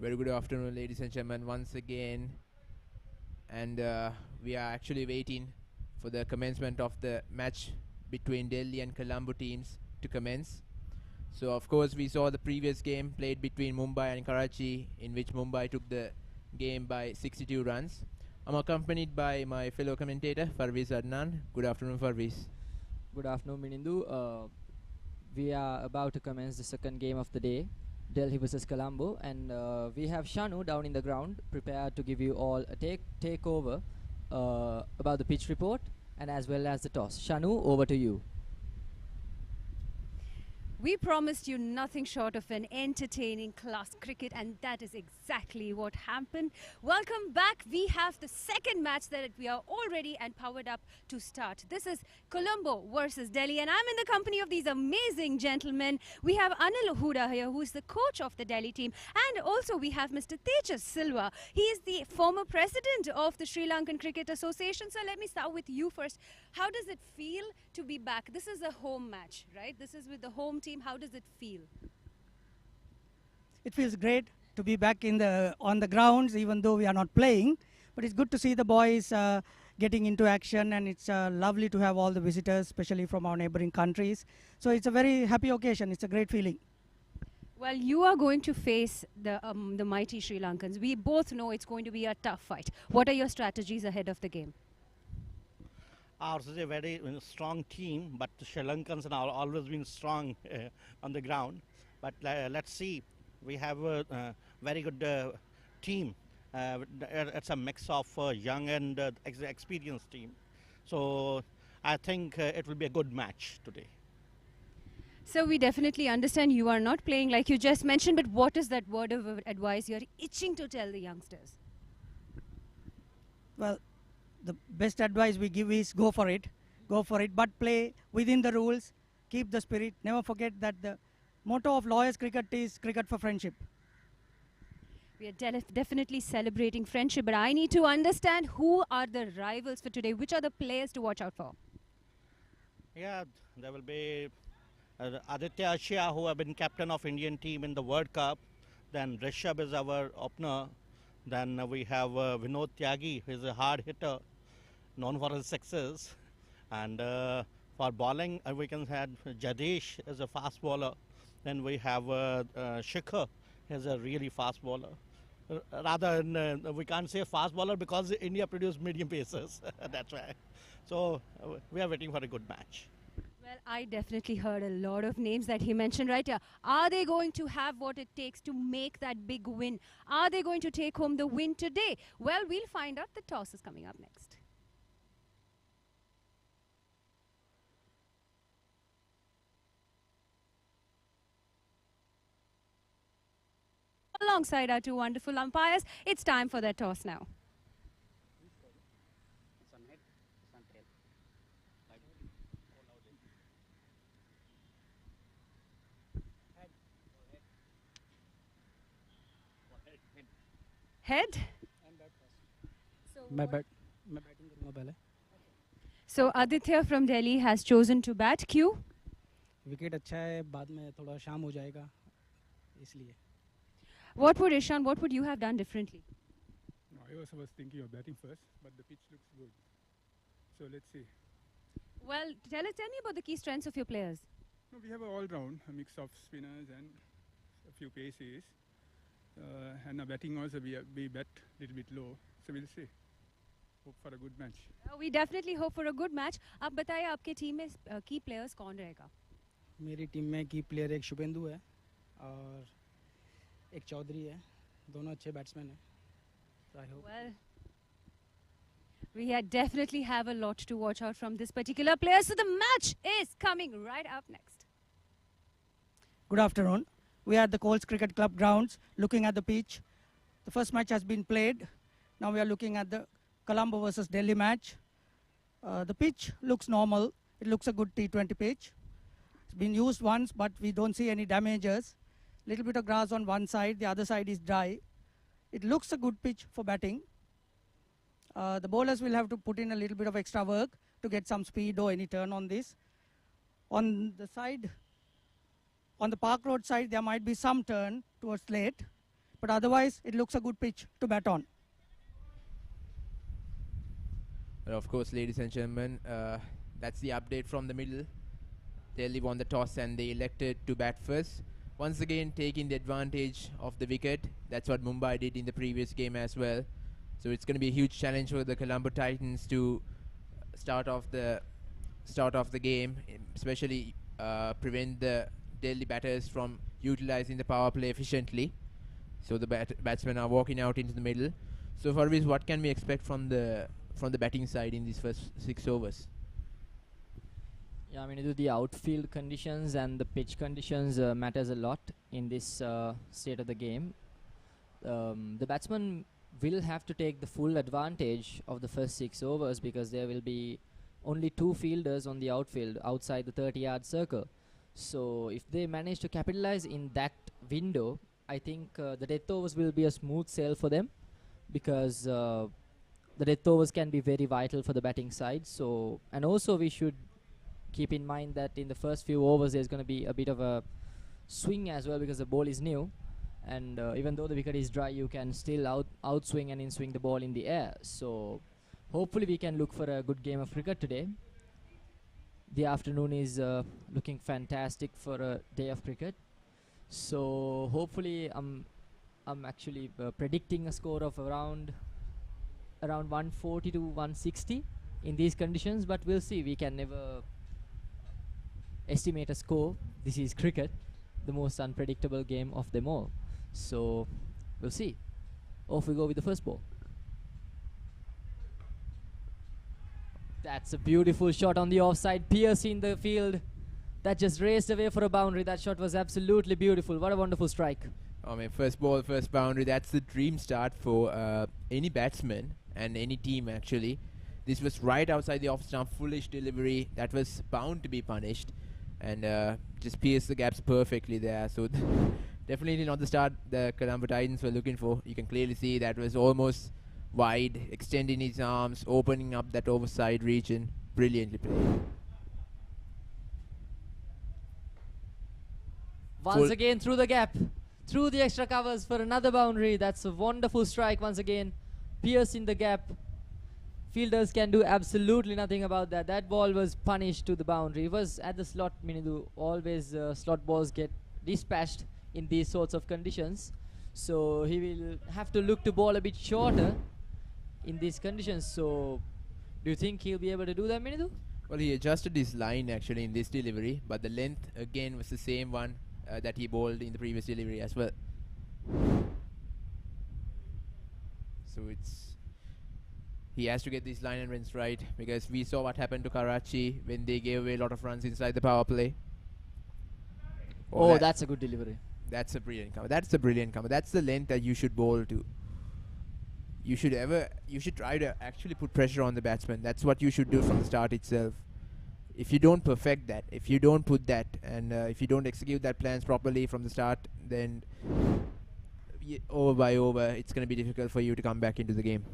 Very good afternoon, ladies and gentlemen, once again. And we are actually waiting for the commencement of the match between Delhi and Colombo teams to commence. So, of course, we saw the previous game played between Mumbai and Karachi, in which Mumbai took the game by 62 runs. I'm accompanied by my fellow commentator, Farviz Adnan. Good afternoon, Farviz. Good afternoon, Minindu. We are about to commence the second game of the day, Delhi versus Colombo, and we have Shanu down in the ground, prepared to give you all a takeover about the pitch report and as well as the toss. Shanu, over to you. We promised you nothing short of an entertaining class cricket, and that is exactly what happened. Welcome back. We have the second match that we are all ready and powered up to start. This is Colombo versus Delhi, and I'm in the company of these amazing gentlemen. We have Anil Huda here, who is the coach of the Delhi team, and also we have Mr. Tejas Silva. He is the former president of the Sri Lankan Cricket Association. So let me start with you first. How does it feel to be back? This is a home match, right? This is with the home team. How does it feel? It feels great to be back on the grounds, even though we are not playing. But it's good to see the boys getting into action, and it's lovely to have all the visitors, especially from our neighboring countries. So it's a very happy occasion. It's a great feeling. Well, you are going to face the mighty Sri Lankans. We both know it's going to be a tough fight. What are your strategies ahead of the game? Ours is a very strong team, but the Sri Lankans have always been strong on the ground. But let's see. We have a very good team. It's a mix of young and experienced team. So I think it will be a good match today. So we definitely understand you are not playing like you just mentioned, but what is that word of advice you're itching to tell the youngsters? Well, the best advice we give is go for it, but play within the rules, keep the spirit. Never forget that the motto of lawyers cricket is cricket for friendship. We are definitely celebrating friendship, but I need to understand who are the rivals for today. Which are the players to watch out for? Yeah, there will be Aditya Ashia, who have been captain of Indian team in the World Cup. Then Rishabh is our opener. Then we have Vinod Tyagi, who is a hard hitter, known for his sixes. And for bowling, we can have Jadesh as a fast bowler. Then we have Shikhar, who is a really fast bowler. Rather, we can't say fast bowler because India produced medium pacers. That's why. So we are waiting for a good match. Well, I definitely heard a lot of names that he mentioned right here. Are they going to have what it takes to make that big win? Are they going to take home the win today? Well, we'll find out. The toss is coming up next. Alongside our two wonderful umpires, it's time for their toss now. Head? So Aditya from Delhi has chosen to bat. Cue? Wicket अच्छा है बाद में थोड़ा शाम हो जाएगा इसलिए. What would Ishan, what would you have done differently? No, I was thinking of batting first, but the pitch looks good. So let's see. Well, tell me about the key strengths of your players. No, we have an all-round, a mix of spinners and a few paces. And our batting also we bet a little bit low. So we'll see. Hope for a good match. We definitely hope for a good match. आप बताइए आपके team में key players कौन रहेगा? मेरी team में की player एक शुभेंदु है और एक चौधरी है. दोनों अच्छे बैट्समैन हैं. So I hope. Well, we definitely have a lot to watch out from this particular player. So the match is coming right up next. Good afternoon. We are at the Colts Cricket Club grounds, looking at the pitch. The first match has been played. Now we are looking at the Colombo versus Delhi match. The pitch looks normal. It looks a good T20 pitch. It's been used once, but we don't see any damages. Little bit of grass on one side, the other side is dry. It looks a good pitch for batting. The bowlers will have to put in a little bit of extra work to get some speed or any turn on this. On the side, on the Park Road side, there might be some turn towards late, But otherwise, it looks a good pitch to bat on. Well, of course, ladies and gentlemen, that's the update from the middle. Delhi won the toss and they elected to bat first. Once again, taking the advantage of the wicket. That's what Mumbai did in the previous game as well. So it's going to be a huge challenge for the Colombo Titans to start off the game, especially prevent the Delhi batters from utilizing the power play efficiently. So the batsmen are walking out into the middle. So Farviz, what can we expect from the batting side in these first 6 overs? Yeah, I mean, the outfield conditions and the pitch conditions matters a lot in this state of the game. The batsman will have to take the full advantage of the first 6 overs because there will be only 2 fielders on the outfield outside the 30-yard circle. So if they manage to capitalize in that window, I think the death overs will be a smooth sail for them because the death overs can be very vital for the batting side. So, and also we should keep in mind that in the first few overs there's going to be a bit of a swing as well because the ball is new, and even though the wicket is dry, you can still outswing and in-swing the ball in the air. So hopefully we can look for a good game of cricket today. The afternoon is looking fantastic for a day of cricket. So hopefully I'm actually predicting a score of around 140 to 160 in these conditions, but we'll see. We can never estimate a score. This is cricket, the most unpredictable game of them all. So we'll see. Off we go with the first ball. That's a beautiful shot on the offside, piercing the field. That just raced away for a boundary. That shot was absolutely beautiful. What a wonderful strike. I mean, first ball, first boundary, that's the dream start for any batsman and any team actually. This was right outside the off stump, foolish delivery. That was bound to be punished, and just pierced the gaps perfectly there. So definitely not the start the Colombo Titans were looking for. You can clearly see that was almost wide, extending his arms, opening up that overside region. Brilliantly played. Once again through the gap, through the extra covers for another boundary. That's a wonderful strike once again, piercing the gap. Fielders can do absolutely nothing about that. That ball was punished to the boundary. It was at the slot. Always slot balls get dispatched in these sorts of conditions. So he will have to look to ball a bit shorter in these conditions. So do you think he'll be able to do that, Minidu? Well, he adjusted his line actually in this delivery, but the length again was the same one that he bowled in the previous delivery as well. So he has to get this line and runs right, because we saw what happened to Karachi when they gave away a lot of runs inside the power play. Oh, that's a good delivery. That's a brilliant cover. That's a brilliant cover. That's the length that you should bowl to. You should try to actually put pressure on the batsman. That's what you should do from the start itself. If you don't perfect that, if you don't put that, and if you don't execute that plans properly from the start, then over by over, it's going to be difficult for you to come back into the game.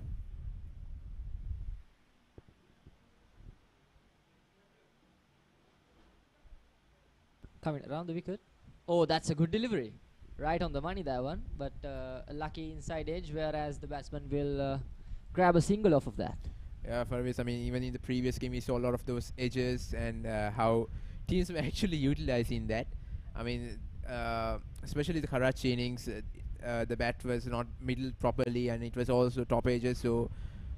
Coming around the wicket. Oh, that's a good delivery. Right on the money, that one. But a lucky inside edge, whereas the batsman will grab a single off of that. Yeah, Farviz, I mean, even in the previous game, we saw a lot of those edges and how teams were actually utilizing that. I mean, especially the Karachi innings, the bat was not middle properly, and it was also top edges. So,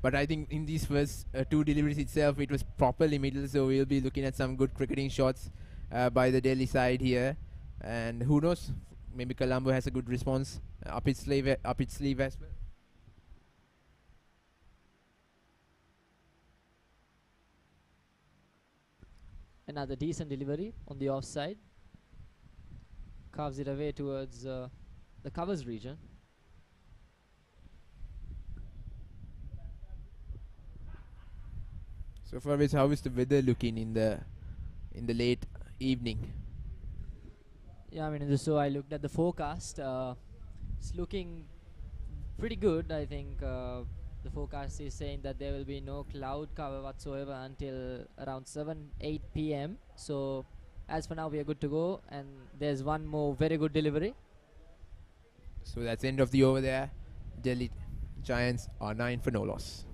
but I think in these first 2 deliveries itself, it was properly middle. So we'll be looking at some good cricketing shots by the Delhi side here, and who knows, maybe Colombo has a good response up its sleeve as well. Another decent delivery on the offside. Carves it away towards the covers region. So Farviz, how is the weather looking in the late evening? Yeah, I mean, so I looked at the forecast. It's looking pretty good. I think the forecast is saying that there will be no cloud cover whatsoever until around 7-8 p.m. So as for now, we are good to go. And there's one more very good delivery. So that's the end of the over there. Delhi Giants are 9 for no loss.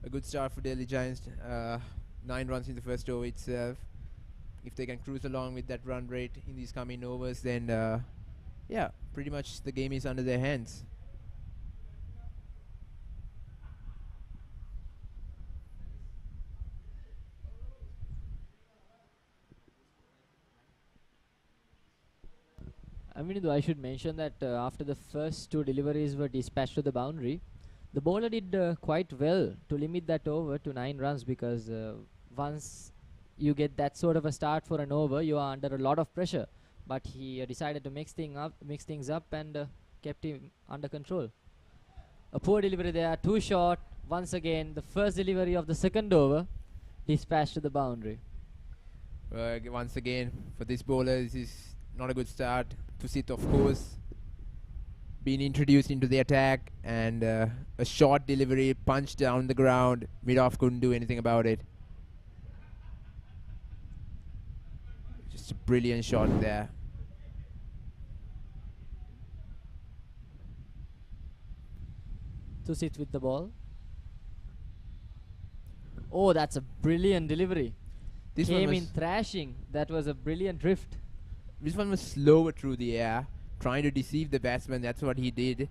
A good start for Delhi Giants. 9 runs in the first over itself. If they can cruise along with that run rate in these coming overs, then yeah, pretty much the game is under their hands. I mean, though I should mention that after the first two deliveries were dispatched to the boundary, the bowler did quite well to limit that over to 9 runs, because once you get that sort of a start for an over, you are under a lot of pressure. But he decided to mix things up and kept him under control. A poor delivery there, too short. Once again, the first delivery of the second over dispatched to the boundary. Once again, for this bowler, this is not a good start. To sit, of course, being introduced into the attack, and a short delivery, punched down the ground. Mid-off couldn't do anything about it. Just a brilliant shot there. To sit with the ball. Oh, that's a brilliant delivery. This Came one in thrashing. That was a brilliant drift. This one was slower through the air, trying to deceive the batsman. That's what he did.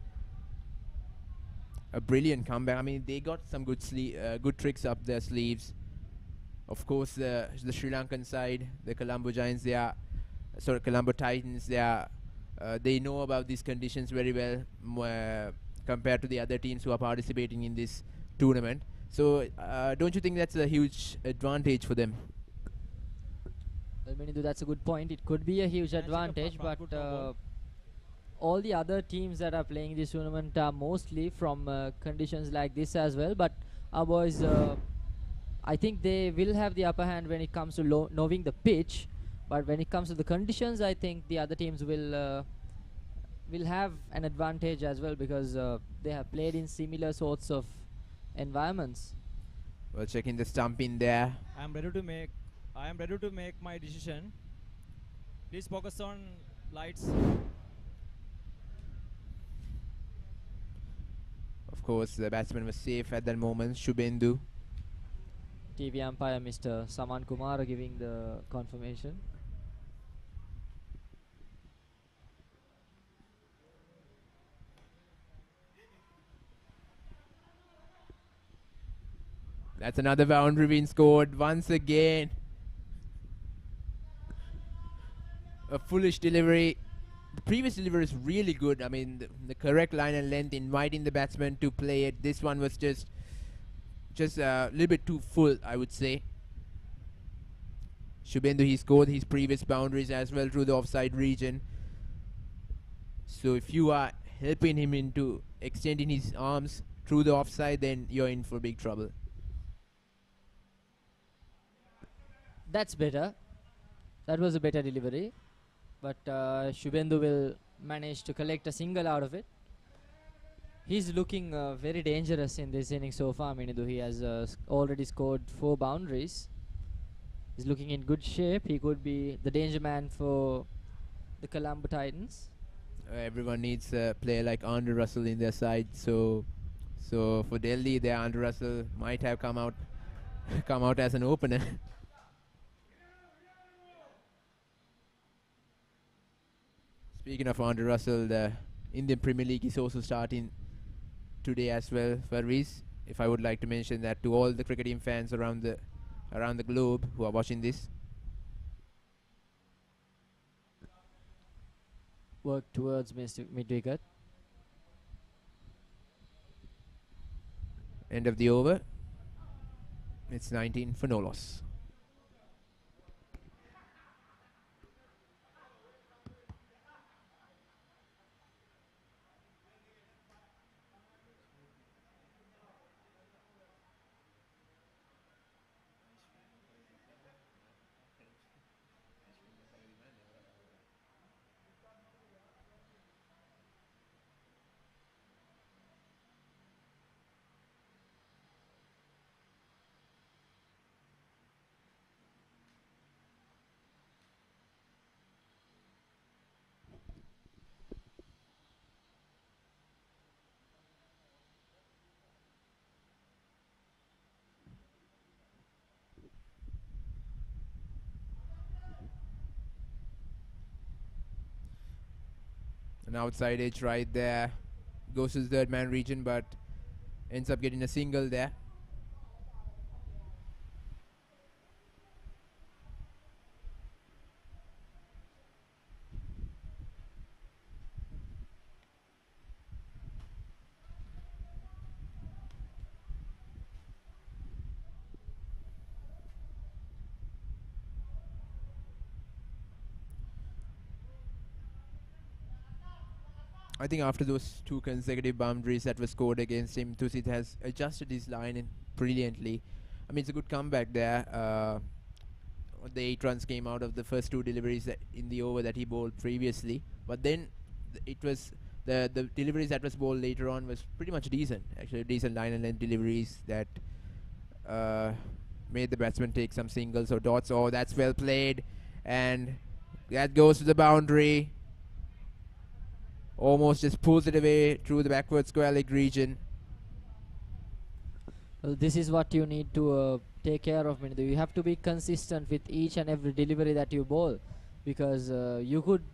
A brilliant comeback. I mean, they got some good tricks up their sleeves. Of course, the Sri Lankan side, the Colombo Giants, Colombo Titans, they know about these conditions very well compared to the other teams who are participating in this tournament. So, don't you think that's a huge advantage for them? Well, Minidu, that's a good point. It could be a huge advantage, but all the other teams that are playing this tournament are mostly from conditions like this as well. But our boys, I think they will have the upper hand when it comes to knowing the pitch. But when it comes to the conditions, I think the other teams will have an advantage as well, because they have played in similar sorts of environments. Well, checking the stump in there. I am ready to make my decision. Please focus on lights. Of course, the batsman was safe at that moment, Shubhendu. TV umpire Mr. Saman Kumar giving the confirmation. That's another boundary being scored once again. A foolish delivery. The previous delivery is really good. I mean, the correct line and length, inviting the batsman to play it. This one was just a little bit too full, I would say. Shubhendu, he scored his previous boundaries as well through the offside region. So if you are helping him into extending his arms through the offside, then you're in for big trouble. That's better. That was a better delivery. But Shubhendu will manage to collect a single out of it. He's looking very dangerous in this inning so far, Minidu. He has already scored 4 boundaries. He's looking in good shape. He could be the danger man for the Colombo Titans. Everyone needs a player like Andrew Russell in their side. So for Delhi, their Andrew Russell might have come out as an opener. Speaking of Andrew Russell, the Indian Premier League is also starting today as well, Farviz. If I would like to mention that to all the cricketing fans around the globe who are watching this. work towards mid-wicket. End of the over. It's 19 for no loss. An outside edge right there. Goes to the third man region, but ends up getting a single there. I think after those two consecutive boundaries that were scored against him, Tusit has adjusted his line in brilliantly. I mean, it's a good comeback there. The 8 runs came out of the first 2 deliveries that in the over that he bowled previously. But then it was the deliveries that was bowled later on was pretty much decent. Actually, decent line and length deliveries that made the batsman take some singles or dots. Oh, that's well played. And that goes to the boundary. Almost just pulls it away through the backward square leg region. Well, this is what you need to take care of. You have to be consistent with each and every delivery that you bowl, because you could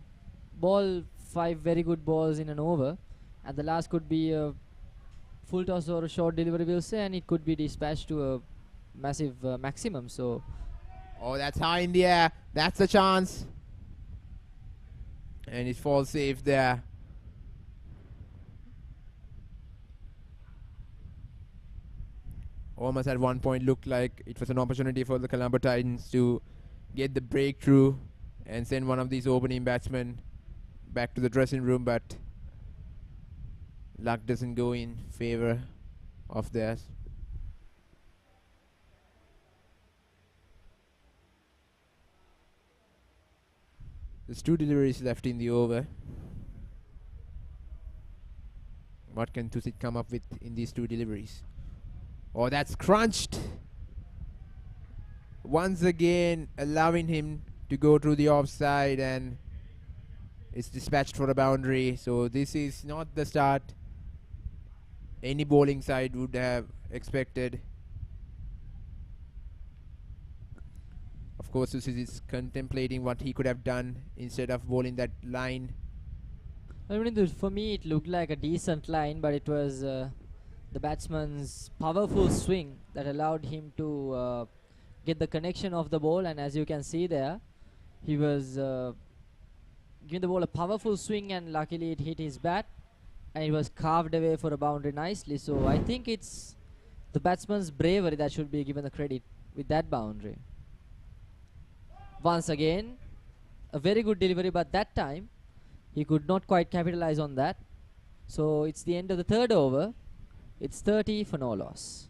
bowl 5 very good balls in an over, and the last could be a full toss or a short delivery, we'll say, and it could be dispatched to a massive maximum. So, oh, that's high in the air. That's the chance, and it falls safe there. Almost at one point looked like it was an opportunity for the Colombo Titans to get the breakthrough and send one of these opening batsmen back to the dressing room, but luck doesn't go in favor of theirs. There's 2 deliveries left in the over. What can Tusit come up with in these 2 deliveries? Oh, that's crunched. Once again, allowing him to go through the offside, and it's dispatched for a boundary. So this is not the start any bowling side would have expected. Of course, this is contemplating what he could have done instead of bowling that line. I mean, for me, it looked like a decent line, but it was the batsman's powerful swing that allowed him to get the connection of the ball. And as you can see there, he was giving the ball a powerful swing, and luckily it hit his bat, and it was carved away for a boundary nicely. So I think it's the batsman's bravery that should be given the credit with that boundary. Once again, a very good delivery, but that time he could not quite capitalize on that. So it's the end of the 3rd over. It's 30 for no loss.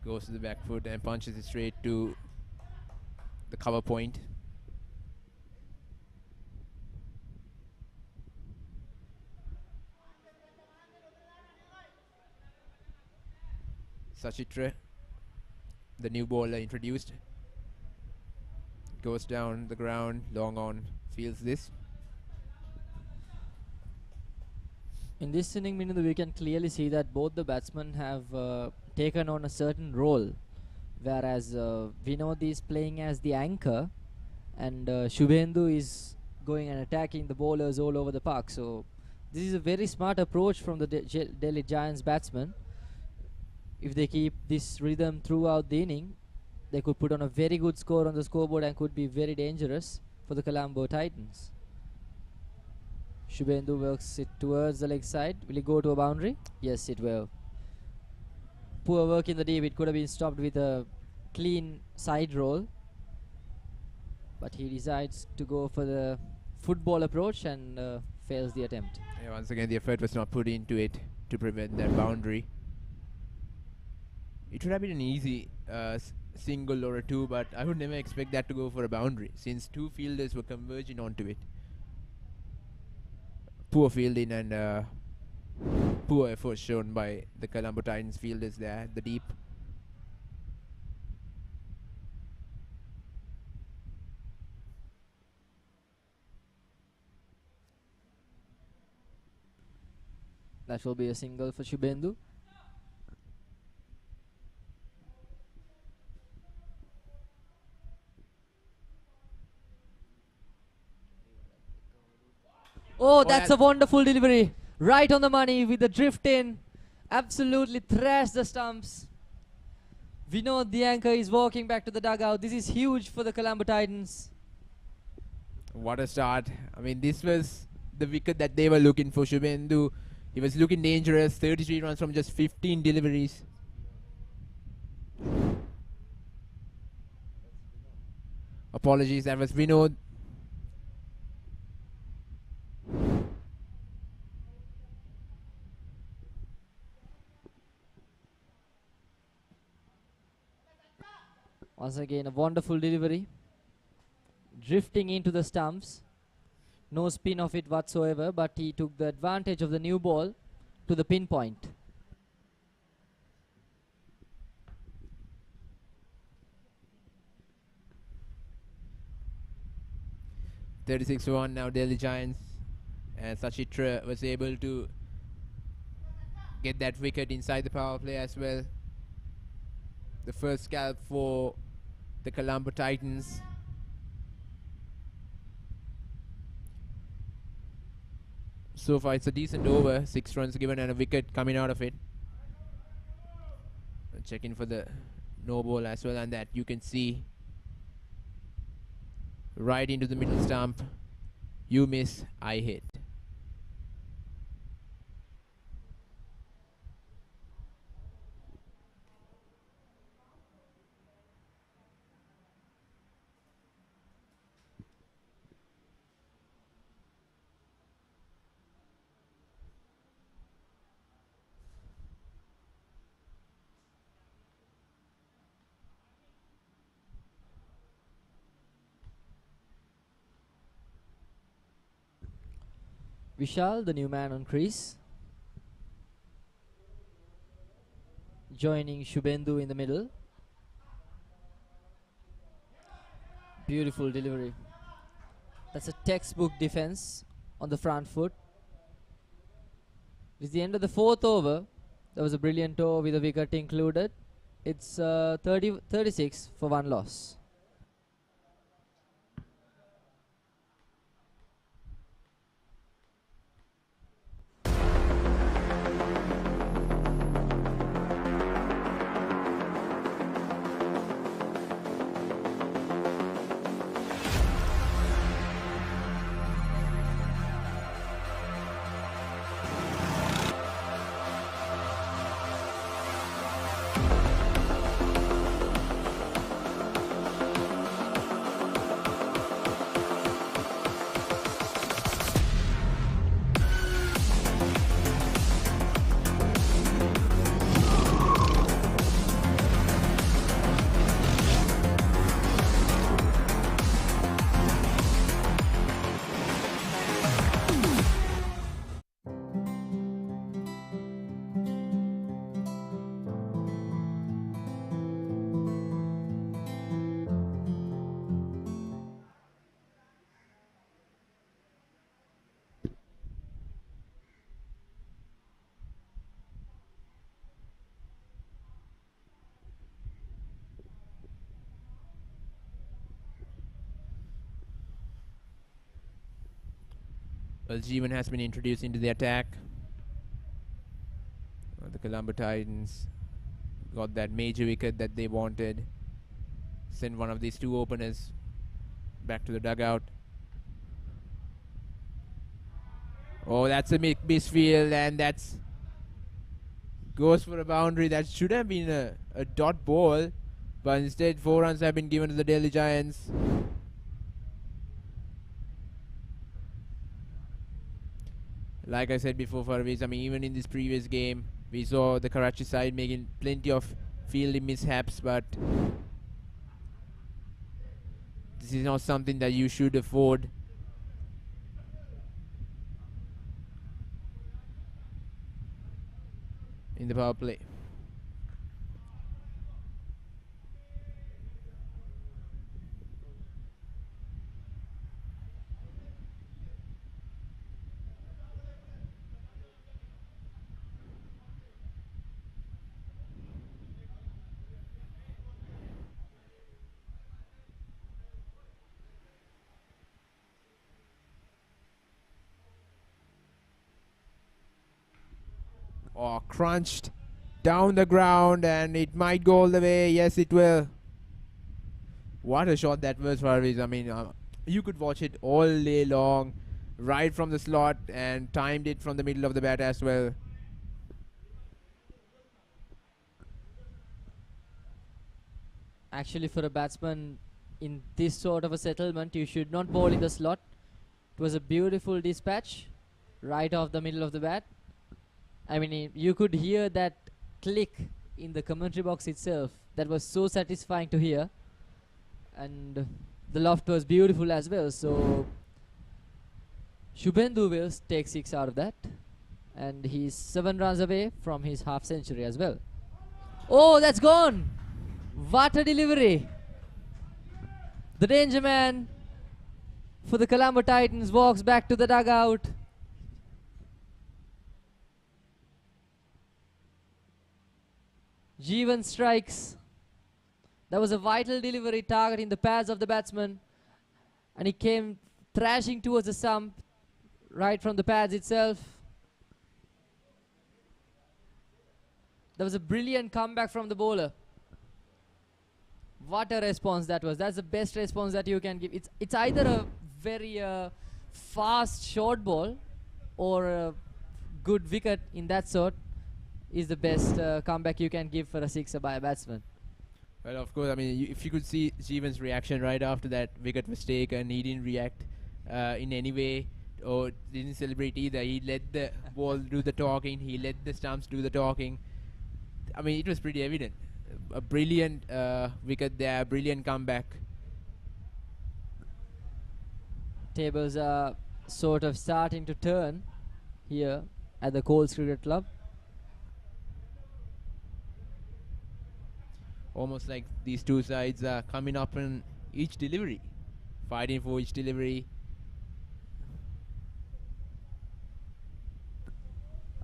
Goes to the back foot and punches it straight to the cover point. Sachitra, the new bowler introduced, goes down the ground, long on, feels this. In this inning, Minundu, we can clearly see that both the batsmen have taken on a certain role, whereas Vinod is playing as the anchor and Shubhendu is going and attacking the bowlers all over the park. So this is a very smart approach from the Delhi Giants batsmen. If they keep this rhythm throughout the inning, they could put on a very good score on the scoreboard and could be very dangerous for the Colombo Titans. Shubhendu works it towards the leg side. Will it go to a boundary? Yes, it will. Poor work in the deep. It could have been stopped with a clean side roll. But he decides to go for the football approach and fails the attempt. Yeah, once again, the effort was not put into it to prevent that boundary. It would have been an easy single or a two, but I would never expect that to go for a boundary since two fielders were converging onto it. Poor fielding and poor effort shown by the Colombo Titans fielders there at the deep. That will be a single for Shubhendu. Oh, that's a wonderful delivery. Right on the money with the drift in. Absolutely thrashed the stumps. Vinod, the anchor, is walking back to the dugout. This is huge for the Colombo Titans. What a start. I mean, this was the wicket that they were looking for. Shubhendu, he was looking dangerous. 33 runs from just 15 deliveries. Apologies, that was Vinod. Once again, a wonderful delivery. Drifting into the stumps. No spin of it whatsoever, but he took the advantage of the new ball to the pinpoint. (36-1) now Delhi Giants, and Sachitra was able to get that wicket inside the power play as well. The first scalp for the Colombo Titans. So far it's a decent over, 6 runs given and a wicket coming out of it. Checking for the no ball as well, and that you can see right into the middle stump. You miss, I hit. Vishal, the new man on crease, joining Shubhendu in the middle. Beautiful delivery. That's a textbook defense on the front foot. It's the end of the 4th over. That was a brilliant over with a wicket included. It's 36 for 1 loss. Well, Jeevan has been introduced into the attack. The Colombo Titans got that major wicket that they wanted. Send one of these two openers back to the dugout. Oh, that's a misfield, and that's goes for a boundary. That should have been a dot ball, but instead 4 runs have been given to the Delhi Giants. Like I said before, Farviz, I mean, even in this previous game, we saw the Karachi side making plenty of fielding mishaps, but this is not something that you should afford. In the power play. Oh, crunched down the ground, and it might go all the way. Yes, it will. What a shot that was, Farviz. I mean, you could watch it all day long, right from the slot, and timed it from the middle of the bat as well. Actually, for a batsman in this sort of a settlement, you should not bowl in the slot. It was a beautiful dispatch right off the middle of the bat. I mean, you could hear that click in the commentary box itself. That was so satisfying to hear. And the loft was beautiful as well. So Shubhendu will take 6 out of that. And he's 7 runs away from his half century as well. Oh, that's gone! What a delivery! The danger man for the Colombo Titans walks back to the dugout. Jeevan strikes. That was a vital delivery targeting the pads of the batsman, and he came thrashing towards the stump right from the pads itself. That was a brilliant comeback from the bowler. What a response that was. That's the best response that you can give. It's either a very fast short ball or a good wicket in that sort is the best comeback you can give for a sixer by a batsman. Well, of course, I mean, if you could see Jeevan's reaction right after that wicket was taken, he didn't react in any way or didn't celebrate either. He let the ball do the talking. He let the stumps do the talking. I mean, it was pretty evident. A brilliant wicket there, brilliant comeback. Tables are sort of starting to turn here at the Colts Cricket Club. Almost like these two sides are coming up in each delivery, fighting for each delivery.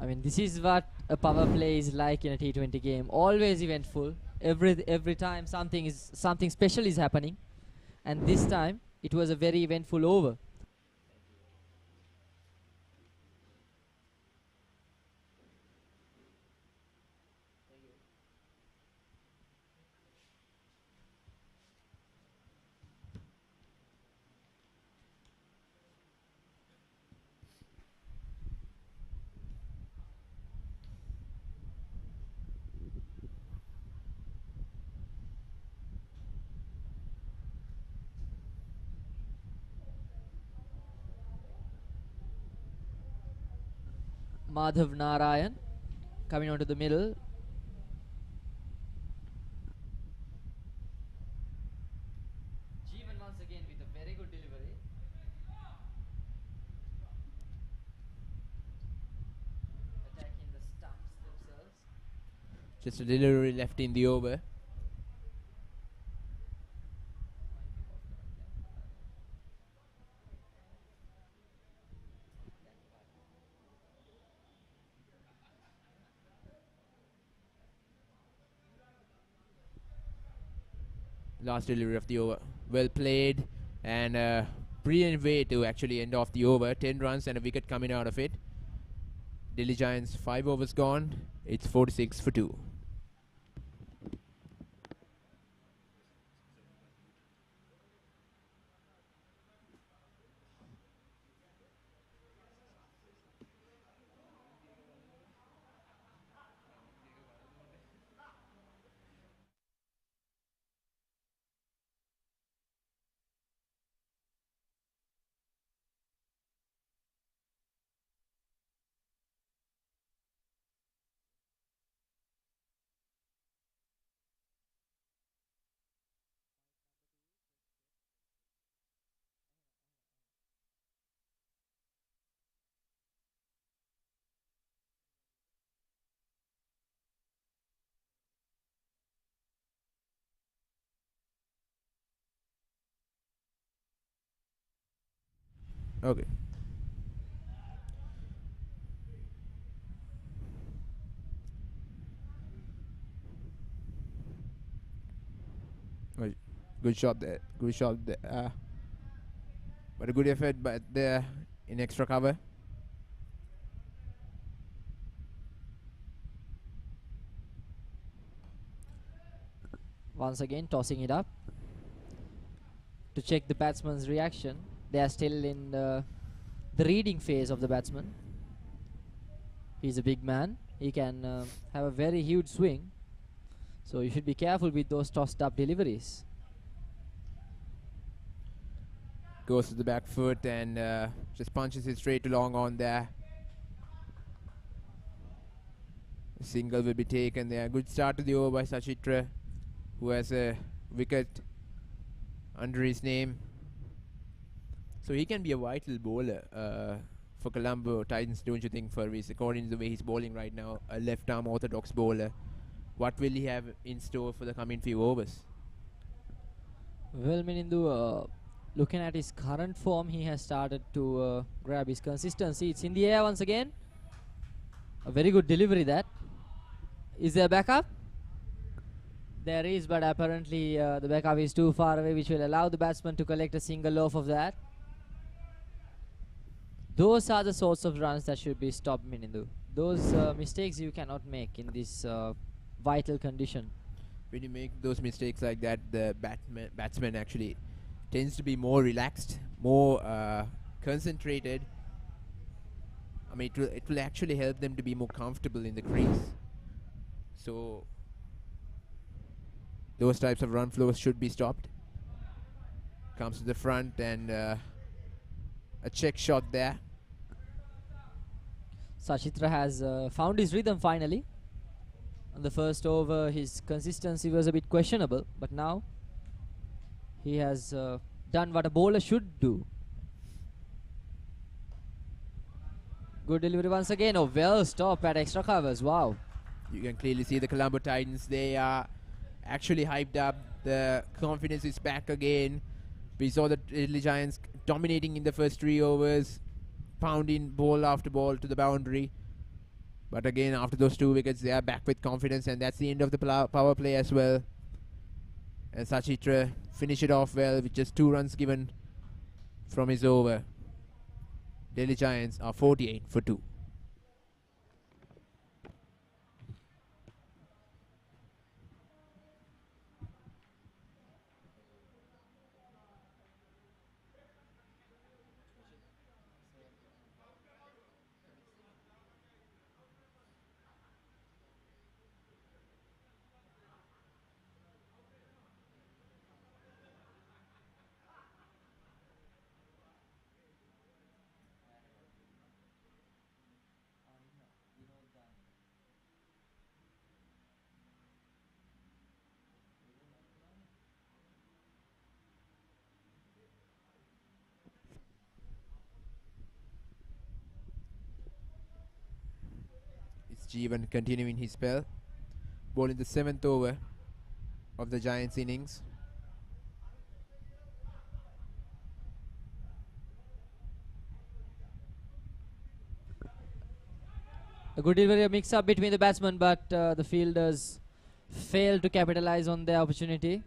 I mean, this is what a power play is like in a T20 game. Always eventful. Every time something special is happening, and this time it was a very eventful over. Madhav Narayan coming onto the middle. Jeevan once again with a very good delivery. Attacking the stumps themselves. Just a delivery left in the over. Last delivery of the over. Well played, and brilliant way to actually end off the over. 10 runs and a wicket coming out of it. Delhi Giants 5 overs gone. It's 46 for 2. Okay. Well, good shot there. Good shot there. But a good effort, but there in extra cover. Once again, tossing it up to check the batsman's reaction. They are still in the reading phase of the batsman. He's a big man. He can have a very huge swing. So you should be careful with those tossed up deliveries. Goes to the back foot and just punches it straight along on there. A single will be taken there. Good start to the over by Sachitra, who has a wicket under his name. So he can be a vital bowler for Colombo Titans, don't you think, Furvis? According to the way he's bowling right now, a left-arm orthodox bowler. What will he have in store for the coming few overs? Well, Minindu, looking at his current form, he has started to grab his consistency. It's in the air once again. A very good delivery that. Is there backup? There is, but apparently the backup is too far away, which will allow the batsman to collect a single off of that. Those are the sorts of runs that should be stopped, Minindu. Those mistakes you cannot make in this vital condition. When you make those mistakes like that, the batsman actually tends to be more relaxed, more concentrated. I mean, it will actually help them to be more comfortable in the crease. So those types of run flows should be stopped. Comes to the front and a check shot there. Sachitra has found his rhythm finally. On the first over, his consistency was a bit questionable, but now he has done what a bowler should do. Good delivery once again. Oh, well stopped at extra covers. Wow. You can clearly see the Colombo Titans. They are actually hyped up. The confidence is back again. We saw the Delhi Giants dominating in the first 3 overs, pounding ball after ball to the boundary. But again, after those 2 wickets, they are back with confidence, and that's the end of the power play as well. And Sachitra finished it off well with just 2 runs given from his over. Delhi Giants are 48 for 2. Jeevan continuing his spell, bowling the 7th over of the Giants innings. A good delivery, a mix-up between the batsmen, but the fielders failed to capitalize on their opportunity.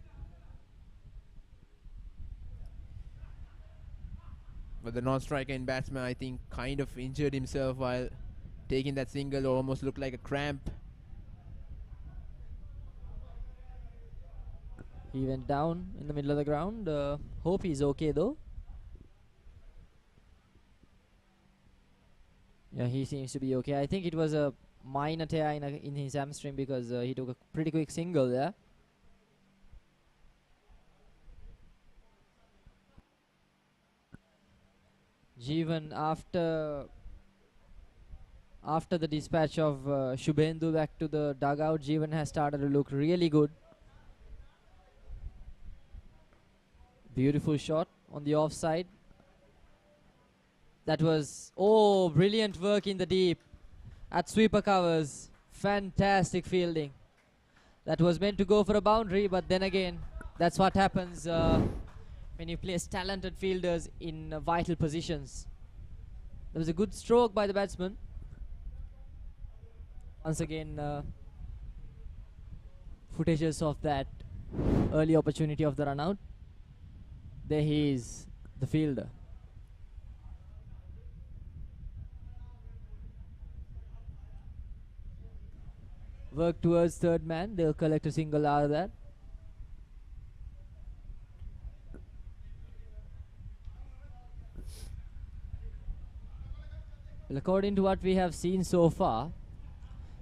But the non-striker in batsman, I think, kind of injured himself while taking that single, or almost looked like a cramp. He went down in the middle of the ground. Hope he's okay though. Yeah, he seems to be okay. I think it was a minor tear in his hamstring because he took a pretty quick single there. Jeevan, after the dispatch of Shubhendu back to the dugout, Jeevan has started to look really good. Beautiful shot on the offside. That was, oh, brilliant work in the deep at sweeper covers. Fantastic fielding. That was meant to go for a boundary, but then again, that's what happens when you place talented fielders in vital positions. There was a good stroke by the batsman. Once again, footages of that early opportunity of the run out. There he is, the fielder. Work towards third man. They'll collect a single out of that. Well, according to what we have seen so far,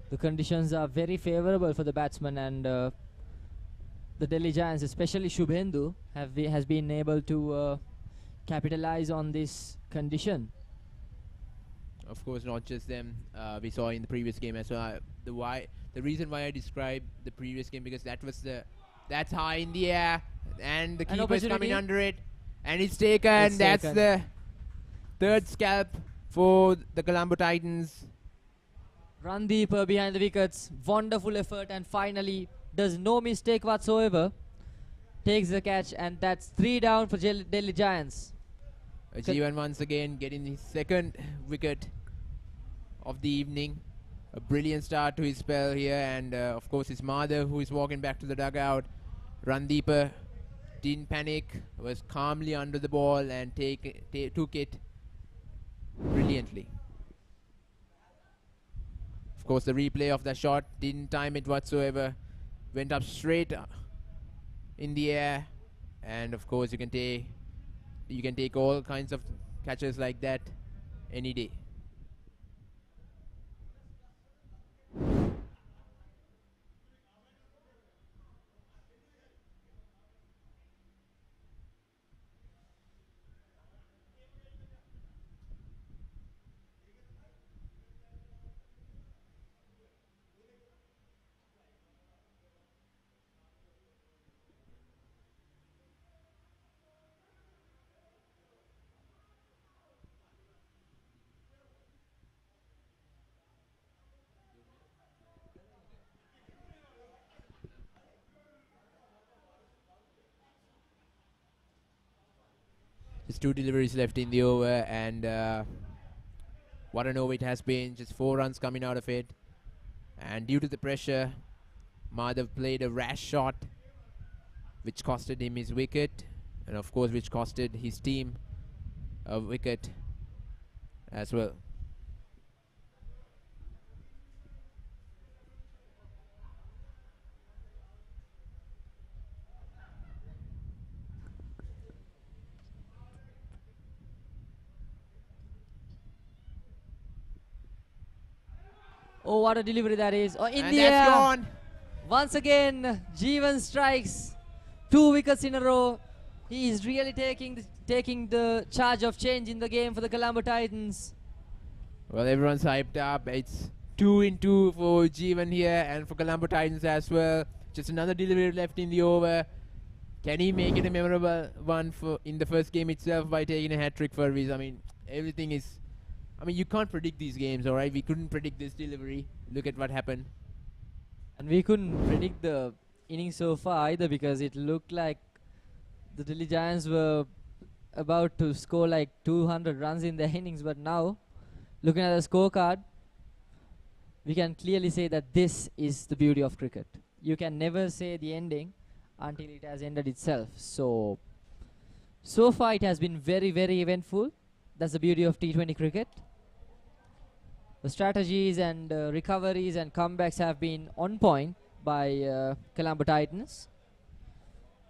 the conditions are very favorable for the batsman, and the Delhi Giants, especially Shubhendu, has been able to capitalize on this condition. Of course, not just them. We saw in the previous game as well. The reason why I described the previous game, because that's high in the air, and the keeper is coming under it, and it's taken. That's the third scalp for the Colombo Titans. Randeeper behind the wickets, wonderful effort, and finally does no mistake whatsoever. Takes the catch, and that's 3 down for Delhi Giants. Jeevan once again getting his second wicket of the evening. A brilliant start to his spell here, and of course his mother, who is walking back to the dugout. Randeeper didn't panic, was calmly under the ball and took it brilliantly. Of course, the replay of the shot didn't time it whatsoever. Went up straight in the air, and of course you can take all kinds of catches like that any day. Just 2 deliveries left in the over, and what an over it has been. Just 4 runs coming out of it, and due to the pressure, Madhav played a rash shot which costed him his wicket, and of course which costed his team a wicket as well. Oh, what a delivery that is. Oh, in And the that's air. gone. Once again, Jeevan strikes 2 wickets in a row. He is really taking the charge of change in the game for the Colombo Titans. Well, everyone's hyped up. It's 2 in 2 for Jeevan here, and for Colombo Titans as well. Just another delivery left in the over. Can he make it a memorable one for in the first game itself by taking a hat-trick for Viz? I mean, everything is... I mean, you can't predict these games, alright? We couldn't predict this delivery. Look at what happened. And we couldn't predict the innings so far either, because it looked like the Delhi Giants were about to score like 200 runs in their innings. But now, looking at the scorecard, we can clearly say that this is the beauty of cricket. You can never say the ending until it has ended itself. So far it has been very, very eventful. That's the beauty of T20 cricket. The strategies and recoveries and comebacks have been on point by Colombo Titans.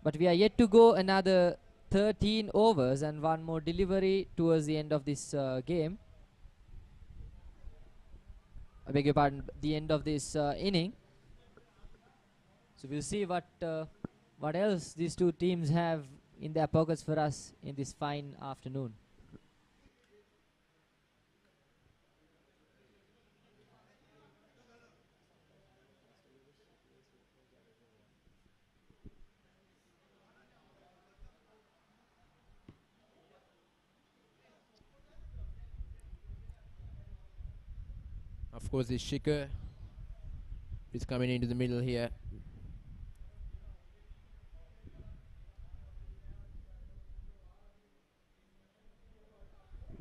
But we are yet to go another 13 overs and one more delivery towards the end of this game. I beg your pardon, the end of this inning. So we'll see what else these two teams have in their pockets for us in this fine afternoon. Of course, this Shikhar is coming into the middle here.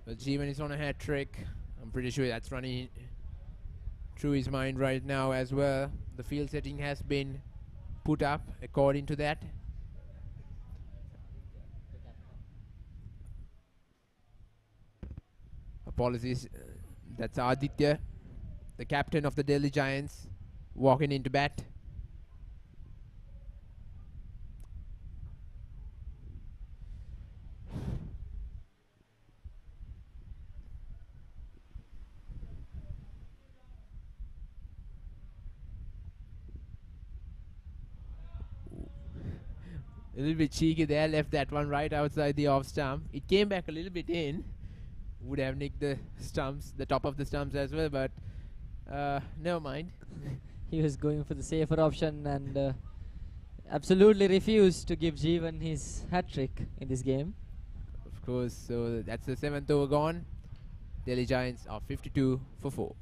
But Jeevan is on a hat trick. I'm pretty sure that's running through his mind right now as well. The field setting has been put up according to that. Apologies, that's Aditya, the captain of the Delhi Giants, walking into bat. A little bit cheeky there, left that one right outside the off stump. It came back a little bit in. Would have nicked the stumps, the top of the stumps as well, but never mind. He was going for the safer option and absolutely refused to give Jeevan his hat trick in this game. Of course, so that's the 7th over gone. Delhi Giants are 52 for 4.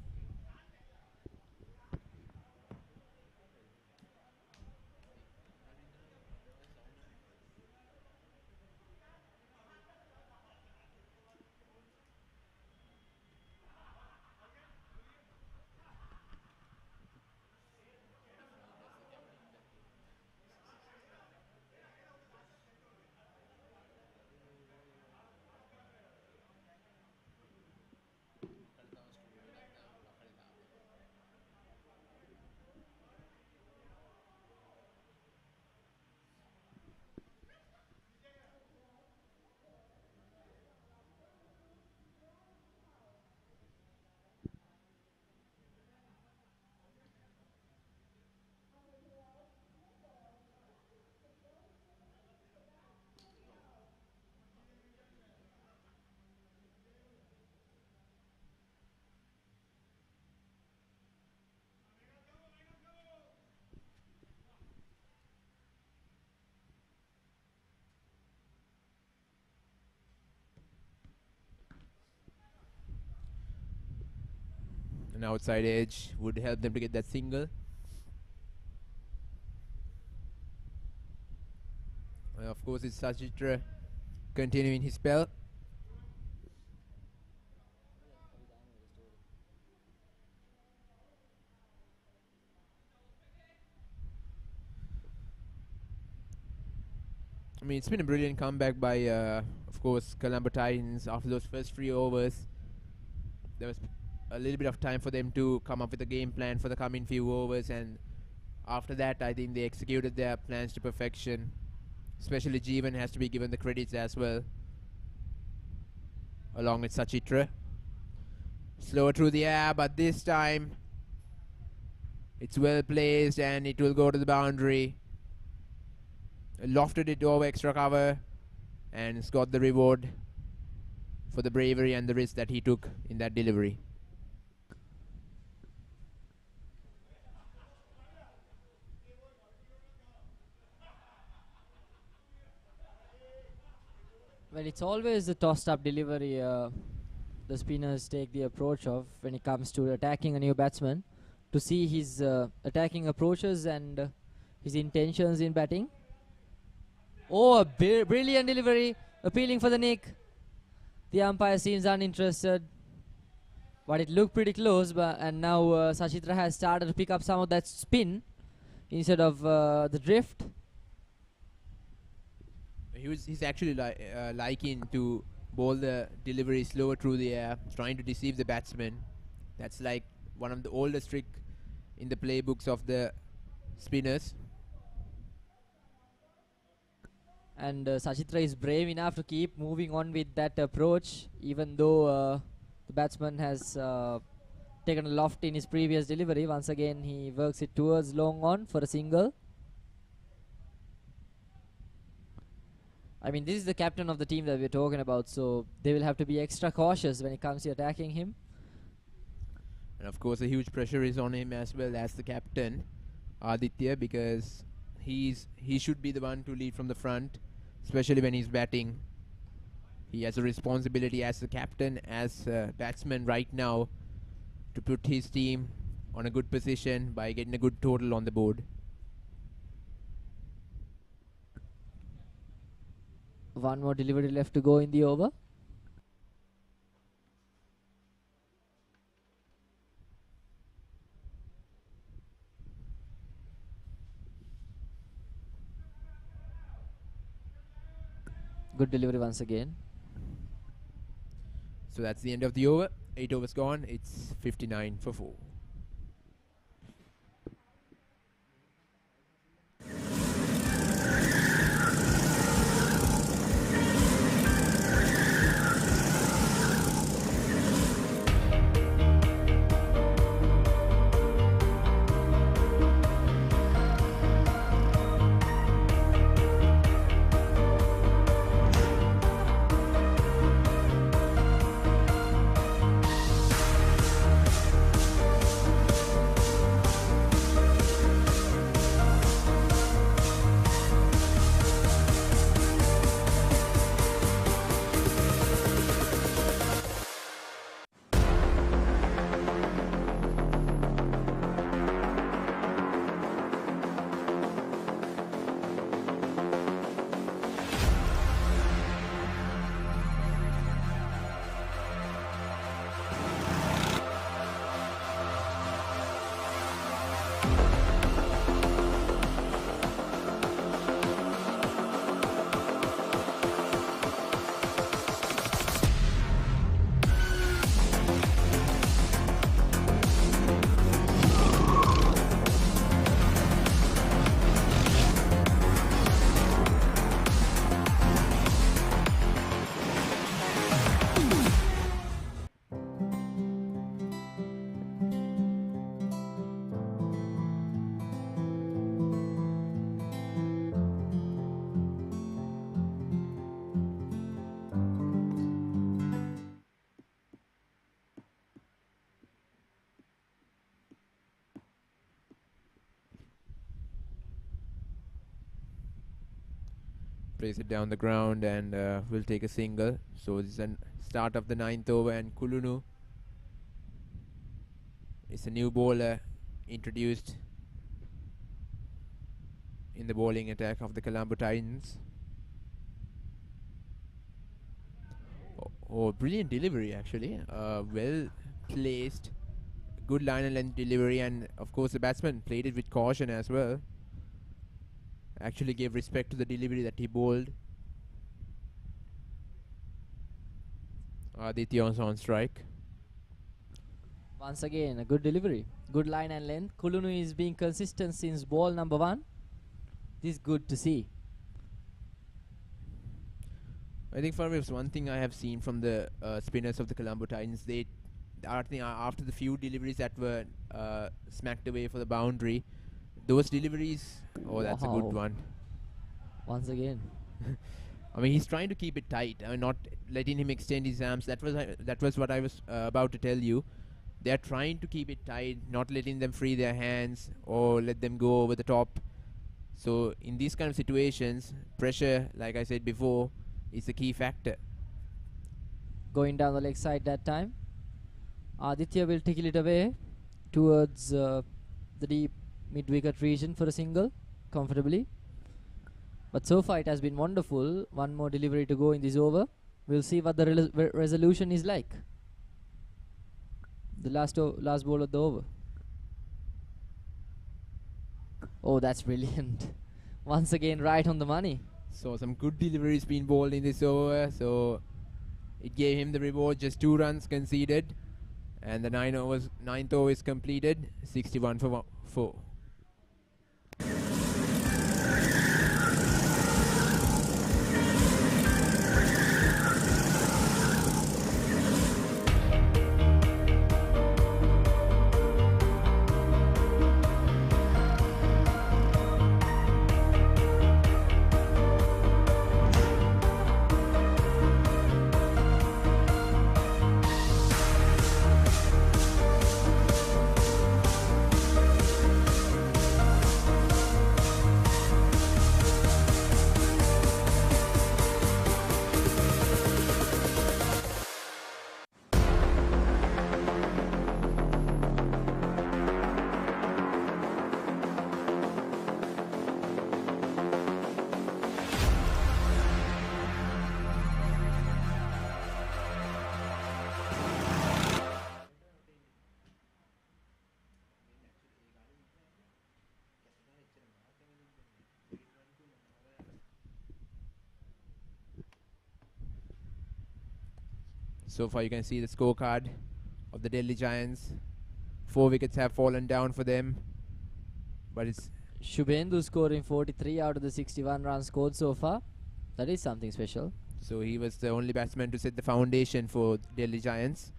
An outside edge would help them to get that single. Of course, it's Sachitra continuing his spell. I mean, it's been a brilliant comeback by, of course, Colombo Titans after those first 3 overs. There was a little bit of time for them to come up with a game plan for the coming few overs, and after that I think they executed their plans to perfection. Especially Jeevan has to be given the credits as well, along with Sachitra. Slower through the air, but this time it's well placed and it will go to the boundary. Lofted it over extra cover and it's got the reward for the bravery and the risk that he took in that delivery. Well, it's always the tossed up delivery the spinners take the approach of when it comes to attacking a new batsman, to see his attacking approaches and his intentions in batting. Oh, a brilliant delivery, appealing for the nick. The umpire seems uninterested, but it looked pretty close. And now Sachitra has started to pick up some of that spin instead of the drift. He's actually liking to bowl the delivery slower through the air, trying to deceive the batsman. That's like one of the oldest trick in the playbooks of the spinners. And Sachitra is brave enough to keep moving on with that approach, even though the batsman has taken a loft in his previous delivery. Once again, he works it towards long on for a single. I mean, this is the captain of the team that we're talking about, so they will have to be extra cautious when it comes to attacking him. And of course, a huge pressure is on him as well as the captain, Aditya, because he should be the one to lead from the front, especially when he's batting. He has a responsibility as the captain, as a batsman right now, to put his team on a good position by getting a good total on the board. One more delivery left to go in the over. Good delivery once again. So that's the end of the over. 8 overs gone. It's 59 for 4. Plays it down the ground and will take a single. So this is the start of the 9th over, and Kulunu is a new bowler introduced in the bowling attack of the Colombo Titans. Oh, brilliant delivery actually. Well placed, good line and length delivery, and of course the batsman played it with caution as well. Actually gave respect to the delivery that he bowled. Aditya on strike. Once again, a good delivery. Good line and length. Kulunu is being consistent since ball number 1. This is good to see. I think for one thing I have seen from the spinners of the Colombo Titans, they, I think after the few deliveries that were smacked away for the boundary, those deliveries, oh, that's a good one. Once again. I mean, he's trying to keep it tight, not letting him extend his arms. That was what I was about to tell you. They are trying to keep it tight, not letting them free their hands or let them go over the top. So in these kind of situations, pressure, like I said before, is a key factor. Going down the leg side that time. Aditya will tickle it away towards the deep mid-wicket region for a single, comfortably. But so far it has been wonderful. One more delivery to go in this over. We'll see what the resolution is like. The last ball of the over. Oh, that's brilliant. Once again, right on the money. So some good deliveries being bowled in this over. So It gave him the reward, just 2 runs conceded. And the 9th over is completed, 61 for 4. So far you can see the scorecard of the Delhi Giants. 4 wickets have fallen down for them. But it's Shubhendu scoring 43 out of the 61 runs scored so far. That is something special. so he was the only batsman to set the foundation for Delhi Giants.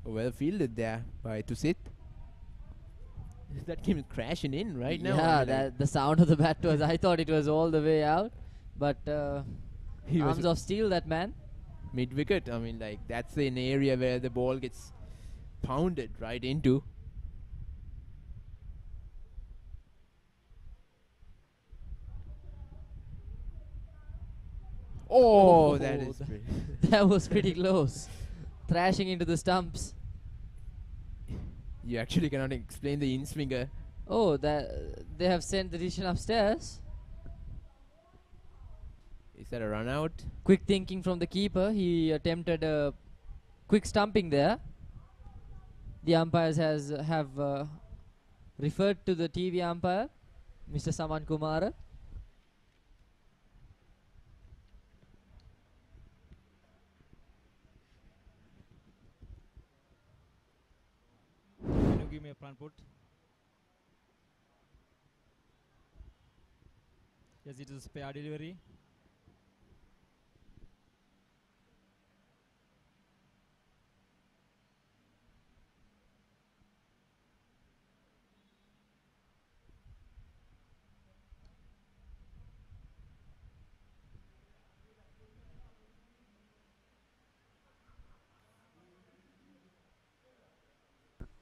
Well fielded there by Tusit. That came crashing in right now. Yeah, I mean, that the sound of the bat was. I thought it was all the way out, but he was arms of steel, that man. mid wicket. I mean, like that's an area where the ball gets pounded right into. Oh, that is th- pretty. That was pretty close, thrashing into the stumps. You actually cannot explain the in swinger. Oh, that they have sent the decision upstairs. Is that a run out? Quick thinking from the keeper. He attempted a quick stumping there. The umpires have referred to the TV umpire, Mr. Saman Kumara. Can you give me a plan put? Yes, it is spare delivery.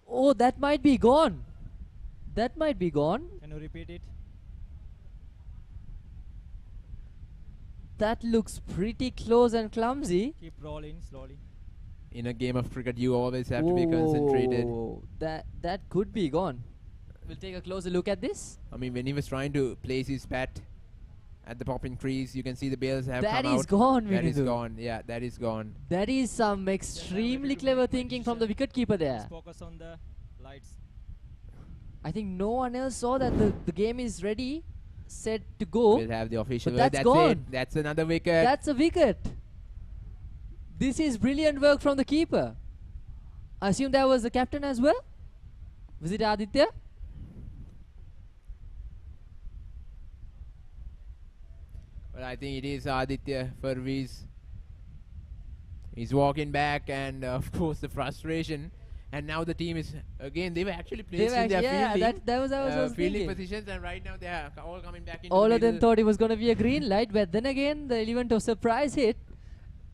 Oh, that might be gone. That might be gone. Can you repeat it? That looks pretty close and clumsy. Keep rolling slowly. In a game of cricket, you always have to be concentrated. Whoa, that could be gone. We'll take a closer look at this. I mean, when he was trying to place his bat at the popping crease, you can see the bails have That come is out. gone, That is Vinidu. gone. Yeah, that is gone. That is some extremely clever thinking from the wicketkeeper there. Just focus on the lights. I think no one else saw that the game is ready, set to go. We'll have the official But word. that's That's gone. it. That's another wicket. That's a wicket. This is brilliant work from the keeper. I assume that was the captain as well. Was it Aditya? Well, I think it is Aditya Farviz. He's walking back, and of course the frustration. And now the team is again. They were actually placed in their yeah, fielding, that was I was fielding thinking. positions, and right now they are all coming back into All the of them middle. thought it was going to be a green light, but then again the element of surprise hit,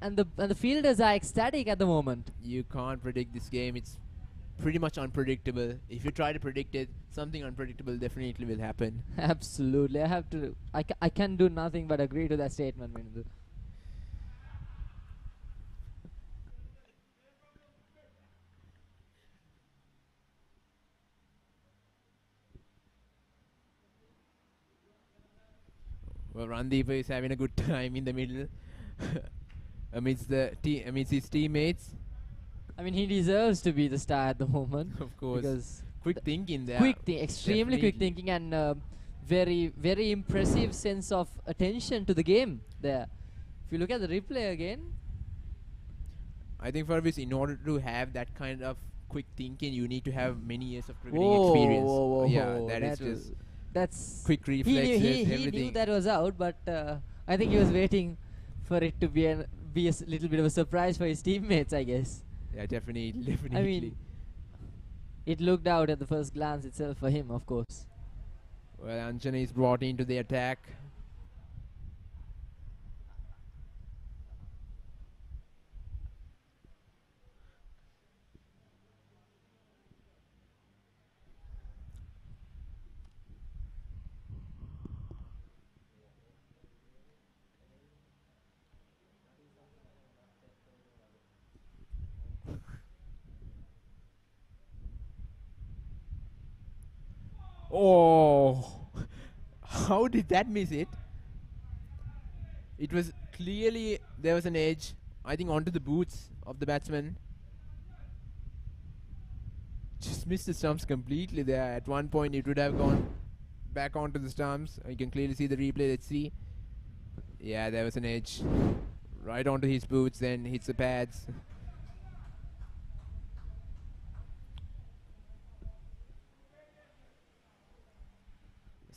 and the fielders are ecstatic at the moment. You can't predict this game. It's pretty much unpredictable. If you try to predict it, something unpredictable definitely will happen. Absolutely, I have to. I can do nothing but agree to that statement, Mindu. Well, Randeep is having a good time in the middle amidst his teammates. I mean, he deserves to be the star at the moment. Of course, Because quick thinking there. extremely quick Definitely. thinking, and very impressive sense of attention to the game there. If you look at the replay again, I think for this, in order to have that kind of quick thinking, you need to have many years of cricketing whoa, experience. whoa, whoa, Yeah, whoa, that is that was- just that's quick he reflexes, knew, he knew everything. that was out, but I think he was waiting for it to be a little bit of a surprise for his teammates, I guess. Yeah, definitely. I mean, it looked out at the first glance itself for him, of course. Well, Anjana is brought into the attack. Oh, how did that miss it? It was clearly, there was an edge, I think, onto the boots of the batsman. Just missed the stumps completely there. At one point, it would have gone back onto the stumps. You can clearly see the replay. Let's see. Yeah, there was an edge. Right onto his boots, then hits the pads.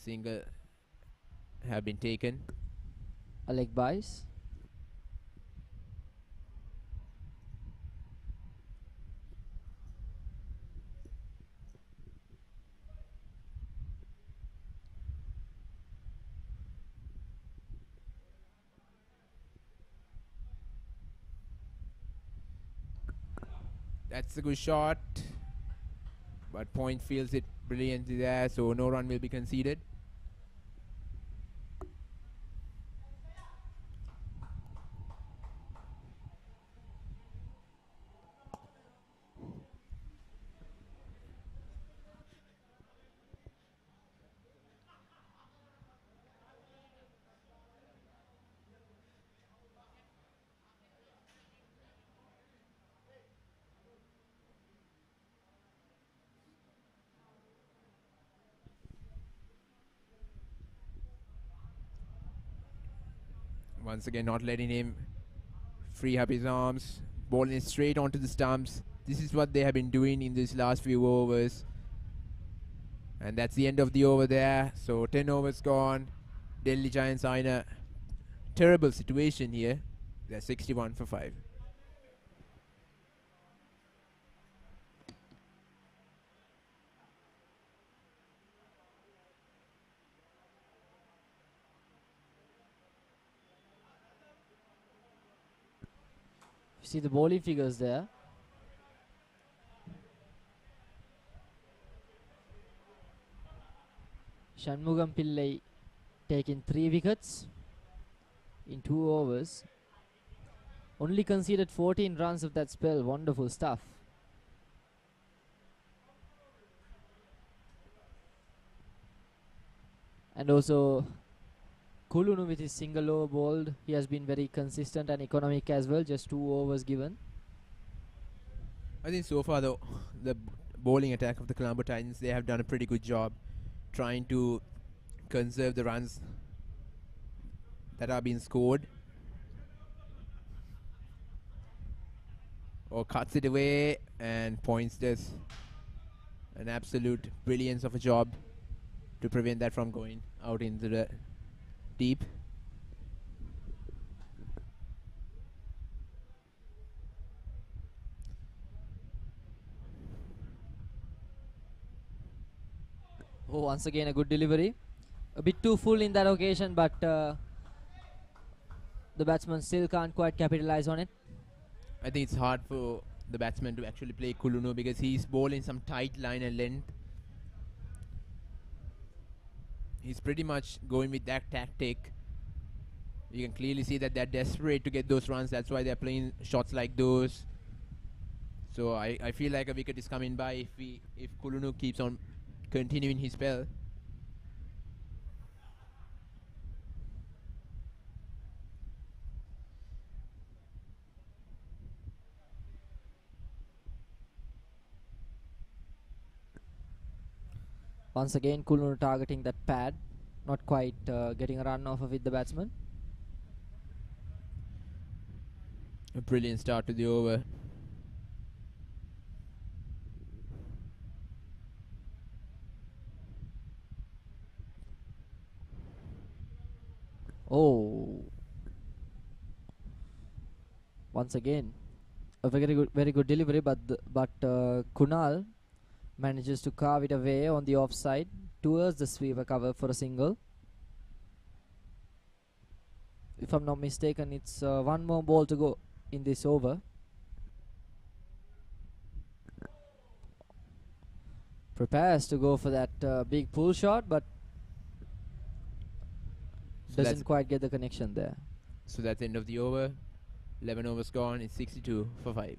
Single have been taken. A leg bias. That's a good shot. But Point feels it brilliantly there, so no run will be conceded. Once again, not letting him free up his arms. Ball is straight onto the stumps. This is what they have been doing in these last few overs. And that's the end of the over there. So 10 overs gone. Delhi Giants are in a terrible situation here. They're 61 for 5. See the bowling figures there. Shanmugam Pillai taking 3 wickets in 2 overs. Only conceded 14 runs of that spell. Wonderful stuff. And also Kulunu with his single over bowled. He has been very consistent and economic as well. Just 2 overs given. I think so far, though, the bowling attack of the Colombo Titans, they have done a pretty good job trying to conserve the runs that are being scored. Or cuts it away, and Points does an absolute brilliance of a job to prevent that from going out into the deep. Oh, once again a good delivery. A bit too full in that occasion, but the batsman still can't quite capitalize on it. I think it's hard for the batsman to actually play Kulunu because he's bowling some tight line and length. He's pretty much going with that tactic. You can clearly see that they're desperate to get those runs. That's why they're playing shots like those. So I feel like a wicket is coming by if Kulunu keeps on continuing his spell. Once again, Kulunu targeting that pad. not quite getting a run off of it, the batsman. A brilliant start to the over. Oh, once again, a very good delivery, but Kunal manages to carve it away on the offside towards the sweeper cover for a single. If I'm not mistaken, it's one more ball to go in this over. Prepares to go for that big pull shot, but So doesn't quite get the connection there. So that's the end of the over. 11 overs gone. It's 62 for 5.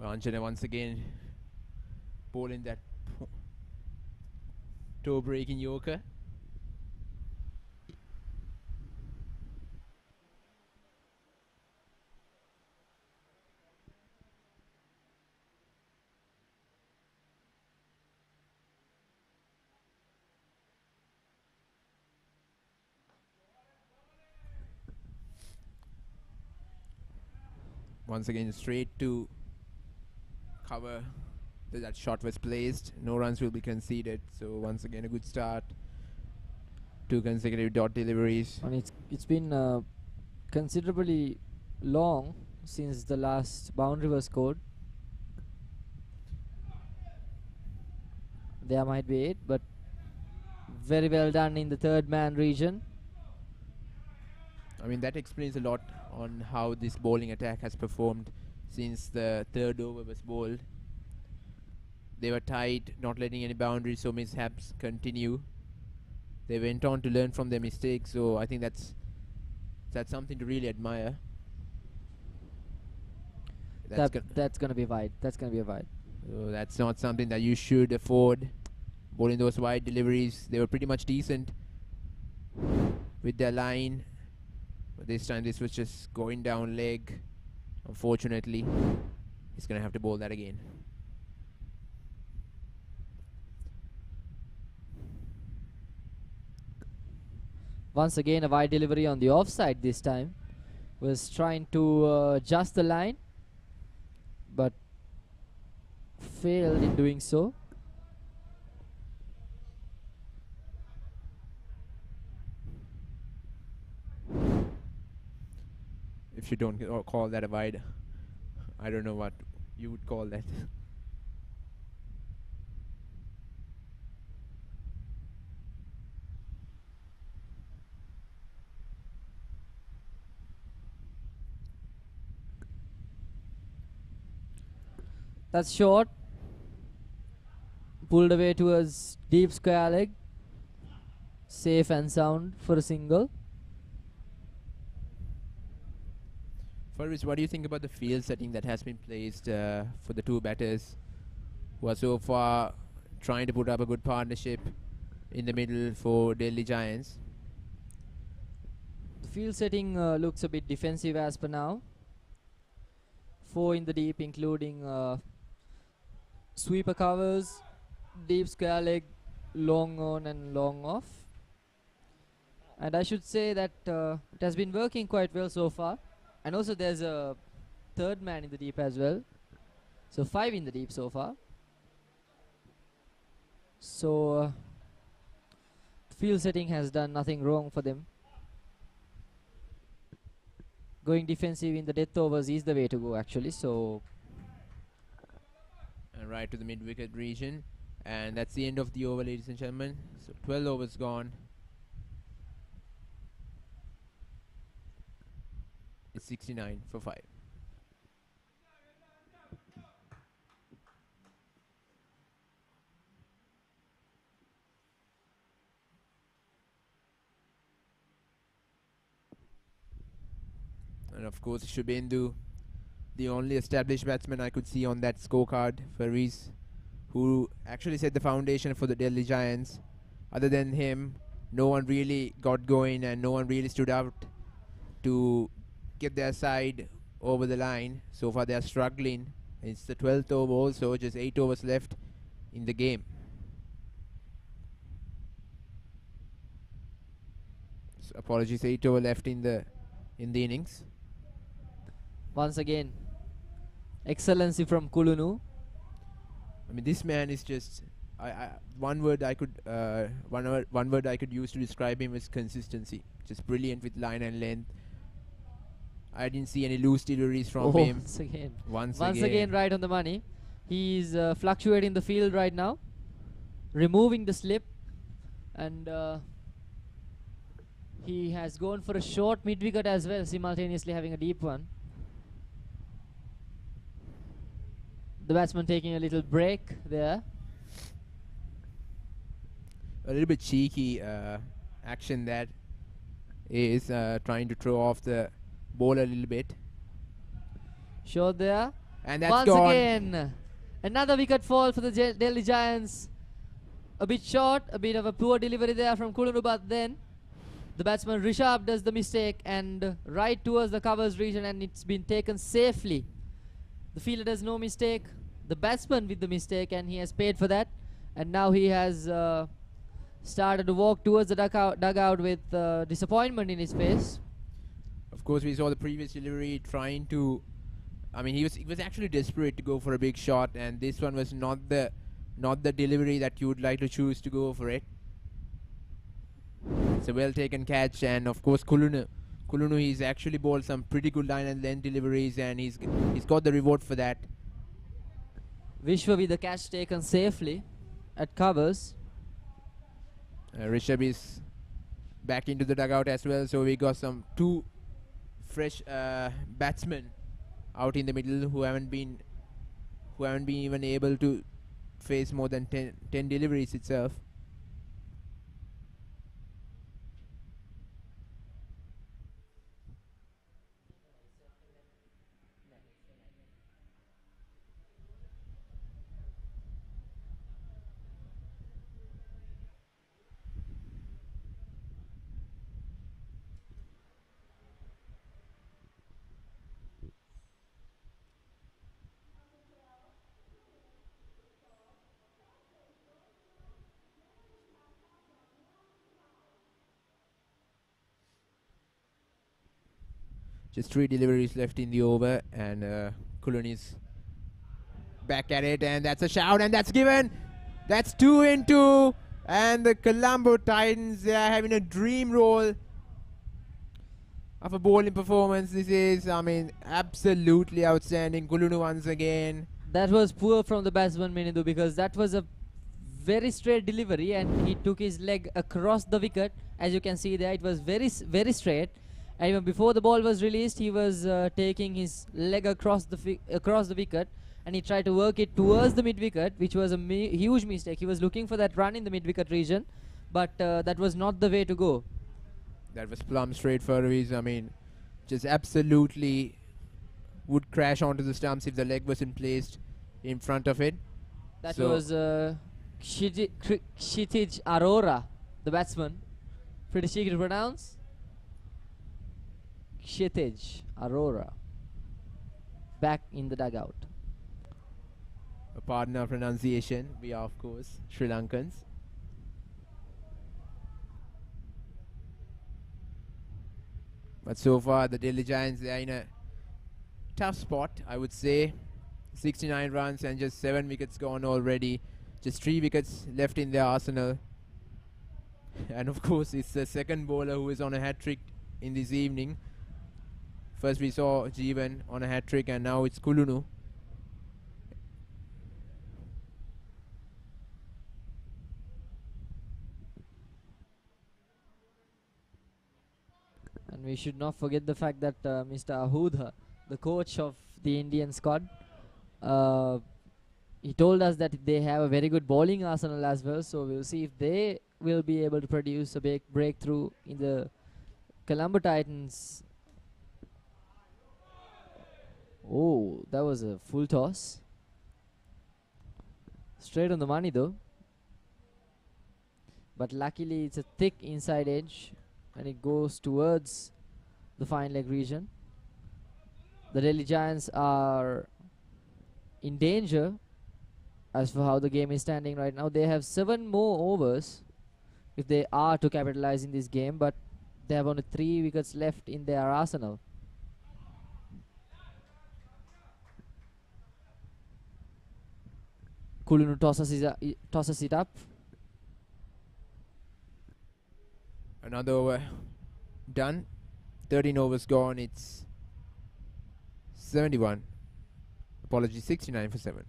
Anjana once again bowling that toe breaking Yorker. Once again straight to cover. That shot was placed. No runs will be conceded. So once again a good start. 2 consecutive dot deliveries. And it's been considerably long since the last boundary was scored. There might be 8, but very well done in the third man region. I mean, that explains a lot on how this bowling attack has performed since the third over was bowled. They were tight, not letting any boundaries, so mishaps continue. They went on to learn from their mistakes, so I think that's something to really admire. That's gonna be wide. That's gonna be a wide. So that's not something that you should afford. Bowling those wide deliveries, they were pretty much decent with their line, but this time this was just going down leg. Unfortunately, he's gonna have to bowl that again. Once again, a wide delivery on the offside this time. Was trying to adjust the line, but failed in doing so. If you don't call that a wide, I don't know what you would call that. That's short. Pulled away towards deep square leg. Safe and sound for a single. Farwiz, what do you think about the field setting that has been placed for the two batters who are so far trying to put up a good partnership in the middle for Delhi Giants? The field setting looks a bit defensive as per now. 4 in the deep, including sweeper covers, deep square leg, long on and long off. And I should say that it has been working quite well so far. And also there's a third man in the deep as well. So 5 in the deep so far. So field setting has done nothing wrong for them. Going defensive in the death overs is the way to go actually. So And right to the mid-wicket region. And that's the end of the over, ladies and gentlemen. So 12 overs gone. It's 69 for 5. And of course, Shubhendu, the only established batsman I could see on that scorecard, Faris, who actually set the foundation for the Delhi Giants. Other than him, no one really got going and no one really stood out to get their side over the line. So far they are struggling. It's the 12th over also, just 8 overs left in the game. So apologies, 8 over left in the innings. once again, excellency from Kulunu. I mean, this man is just one word I could one word I could use to describe him is consistency. Just brilliant with line and length. I didn't see any loose deliveries from him. Once again, right on the money. He's fluctuating the field right now, removing the slip, and he has gone for a short mid-wicket as well, simultaneously having a deep one. The batsman taking a little break there. A little bit cheeky action that is trying to throw off the ball a little bit. Short there. And that's once gone. again, another wicket fall for the Delhi Giants. A bit short, a bit of a poor delivery there from Kulunu, but then the batsman Rishabh does the mistake and right towards the covers region, and it's been taken safely. The fielder does no mistake, the batsman with the mistake, and he has paid for that. And now he has started to walk towards the dugout with disappointment in his face. Of course, we saw the previous delivery trying to. I mean, he was actually desperate to go for a big shot, and this one was not the delivery that you would like to choose to go for it. It's a well taken catch, and of course, Kulunu, he's actually bowled some pretty good line and length deliveries, and he's got the reward for that. Vishwa with the catch taken safely at covers. Rishabh is back into the dugout as well, so we got some two fresh batsmen out in the middle who haven't been even able to face more than 10 deliveries itself. Just 3 deliveries left in the over, and Kulun is back at it, and that's a shout, and that's given. That's 2 in 2, and the Colombo Titans, they are having a dream roll of a bowling performance. This is, I mean, absolutely outstanding. Kulunu once again. That was poor from the batsman Minidu, because that was a very straight delivery, and he took his leg across the wicket. As you can see there, it was very straight. And even before the ball was released, he was taking his leg across the wicket, and he tried to work it towards the mid-wicket, which was a huge mistake. He was looking for that run in the mid-wicket region, but that was not the way to go. That was plumb straight for a reason. I mean, just absolutely would crash onto the stumps if the leg wasn't placed in front of it. That so was Kshitij Arora, the batsman. Pretty cheeky to pronounce. Kshitij Arora, back in the dugout. A partner pronunciation. We are, of course, Sri Lankans. But so far, the Delhi Giants, they are in a tough spot, I would say. 69 runs and just 7 wickets gone already. Just 3 wickets left in their arsenal. And of course, it's the second bowler who is on a hat-trick in this evening. First we saw Jeevan on a hat-trick, and now it's Kulunu. And we should not forget the fact that Mr. Ahudha, the coach of the Indian squad, he told us that they have a very good bowling arsenal as well. So we'll see if they will be able to produce a big breakthrough in the Colombo Titans. Oh, that was a full toss. Straight on the money though. But luckily it's a thick inside edge and it goes towards the fine leg region. The Delhi Giants are in danger as for how the game is standing right now. They have 7 more overs if they are to capitalize in this game, but they have only 3 wickets left in their arsenal. Kulunu tosses it up. Another over done. 13 overs gone. It's 71. Apologies, 69 for 7.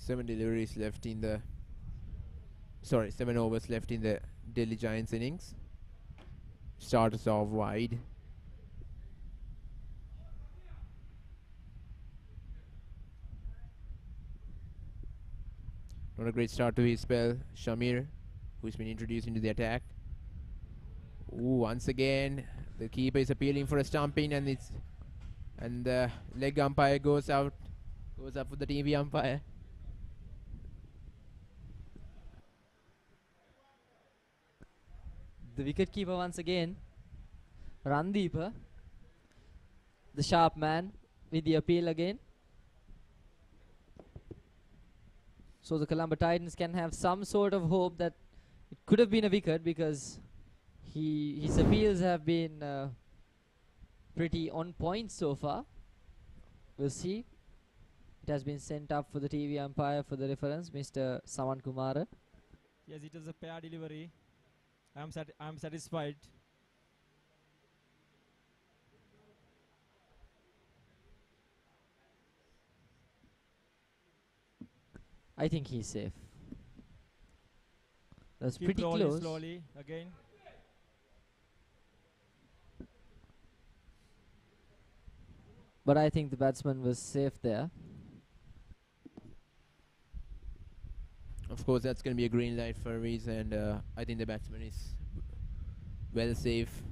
Seven overs left in the Delhi Giants innings. Starters off wide. Not a great start to his spell. Shamir, who's been introduced into the attack. Ooh, once again, the keeper is appealing for a stumping, and the leg umpire goes up for the TV umpire. The wicket keeper once again, Randeepa, the sharp man with the appeal again. So the Colombo Titans can have some sort of hope that it could have been a wicket, because his appeals have been pretty on point so far. We'll see. It has been sent up for the TV umpire for the reference, Mr. Saman Kumara. Yes, it was a pair delivery. I'm satisfied. I think he's safe. That's Keep pretty rolling close. slowly again. But I think the batsman was safe there. Of course, that's going to be a green light for a reason, and I think the batsman is well safe.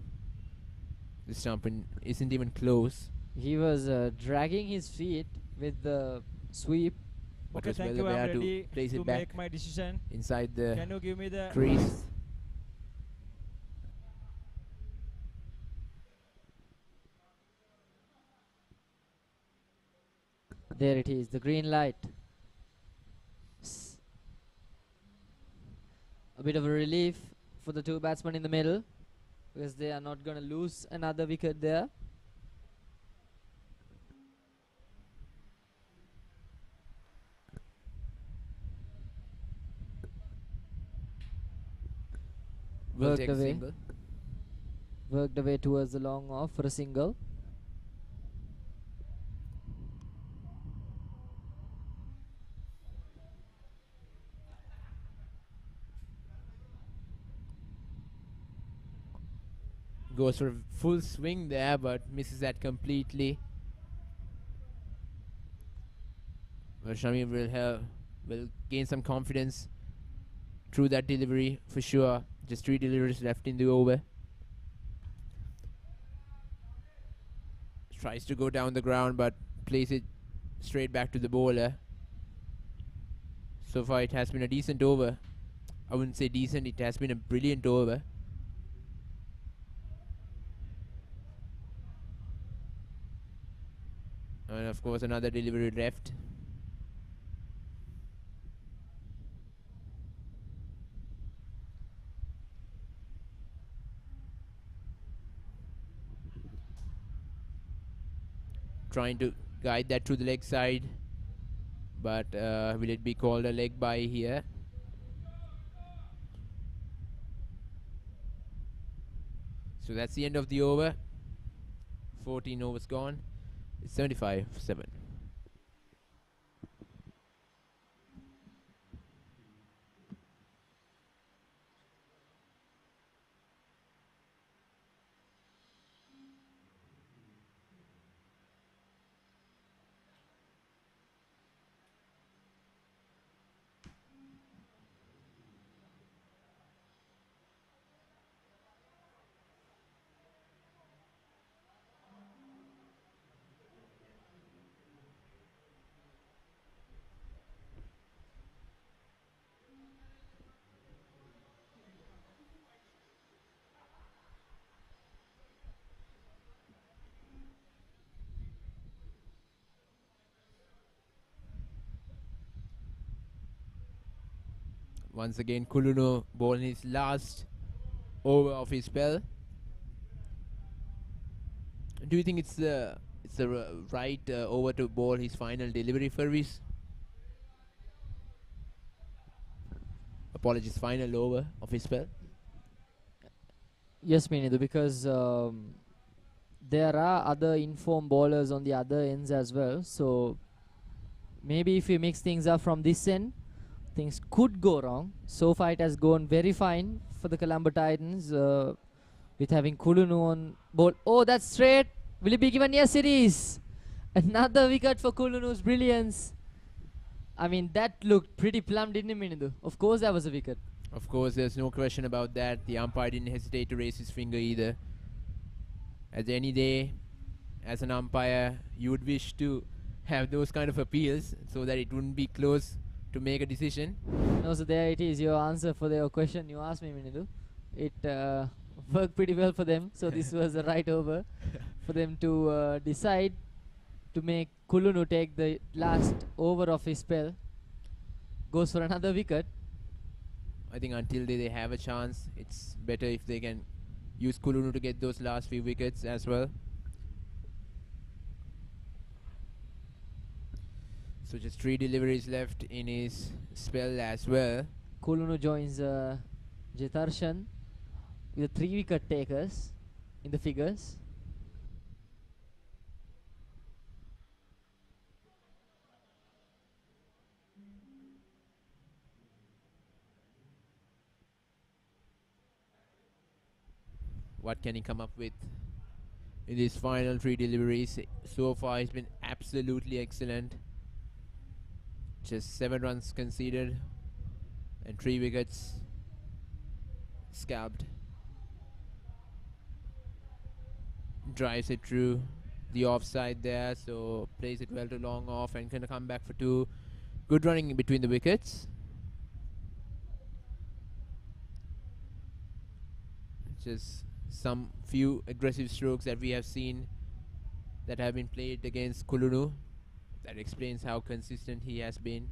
The stump isn't even close. He was dragging his feet with the sweep. But Okay, was thank well you. I'm aware ready to place to it back make my decision. inside the Can you give me the crease. There it is, the green light. A bit of a relief for the two batsmen in the middle, because they are not going to lose another wicket there. Will Worked take a away. single. Worked away towards the long off for a single. Goes for a full swing there, but misses that completely. But Shami will gain some confidence through that delivery for sure. Just 3 deliveries left in the over. Tries to go down the ground, but plays it straight back to the bowler. So far, it has been a decent over. I wouldn't say decent, it has been a brilliant over. And of course, another delivery left. Trying to guide that to the leg side, but will it be called a leg by here? So that's the end of the over. 14 overs gone. It's 75-7. Once again, Kulunu bowling his last over of his spell. Do you think it's the right over to bowl his final delivery for his? Apologies, final over of his spell. Yes, Minidu, because there are other informed bowlers on the other ends as well. So maybe if we mix things up from this end, things could go wrong. So far it has gone very fine for the Colombo Titans with having Kulunu on bowl. Oh, that's straight. Will it be given? Yes, it is. Another wicket for Kulunu's brilliance. I mean, that looked pretty plumb, didn't it, Minidu? Of course, that was a wicket. Of course, there's no question about that. The umpire didn't hesitate to raise his finger either. As any day, as an umpire, you would wish to have those kind of appeals so that it wouldn't be close to make a decision. No, so there it is, your answer for your question you asked me, Minidu. It worked pretty well for them, so this was the right over for them to decide to make Kulunu take the last over of his spell. Goes for another wicket. I think until they have a chance, it's better if they can use Kulunu to get those last few wickets as well. So just 3 deliveries left in his spell as well. Kulunu joins Jitarshan with the 3 wicket takers in the figures. What can he come up with in his final 3 deliveries? So far, he's been absolutely excellent. Just 7 runs conceded and 3 wickets scalped. Drives it through the offside there, so plays it well to long off and can come back for 2. Good running in between the wickets. Just some few aggressive strokes that we have seen that have been played against Kulunu. That explains how consistent he has been.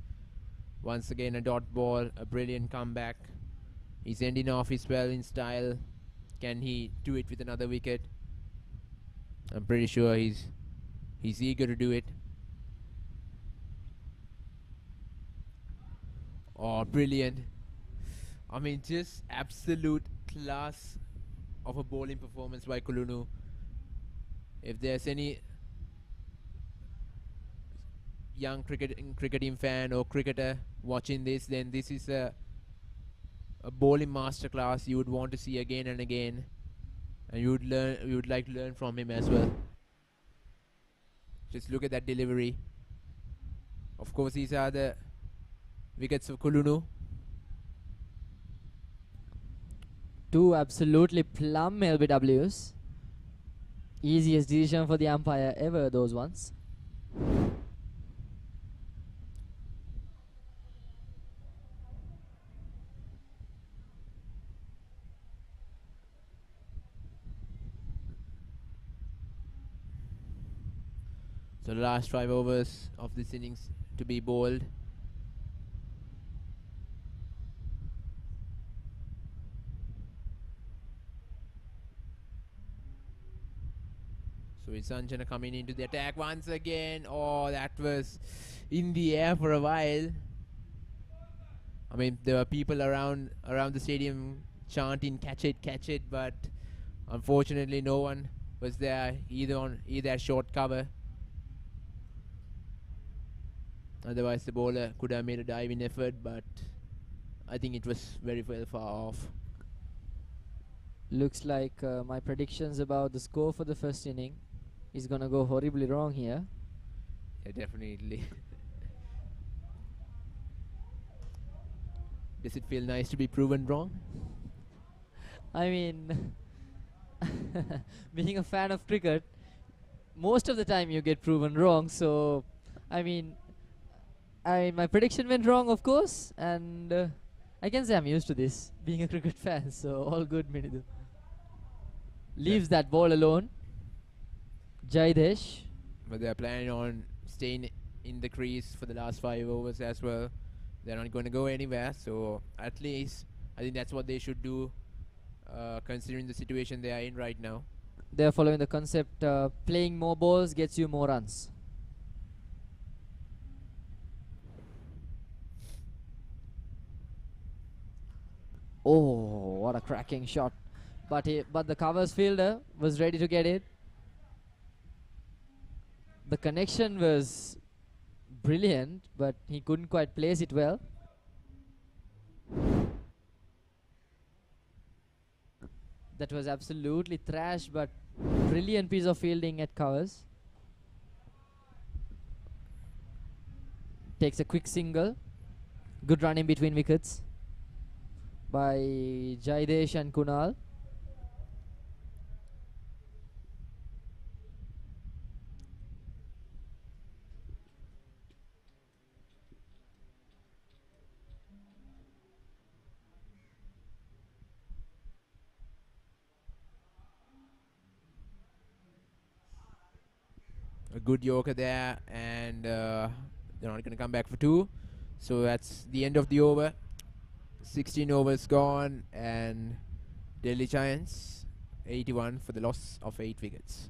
Once again, a dot ball, a brilliant comeback. He's ending off his spell in style. Can he do it with another wicket? I'm pretty sure he's eager to do it. Oh, brilliant. I mean, just absolute class of a bowling performance by Kulunu. If there's any young cricketing fan or cricketer watching this, then this is a bowling masterclass you would want to see again and again, and you would like to learn from him as well. Just look at that delivery. Of course, these are the wickets of Kulunu. Two absolutely plumb LBWs. Easiest decision for the umpire ever, those ones. So the last 5 overs of this innings to be bowled. So it's Sanjana coming into the attack once again. Oh, that was in the air for a while. I mean, there were people around the stadium chanting catch it, but unfortunately no one was there, either at short cover. Otherwise the bowler could have made a diving effort, but I think it was very well far off. Looks like my predictions about the score for the first inning is gonna go horribly wrong here. Yeah, definitely. Does it feel nice to be proven wrong? I mean, being a fan of cricket, most of the time you get proven wrong. So, I mean, my prediction went wrong, of course, and I can say I'm used to this, being a cricket fan. So all good, Minidu. Leaves that ball alone. Jaidesh. But they're planning on staying in the crease for the last 5 overs as well. They're not going to go anywhere, so at least I think that's what they should do, considering the situation they are in right now. They're following the concept, playing more balls gets you more runs. Oh, what a cracking shot. But the covers fielder was ready to get it. The connection was brilliant, but he couldn't quite place it well. That was absolutely trash, but brilliant piece of fielding at covers. Takes a quick single. Good run in between wickets by Jaidesh and Kunal. A good Yorker there, and they're not going to come back for 2. So that's the end of the over. 16 overs gone, and Delhi Giants 81 for the loss of 8 wickets.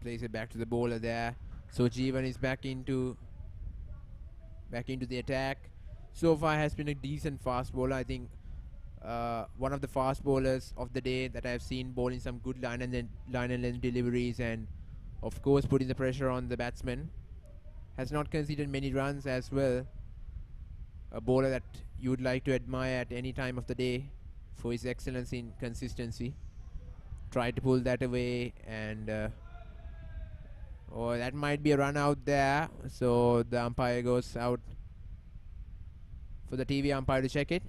Plays it back to the bowler there. So Jeevan is back into the attack. So far has been a decent fast bowler. I think one of the fast bowlers of the day that I've seen bowling some good line and length deliveries, and of course putting the pressure on the batsman. Has not conceded many runs as well. a bowler that you would like to admire at any time of the day for his excellence in consistency. Tried to pull that away, and oh, that might be a run out there. So the umpire goes out for the TV umpire to check it.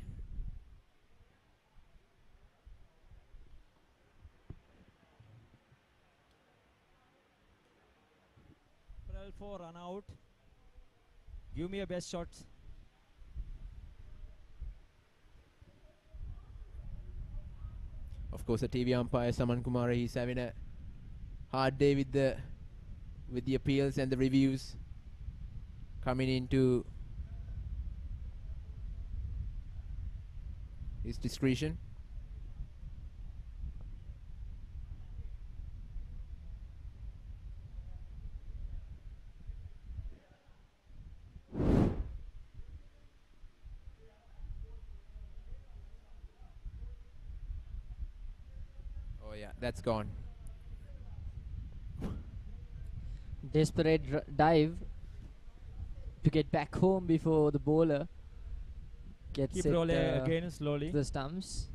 For run out. Give me a best shot. Of course, the TV umpire Saman Kumara, he's having a hard day with the appeals and the reviews coming into his discretion. Oh yeah, that's gone. Desperate dive to get back home before the bowler gets Keep it rolling again slowly. to the stumps.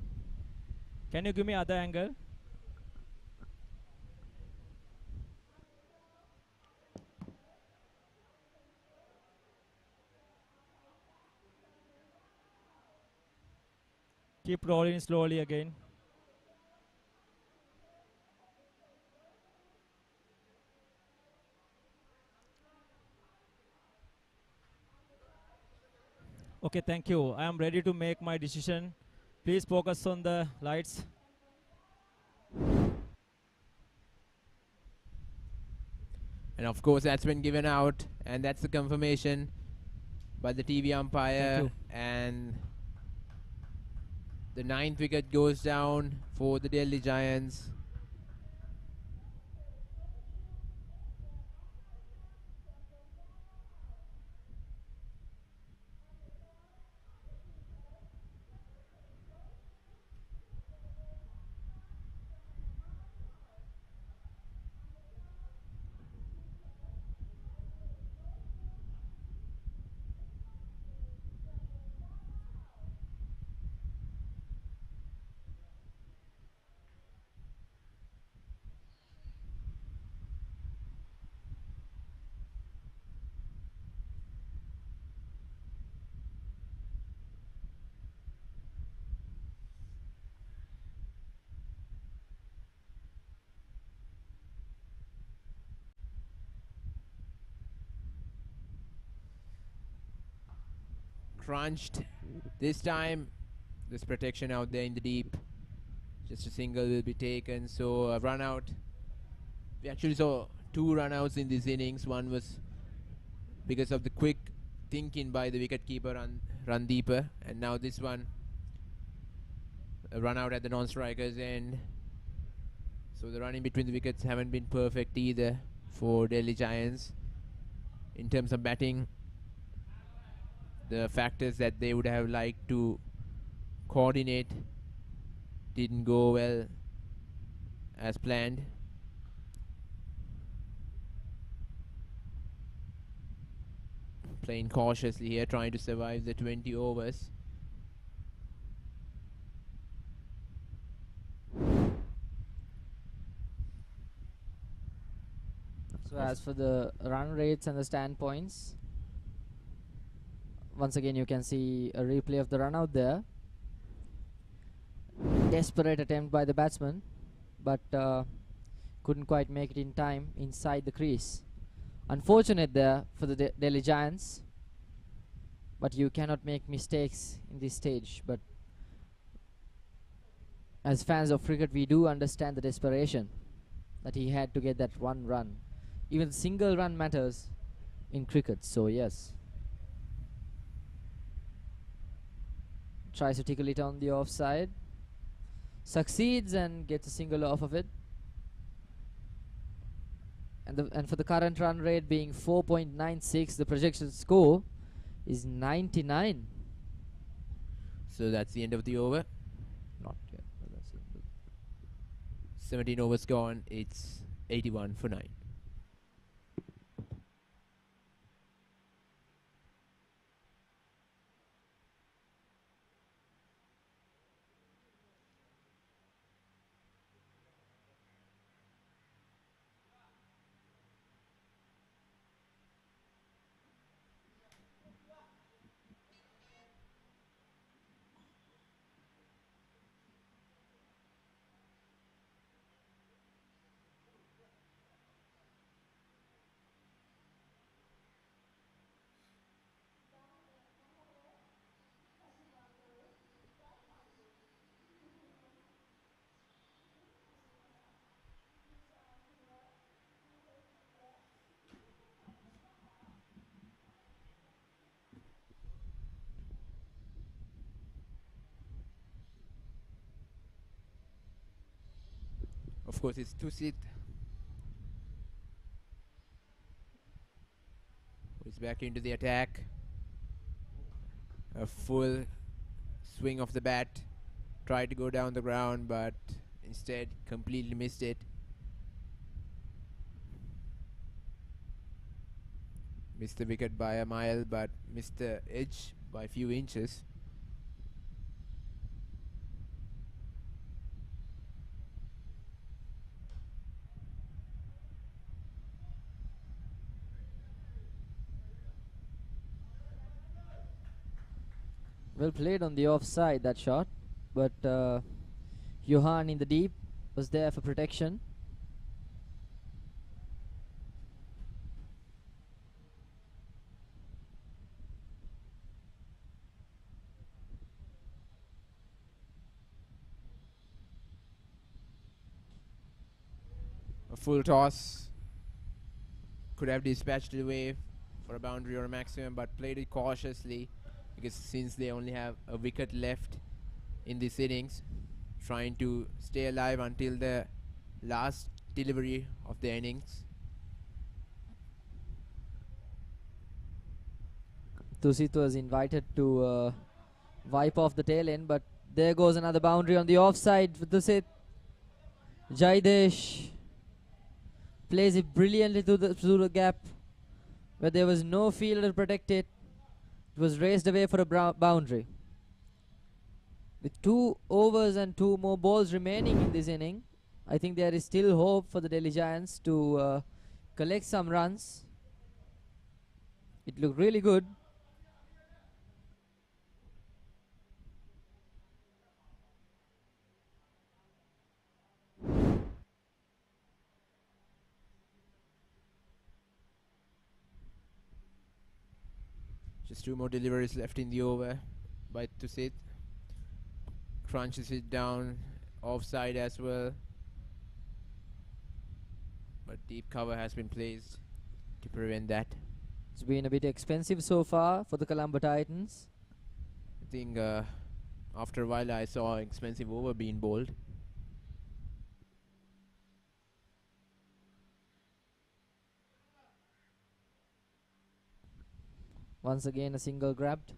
Can you give me other angle? Keep rolling slowly again. Okay, thank you. I am ready to make my decision. Please focus on the lights. And of course, that's been given out, and that's the confirmation by the TV umpire. And the 9th wicket goes down for the Delhi Giants. Crunched. This time, there's protection out there in the deep. Just a single will be taken, so a run out. We actually saw 2 run outs in this innings. One was because of the quick thinking by the wicketkeeper Randeeper, and now this one, a run out at the non-striker's end. So the running between the wickets haven't been perfect either for Delhi Giants. In terms of batting, the factors that they would have liked to coordinate didn't go well as planned. Playing cautiously here, trying to survive the 20 overs. So as for the run rates and the standpoints, once again you can see a replay of the run out there. Desperate attempt by the batsman, but couldn't quite make it in time inside the crease. Unfortunate there for the Delhi Giants, but you cannot make mistakes in this stage. But as fans of cricket, we do understand the desperation that he had to get that one run. Even single run matters in cricket, so yes. Tries to tickle it on the offside. Succeeds and gets a single off of it. And for the current run rate being 4.96, the projection score is 99. So that's the end of the over. Not yet, but that's it. 17 overs gone. It's 81 for 9. Of course, it's Tusit. It's back into the attack. A full swing of the bat. Tried to go down the ground, but instead completely missed it. Missed the wicket by a mile, but missed the edge by a few inches. Well played on the offside, that shot, but Johan in the deep was there for protection. A full toss. Could have dispatched it away for a boundary or a maximum, but played it cautiously, because since they only have a wicket left in this innings, trying to stay alive until the last delivery of the innings. Tusit was invited to wipe off the tail end, but there goes another boundary on the offside for Tusit. Jaidesh plays it brilliantly through the gap where there was no fielder to protect it. It was raised away for a boundary. With 2 overs and 2 more balls remaining in this inning, I think there is still hope for the Delhi Giants to collect some runs. It looked really good. Just 2 more deliveries left in the over by Tusit. Crunches it down, offside as well. But deep cover has been placed to prevent that. It's been a bit expensive so far for the Colombo Titans. I think after a while I saw an expensive over being bowled. Once again a single grabbed.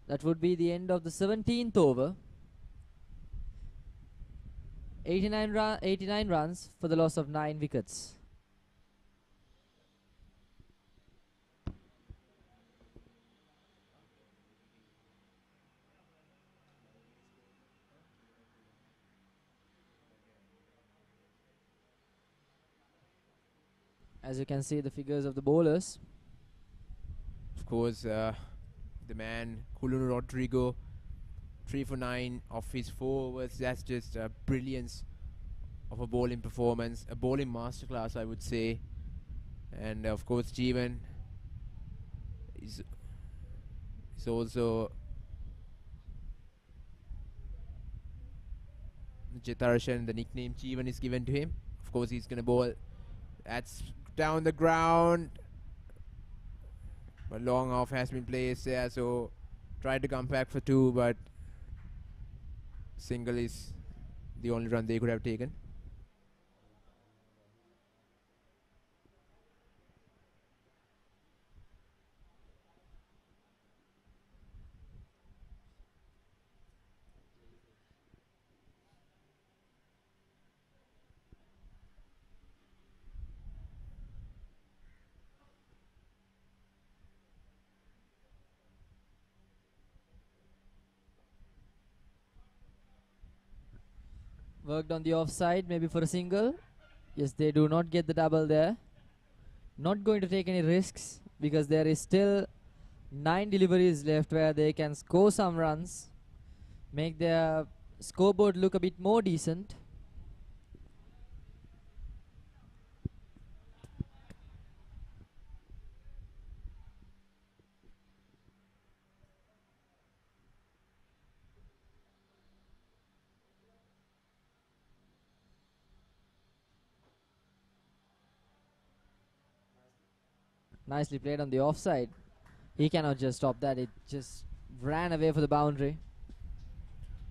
That would be the end of the 17th over. 89 runs for the loss of 9 wickets. As you can see, the figures of the bowlers. Of course, the man Kulun Rodrigo, 3 for 9 of his 4 overs. That's just a brilliance of a bowling performance, a bowling masterclass, I would say. And of course, Jeevan is also Jitarshan. The nickname Jeevan is given to him. Of course, he's gonna bowl. That's down the ground. But long off has been placed there, so tried to come back for 2, but single is the only run they could have taken. Worked on the offside, maybe for a single. Yes, they do not get the double there. Not going to take any risks because there is still 9 deliveries left where they can score some runs, make their scoreboard look a bit more decent. Nicely played on the offside. He cannot just stop that. It just ran away for the boundary.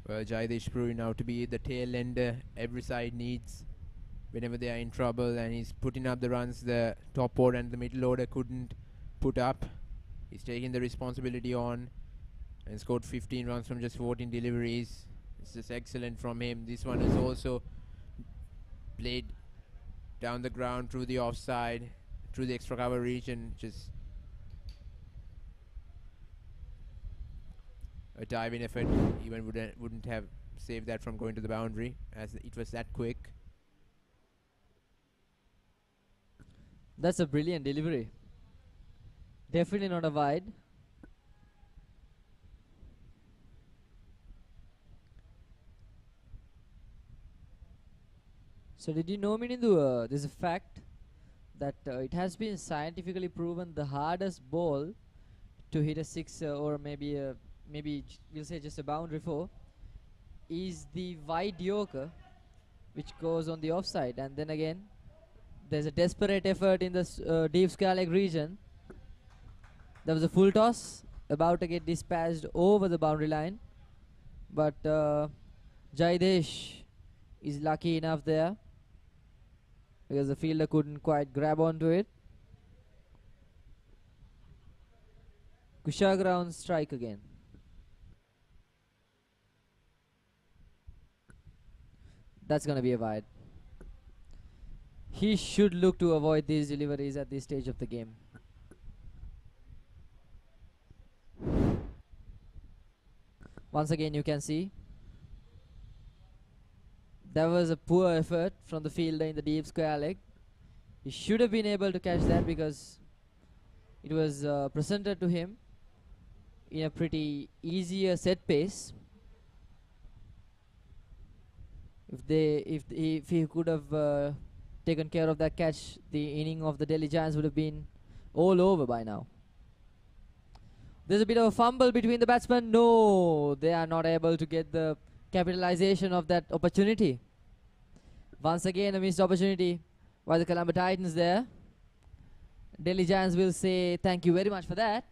Well, Jaidesh proving out to be the tail ender every side needs whenever they are in trouble, and he's putting up the runs the top order and the middle order couldn't put up. He's taking the responsibility on and scored 15 runs from just 14 deliveries. It's just excellent from him. This one is also played down the ground through the offside, through the extra cover region. Just a diving effort. Even wouldn't have saved that from going to the boundary, as it was that quick. That's a brilliant delivery. Definitely not a wide. So did you know, Minindu, there's a fact that it has been scientifically proven the hardest ball to hit a six or maybe we'll say just a boundary for is the wide yorker, which goes on the offside. And then again, there's a desperate effort in the deep square leg region. There was a full toss about to get dispatched over the boundary line, but Jaidesh is lucky enough there because the fielder couldn't quite grab onto it. Kushagra on strike again. That's gonna be a wide. He should look to avoid these deliveries at this stage of the game. Once again, you can see that was a poor effort from the fielder in the deep square leg. He should have been able to catch that because it was presented to him in a pretty easier set pace. If he could have taken care of that catch, the inning of the Delhi Giants would have been all over by now. There's a bit of a fumble between the batsmen. No, they are not able to get the capitalization of that opportunity. Once again, a missed opportunity by the Colombo Titans there. Delhi Giants will say thank you very much for that.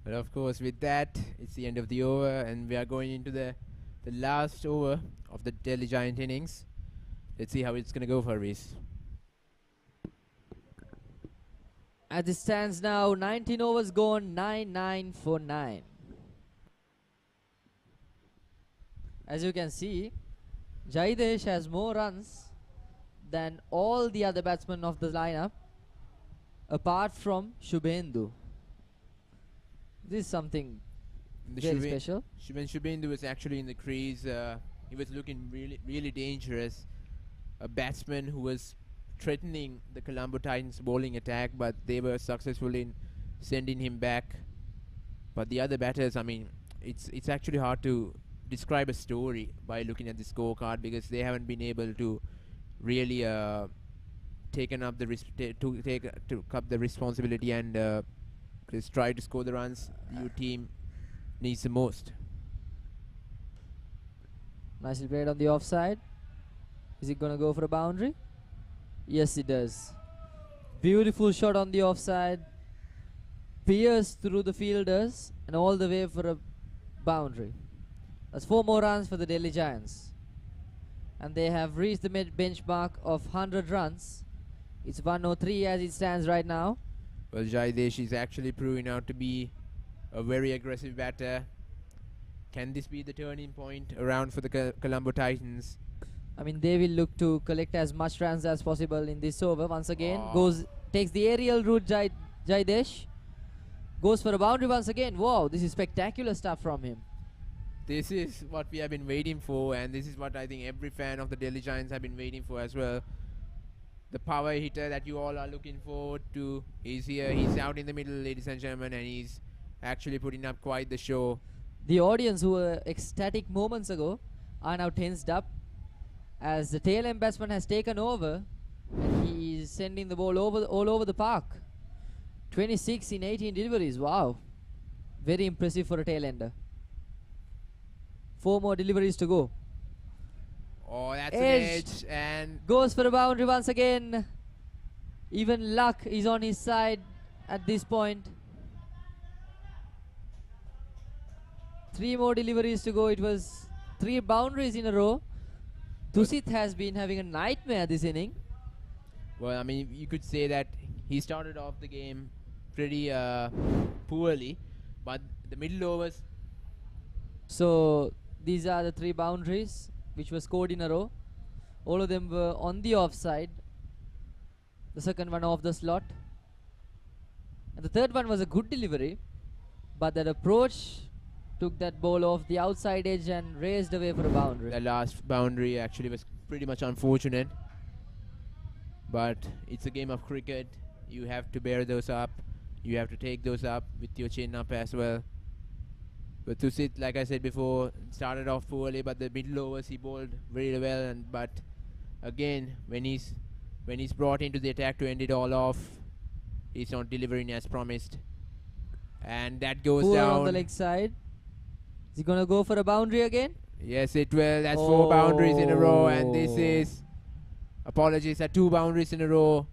But of course, with that, it's the end of the over, and we are going into the last over of the Delhi Giant innings. Let's see how it's going to go for Reese. As it stands now, 19 overs gone, 9-9 for 9. As you can see, Jaidesh has more runs than all the other batsmen of the lineup, apart from Shubhendu. This is something very special. When Shubhendu was actually in the crease, he was looking really dangerous. A batsman who was threatening the Colombo Titans bowling attack, but they were successful in sending him back. But the other batters, I mean, it's actually hard to describe a story by looking at the scorecard because they haven't been able to really taken up the take up the responsibility and just try to score the runs your team needs the most. Nicely played on the offside. Is it gonna go for a boundary? Yes, it does. Beautiful shot on the offside. Pierced through the fielders and all the way for a boundary. That's 4 more runs for the Delhi Giants. And they have reached the benchmark of 100 runs. It's 103 as it stands right now. Well, Jaidesh is actually proving out to be a very aggressive batter. Can this be the turning point around for the Colombo Titans? I mean, they will look to collect as much runs as possible in this over. Once again, takes the aerial route, Jaidesh. Goes for a boundary once again. Wow, this is spectacular stuff from him. This is what we have been waiting for, and this is what I think every fan of the Delhi Giants have been waiting for as well. The power hitter that you all are looking forward to is here. He's out in the middle, ladies and gentlemen, and he's actually putting up quite the show. The audience who were ecstatic moments ago are now tensed up as the tail end batsman has taken over and he is sending the ball all over the park. 26 in 18 deliveries. Wow. Very impressive for a tail ender. 4 more deliveries to go. Oh, that's an edge, and goes for a boundary once again. Even luck is on his side at this point. 3 more deliveries to go. It was 3 boundaries in a row. Tusit has been having a nightmare this inning. Well, I mean, you could say that he started off the game pretty poorly, but the middle overs. So these are the 3 boundaries which were scored in a row. All of them were on the offside. The second one off the slot. And the third one was a good delivery, but that approach took that ball off the outside edge and raced away for a boundary. The last boundary actually was pretty much unfortunate, but it's a game of cricket. You have to bear those up. You have to take those up with your chin up as well. But Tusit, like I said before, started off poorly, but the middle overs he bowled very well. But again, when he's brought into the attack to end it all off, he's not delivering as promised, and that goes Poor down on the leg side. Is he gonna go for a boundary again? Yes, it will. That's 4 boundaries in a row, and this is, apologies, 2 boundaries in a row.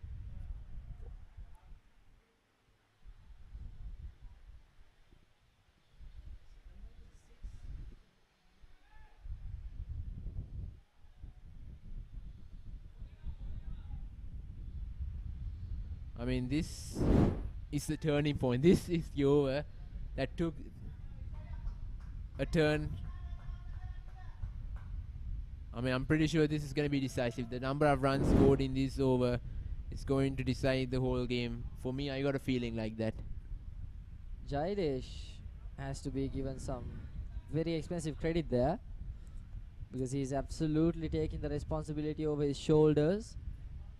I mean, this is the turning point. This is the over that took a turn. I mean, I'm pretty sure this is going to be decisive. The number of runs scored in this over is going to decide the whole game. For me, I got a feeling like that. Jaidesh has to be given some very expensive credit there, because he's absolutely taking the responsibility over his shoulders,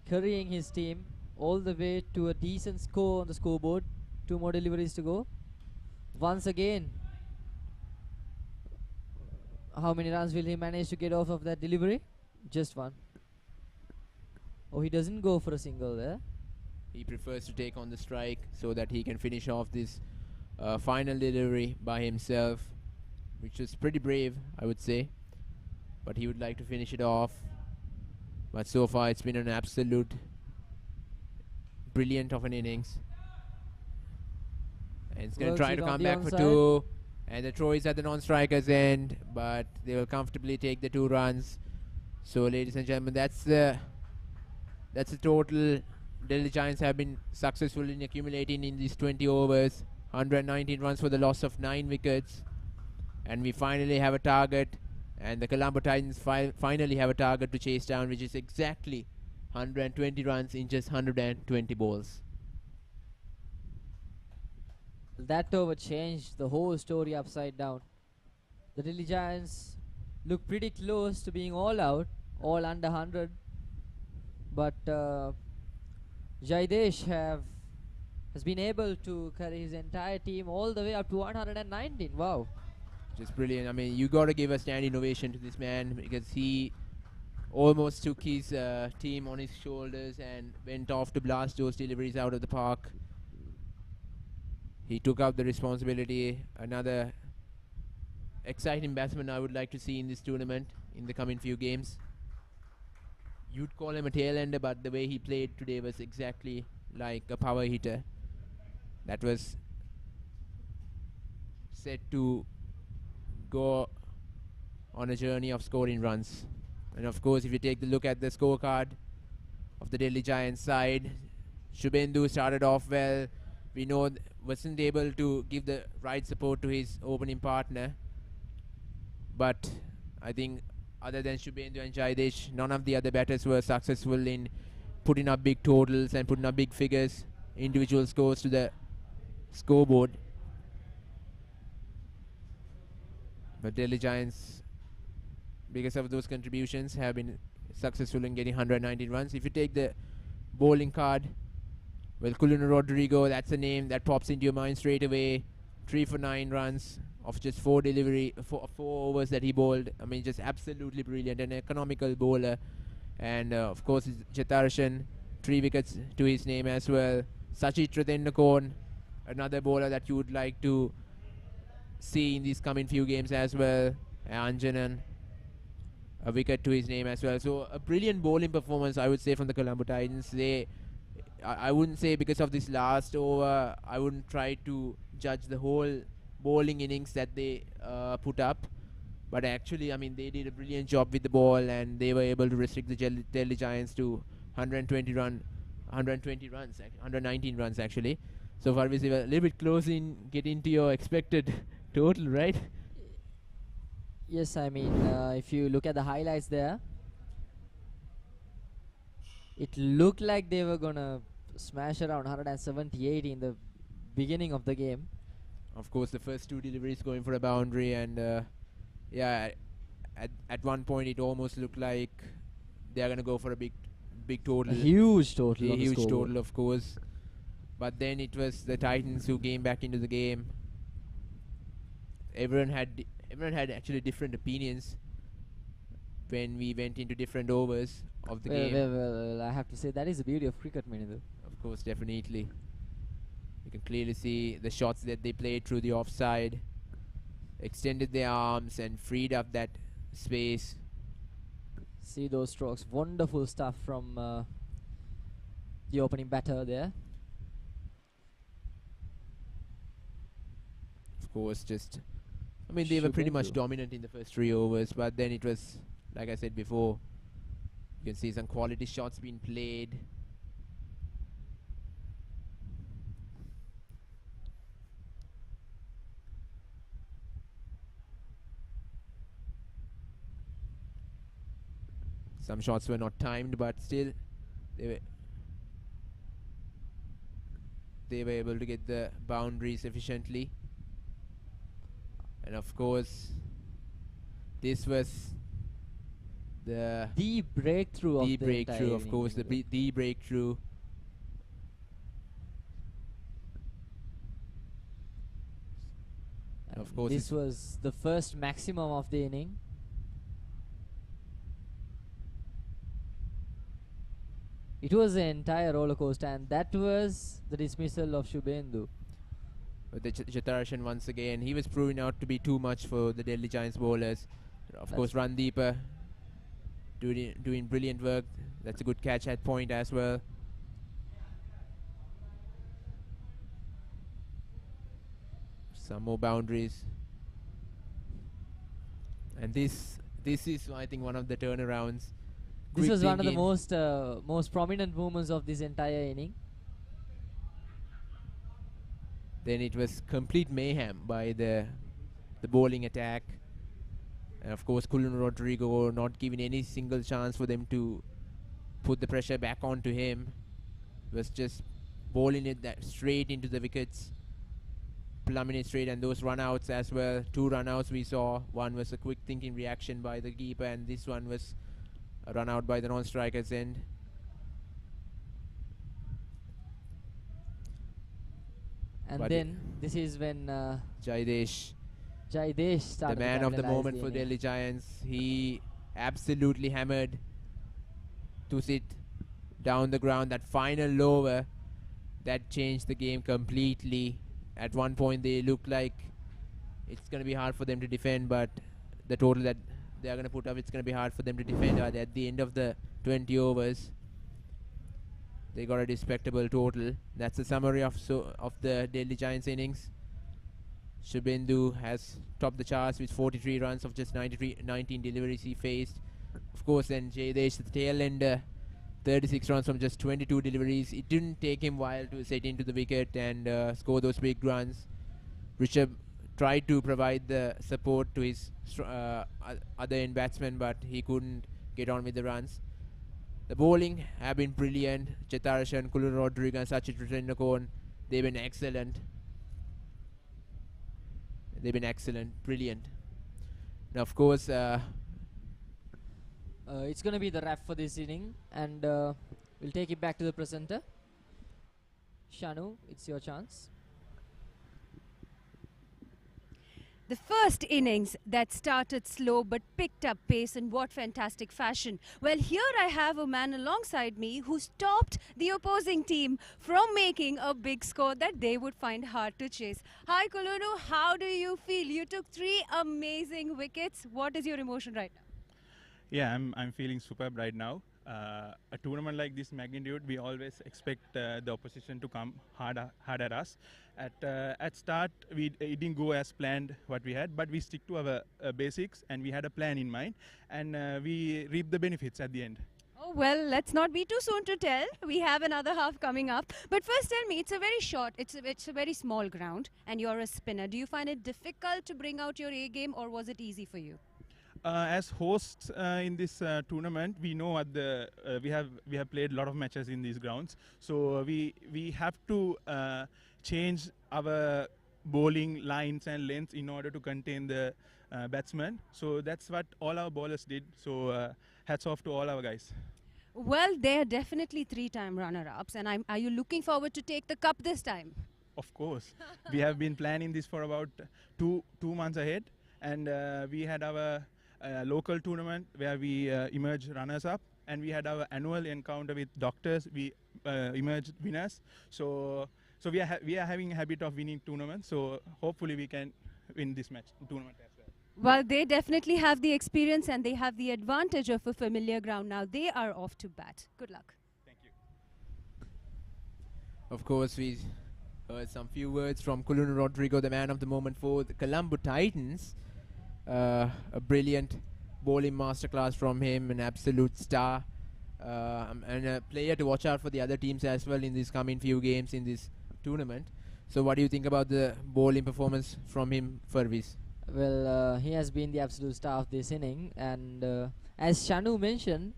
carrying his team all the way to a decent score on the scoreboard. 2 more deliveries to go. Once again, how many runs will he manage to get off of that delivery? Just 1. Oh, he doesn't go for a single there. He prefers to take on the strike so that he can finish off this final delivery by himself, which is pretty brave, I would say. But he would like to finish it off. But so far, it's been an absolute brilliant of an innings. And it's going to try to come back for 2. And the throw is at the non-striker's end, but they will comfortably take the 2 runs. So, ladies and gentlemen, that's the total. Delhi Giants have been successful in accumulating in these 20 overs. 119 runs for the loss of 9 wickets. And we finally have a target. And the Colombo Titans finally have a target to chase down, which is exactly 120 runs in just 120 balls. That over changed the whole story upside down. The Delhi Giants look pretty close to being all out, all under 100. But Jaidesh has been able to carry his entire team all the way up to 119. Wow. Just brilliant. I mean, you got to give a standing ovation to this man, because he almost took his team on his shoulders and went off to blast those deliveries out of the park. He took up the responsibility. Another exciting batsman I would like to see in this tournament in the coming few games. You'd call him a tail ender, but the way he played today was exactly like a power hitter that was set to go on a journey of scoring runs. And of course, if you take the look at the scorecard of the Delhi Giants side, Shubhendu started off well. We know wasn't able to give the right support to his opening partner, but I think other than Shubhendu and Jaidesh, none of the other batters were successful in putting up big totals and putting up big figures, individual scores to the scoreboard. But Delhi Giants, because of those contributions, have been successful in getting 119 runs. If you take the bowling card, well, Cullinan Rodrigo, that's a name that pops into your mind straight away. 3 for 9 runs of just 4 overs that he bowled. I mean, just absolutely brilliant, an economical bowler. And of course, Jatarshan, 3 wickets to his name as well. Sachit Rathenakon, another bowler that you would like to see in these coming few games as well. Anjanan, a wicket to his name as well. So a brilliant bowling performance, I would say, from the Colombo Titans. I wouldn't say because of this last over, I wouldn't try to judge the whole bowling innings that they put up. But actually, I mean, they did a brilliant job with the ball, and they were able to restrict the Delhi Giants to 120 runs, 119 runs actually. So far, we were a little bit close in getting to your expected total, right? Yes, I mean, if you look at the highlights there, it looked like they were gonna smash around 178 in the beginning of the game. Of course, the first two deliveries going for a boundary, and yeah, at one point it almost looked like they are gonna go for a big total, A huge total. a on the huge scoreboard. total, of course. But then it was the Titans who came back into the game. Everyone had actually different opinions when we went into different overs of the game. Well, I have to say that is the beauty of cricket, Minidu. Of course, definitely. You can clearly see the shots that they played through the offside, extended their arms and freed up that space. See those strokes. Wonderful stuff from the opening batter there. Of course, I mean, they were pretty much Shubhendu. dominant in the first 3 overs, but then it was, like I said before, you can see some quality shots being played. Some shots were not timed, but still they were able to get the boundaries efficiently. And of course, this was the breakthrough of the breakthrough, entire of course, inning. the breakthrough. And Of course, this was the first maximum of the inning. It was an entire roller coaster, and that was the dismissal of Shubhendu. But the Jatarshan once again, he was proving out to be too much for the Delhi Giants bowlers. Of course, Randeepa doing brilliant work. That's a good catch at point as well. Some more boundaries. And this is, I think, one of the turnarounds. This Quick was one of the thinking. most prominent moments of this entire inning. Then it was complete mayhem by the bowling attack. And of course, Cullen Rodrigo not giving any single chance for them to put the pressure back onto him. Was just bowling it that straight into the wickets, plumbing it straight, and those run-outs as well. 2 run-outs we saw. One was a quick thinking reaction by the keeper, and this one was a run-out by the non-strikers end. And But then this is when Jaidesh, Jaidesh the started man to of the capitalize moment for inning. Delhi Giants, he absolutely hammered to sit down the ground. That final lower, that changed the game completely. At one point they looked like it's going to be hard for them to defend, but the total that they are going to put up, it's going to be hard for them to defend. At the end of the 20 overs, they got a respectable total. That's the summary of the Delhi Giants innings. Shubhendu has topped the charts with 43 runs of just 19 deliveries he faced. Of course, then Jaidesh, the tail ender, 36 runs from just 22 deliveries. It didn't take him a while to set into the wicket and score those big runs. Rishabh tried to provide the support to his other end batsmen, but he couldn't get on with the runs. The bowling have been brilliant. Jatarshan, Kulun Rodrigo and Sachit Ratnakone, they've been excellent. Brilliant. Now, of course, It's going to be the wrap for this inning, and we'll take it back to the presenter. Shanu, it's your chance. The first innings that started slow but picked up pace in what fantastic fashion. Well, here I have a man alongside me who stopped the opposing team from making a big score that they would find hard to chase. Hi Kulunu, how do you feel? You took 3 amazing wickets. What is your emotion right now? Yeah, I'm feeling superb right now. a tournament like this magnitude, we always expect the opposition to come hard at us. At start, it didn't go as planned what we had, but we stick to our basics, and we had a plan in mind, and we reap the benefits at the end. Oh, well, let's not be too soon to tell. We have another half coming up. But first tell me, it's a very short, it's a very small ground, and you're a spinner. Do you find it difficult to bring out your A game, or was it easy for you? As hosts in this tournament, we know we have played a lot of matches in these grounds, so we have to change our bowling lines and lengths in order to contain the batsmen. So that's what all our bowlers did. So hats off to all our guys. Well, they're definitely 3-time runner-ups, and are you looking forward to take the cup this time? Of course, we have been planning this for about two months ahead, and we had our local tournament where we emerged runners-up, and we had our annual encounter with doctors. We emerged winners. So we are having a habit of winning tournaments. So hopefully we can win this tournament as well. Well, they definitely have the experience, and they have the advantage of a familiar ground now. They are off to bat. Good luck. Thank you. Of course, we heard some few words from Kulun Rodrigo, the man of the moment for the Colombo Titans. A brilliant bowling masterclass from him, an absolute star, and a player to watch out for the other teams as well in these coming few games in this tournament. So what do you think about the bowling performance from him, Furvis? Well, he has been the absolute star of this inning, and as Shanu mentioned,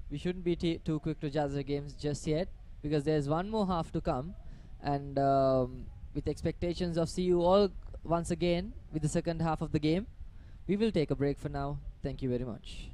we shouldn't be too quick to judge the games just yet, because there's one more half to come, and with expectations of see you all once again with the second half of the game, we will take a break for now. Thank you very much.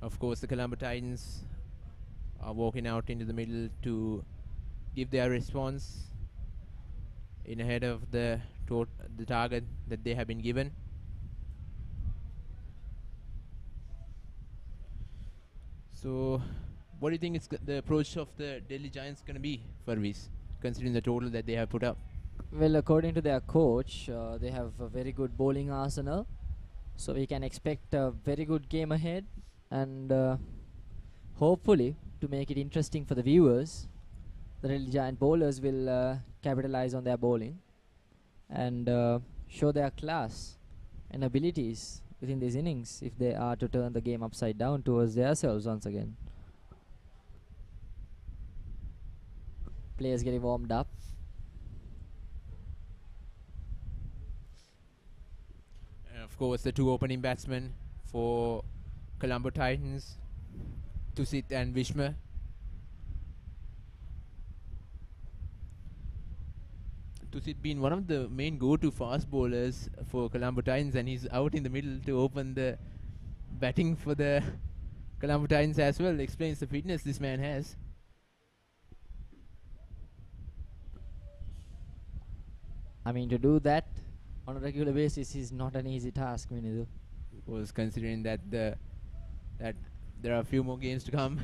Of course, the Colombo Titans are walking out into the middle to give their response in ahead of the target that they have been given. So, what do you think is the approach of the Delhi Giants going to be, Farvis, considering the total that they have put up? Well, according to their coach, they have a very good bowling arsenal, so we can expect a very good game ahead, and hopefully, to make it interesting for the viewers, the Delhi Giant bowlers will capitalize on their bowling and show their class and abilities within these innings if they are to turn the game upside down towards themselves once again. Players getting warmed up. And of course, the two opening batsmen for Colombo Titans, Tusit and Vishma. Tusit being one of the main go-to fast bowlers for Colombo Titans, and he's out in the middle to open the batting for the Colombo Titans as well. Explains the fitness this man has. I mean, to do that on a regular basis is not an easy task, Minidu. Was considering that that there are a few more games to come,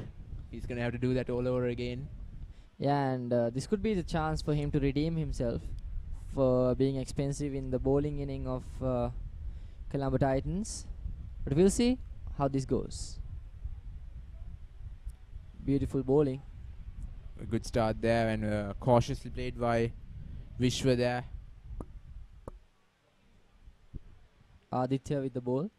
he's gonna have to do that all over again. Yeah, and this could be the chance for him to redeem himself for being expensive in the bowling inning of Colombo Titans. But we'll see how this goes. Beautiful bowling. A good start there, and cautiously played by Vishwa there. Aditya with the ball.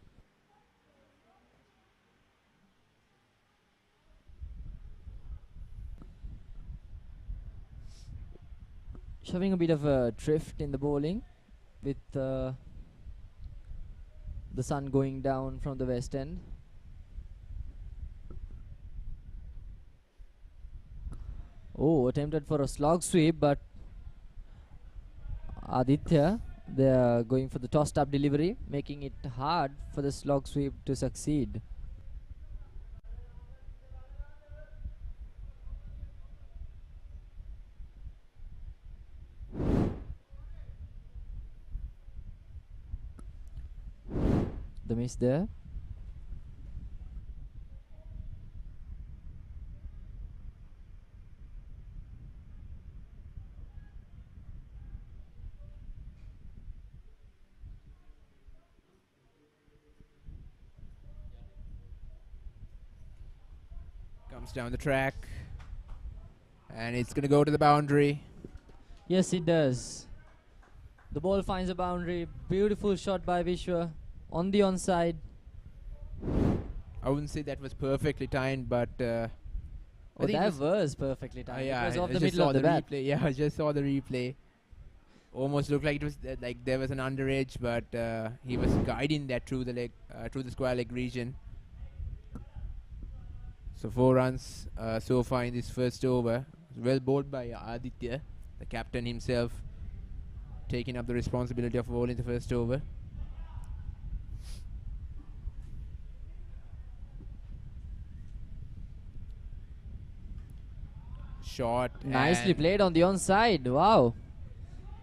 Showing a bit of a drift in the bowling with the sun going down from the west end. Oh, attempted for a slog sweep, but Aditya, they're going for the tossed up delivery, making it hard for the slog sweep to succeed. The miss there. Comes down the track, and it's gonna go to the boundary. Yes, it does. The ball finds a boundary. Beautiful shot by Vishwa on the onside. I wouldn't say that was perfectly timed, but I Oh, think that was perfectly timed. yeah, it was I off the just middle saw of the bat. replay. Yeah, I just saw the replay. Almost looked like it was like there was an under edge, but he was guiding that through the leg, through the square leg region. So 4 runs so far in this first over. Well bowled by Aditya, the captain himself, taking up the responsibility of bowling the first over. Shot. Nicely and played on the onside. Wow.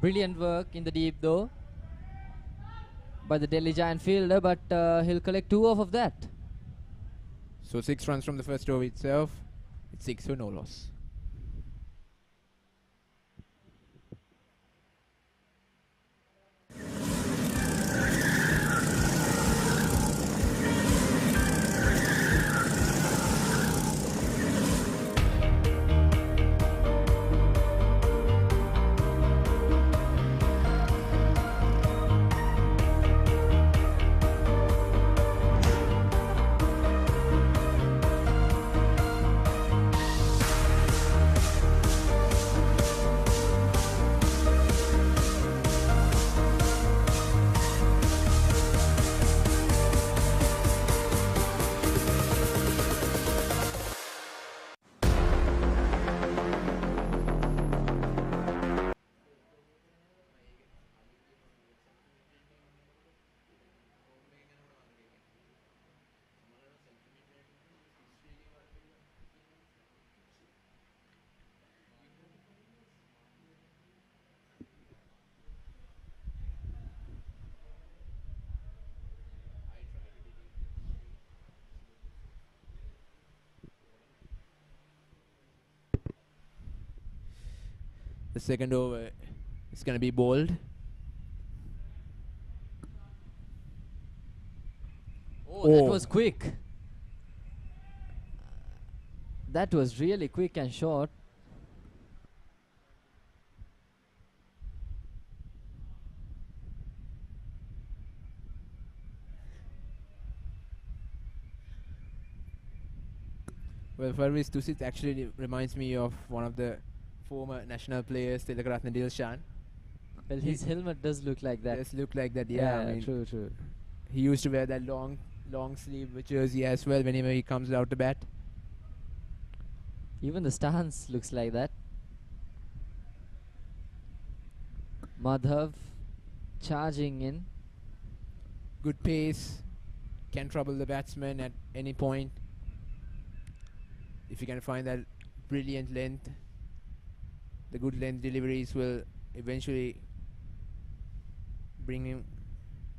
Brilliant work in the deep though by the Delhi Giant fielder, but he'll collect 2 off of that. So 6 runs from the first over itself. It's 6 for no loss. second over is going to be bowled. Oh, that was quick. That was really quick and short. Well, Farvis Tusit actually reminds me of one of the former national players, Tilakaratne Dilshan. Well, his helmet does look like that. Does look like that, yeah. I mean, true. he used to wear that long sleeve jersey as well whenever he comes out to bat. Even the stance looks like that. Madhav charging in. Good pace, can trouble the batsman at any point. If you can find that brilliant length, the good length deliveries will eventually bring him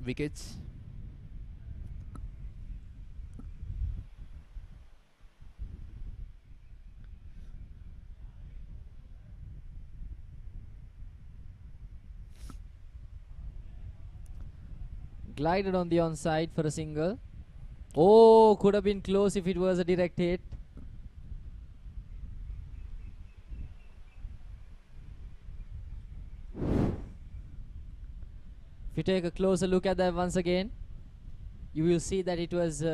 wickets. Glided on the onside for a single. Oh, could have been close if it was a direct hit. If you take a closer look at that once again, you will see that it was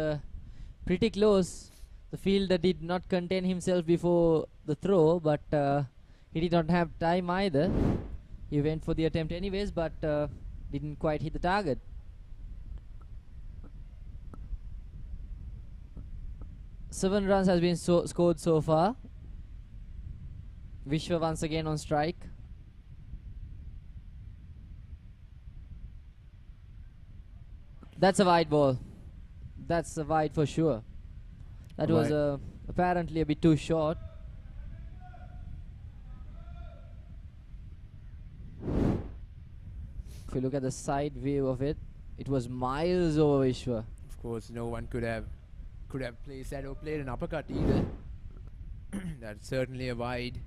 pretty close. The fielder did not contain himself before the throw, but he did not have time either. He went for the attempt anyways, but didn't quite hit the target. Seven runs has been scored so far. Vishwa once again on strike. That's a wide ball. That's a wide for sure. That was apparently a bit too short. If you look at the side view of it, it was miles over Vishwa. Of course, no one could have placed that or played an uppercut either. That's certainly a wide.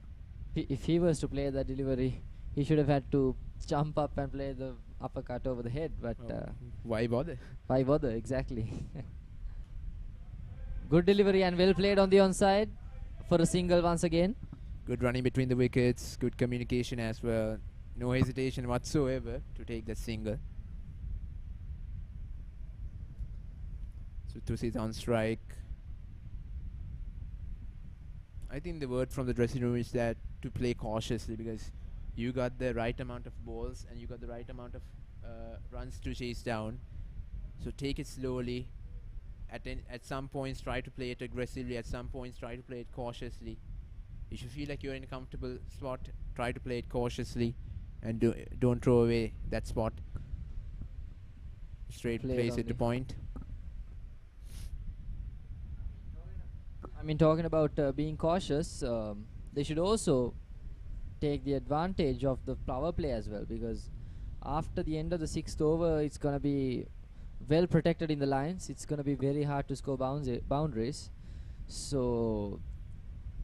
If he was to play that delivery, he should have had to jump up and play the uppercut over the head, but why bother? Why bother, exactly. Good delivery and well played on the onside for a single once again. Good running between the wickets, good communication as well. No hesitation whatsoever to take that single. So Tusi's on strike. I think the word from the dressing room is that to play cautiously, because you got the right amount of balls and you got the right amount of runs to chase down. So take it slowly. At some points try to play it aggressively, at some points try to play it cautiously. If you feel like you're in a comfortable spot, try to play it cautiously and don't throw away that spot. Straight place it to point. I mean, talking about being cautious, they should also take the advantage of the power play as well, because after the end of the sixth over, it's going to be well protected in the lines. It's going to be very hard to score boundaries. So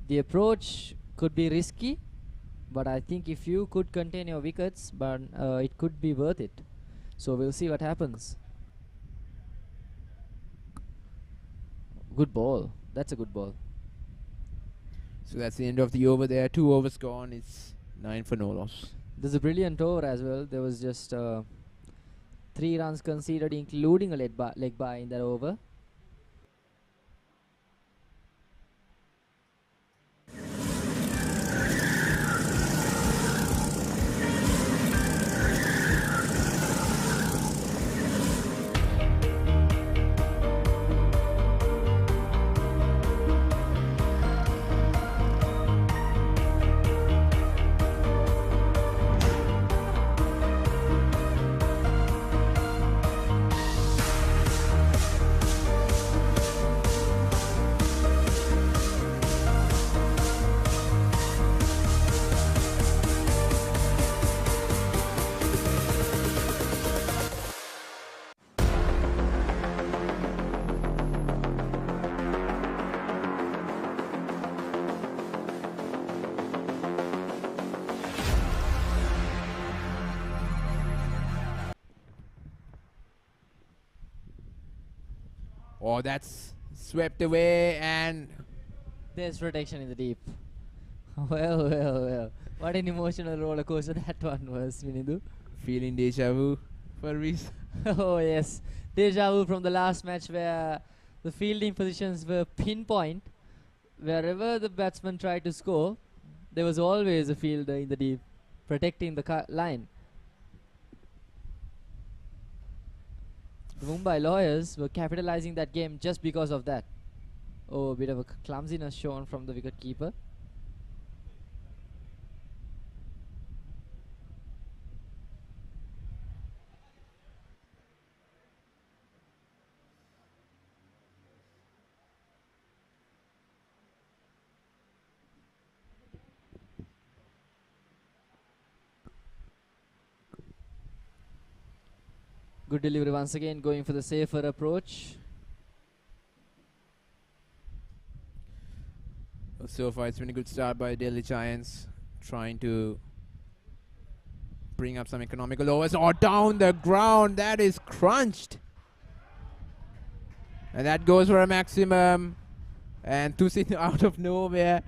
the approach could be risky, but I think if you could contain your wickets, but it could be worth it. So we'll see what happens. Good ball. That's a good ball. So that's the end of the over there. 2 overs gone. It's 9 for no loss. There's a brilliant over as well. There was just 3 runs conceded, including a leg by in that over. Oh, that's swept away, and There's protection in the deep. Well, well, well. What an emotional roller coaster that one was, Vinindu. feeling deja vu for a reason. Oh yes, deja vu from the last match where the fielding positions were pinpoint. Wherever the batsman tried to score, there was always a fielder in the deep, protecting the line. The Mumbai Lawyers were capitalizing that game just because of that. Oh, a bit of a clumsiness shown from the wicketkeeper. Good delivery once again, going for the safer approach. So far, it's been a good start by Delhi Giants, trying to bring up some economical overs. Or down the ground, that is crunched. And that goes for a maximum. And Tusin out of nowhere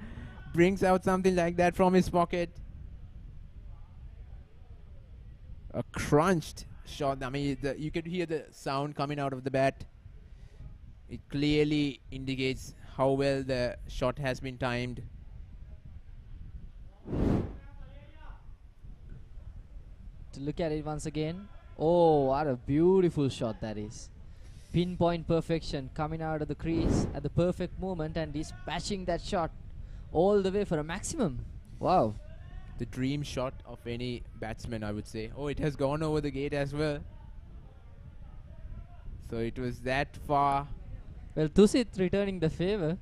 brings out something like that from his pocket. A crunched shot. I mean, you could hear the sound coming out of the bat. It clearly indicates how well the shot has been timed. To look at it once again. Oh, what a beautiful shot that is. Pinpoint perfection coming out of the crease at the perfect moment and dispatching that shot all the way for a maximum. Wow. The dream shot of any batsman, I would say. Oh, it has gone over the gate as well. So it was that far. Well, Tusit returning the favor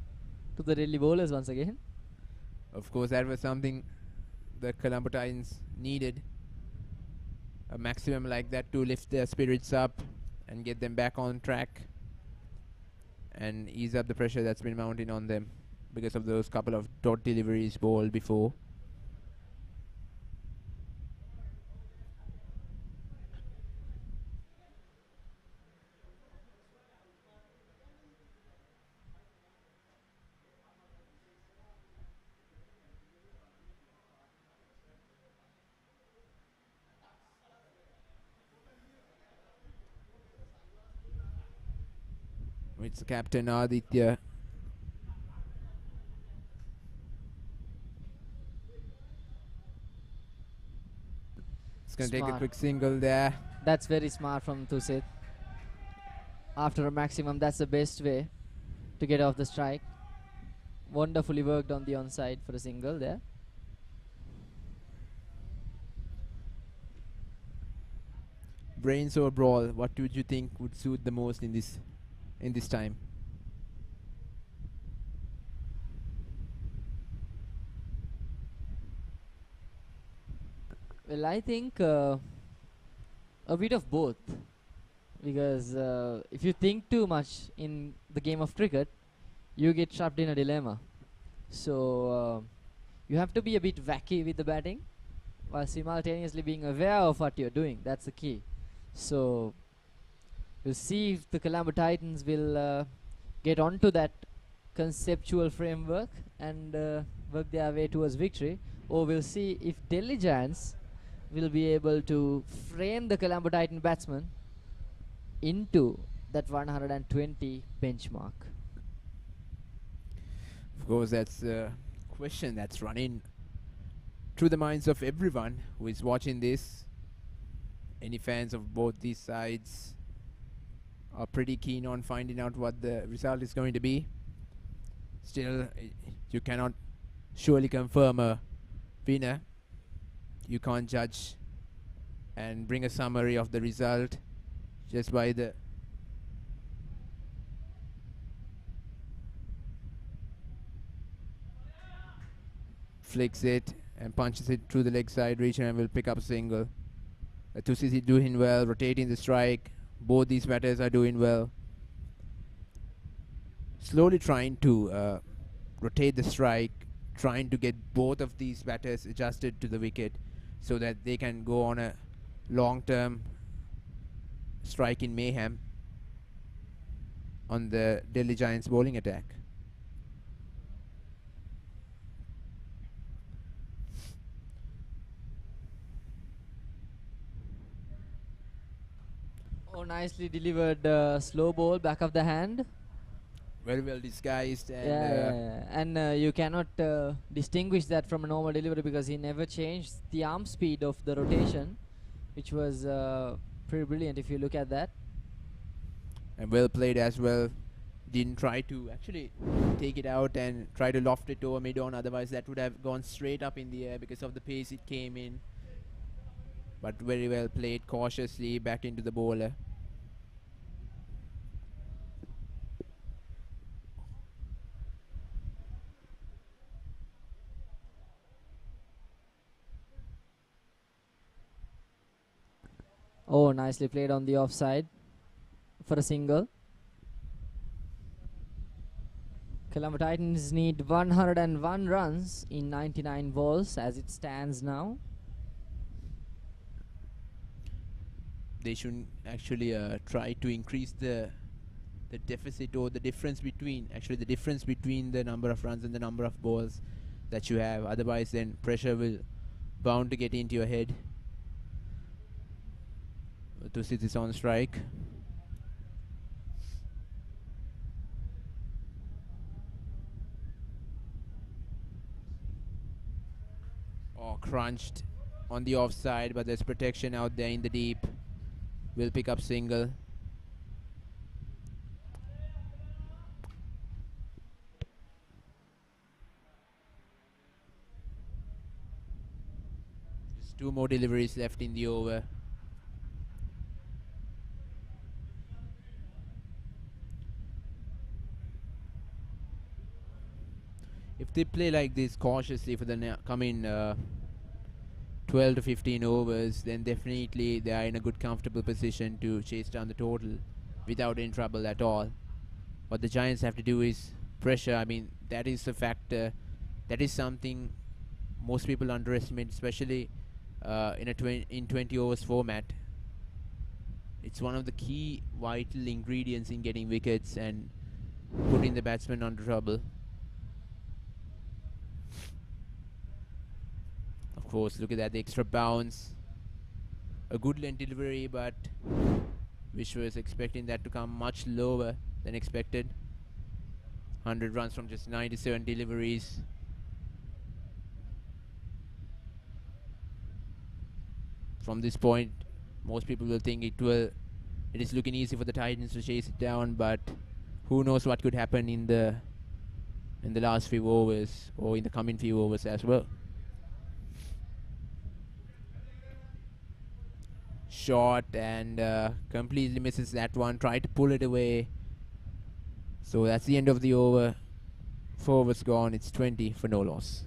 to the Delhi bowlers once again. Of course, that was something the Colombo Titans needed. A maximum like that to lift their spirits up and get them back on track and ease up the pressure that's been mounting on them because of those couple of dot deliveries bowled before. It's Captain Aditya. It's going to take a Smart. quick single there. That's very smart from Tusit. After a maximum, that's the best way to get off the strike. Wonderfully worked on the onside for a single there. Brains or brawl, what would you think would suit the most in this time? Well, I think a bit of both, because if you think too much in the game of cricket, you get trapped in a dilemma. So you have to be a bit wacky with the batting while simultaneously being aware of what you're doing. That's the key. So we'll see if the Colombo Titans will get onto that conceptual framework and work their way towards victory, or we'll see if Delhi Giants will be able to frame the Colombo Titan batsman into that 120 benchmark. Of course, that's a question that's running through the minds of everyone who is watching this. Any fans of both these sides are pretty keen on finding out what the result is going to be. Still, you cannot surely confirm a winner. You can't judge and bring a summary of the result just by the flicks it and punches it through the leg side region and will pick up a single. Tusis doing well, rotating the strike. Both these batters are doing well. Slowly trying to rotate the strike, trying to get both of these batters adjusted to the wicket so that they can go on a long-term strike in mayhem. on the Delhi Giants bowling attack. Oh, nicely delivered slow ball, back of the hand. Very well disguised. And And you cannot distinguish that from a normal delivery because he never changed the arm speed of the rotation, which was pretty brilliant if you look at that. and well played as well. Didn't try to actually take it out and try to loft it over mid-on, otherwise that would have gone straight up in the air because of the pace it came in. But very well played, cautiously back into the bowler. Oh, nicely played on the offside for a single. Colombo Titans need 101 runs in 99 balls as it stands now. They should actually try to increase the deficit, or the difference between the number of runs and the number of balls that you have. Otherwise then pressure will bound to get into your head. Tusit is on strike. Oh, crunched on the offside, but there's protection out there in the deep. Will pick up single. Just 2 more deliveries left in the over. If they play like this cautiously for the coming 12 to 15 overs, then definitely they are in a good comfortable position to chase down the total without any trouble at all. What the Giants have to do is pressure. I mean, that is a factor. That is something most people underestimate, especially in 20 overs format. It's one of the key vital ingredients in getting wickets and putting the batsman under trouble. Of course, look at that, the extra bounce. A good length delivery, but Vish was expecting that to come much lower than expected. 100 runs from just 97 deliveries. From this point, most people will think it is looking easy for the Titans to chase it down, but who knows what could happen in the last few overs or in the coming few overs as well. Shot and completely misses that one. Tried to pull it away. So that's the end of the over. 4 overs gone. It's 20 for no loss.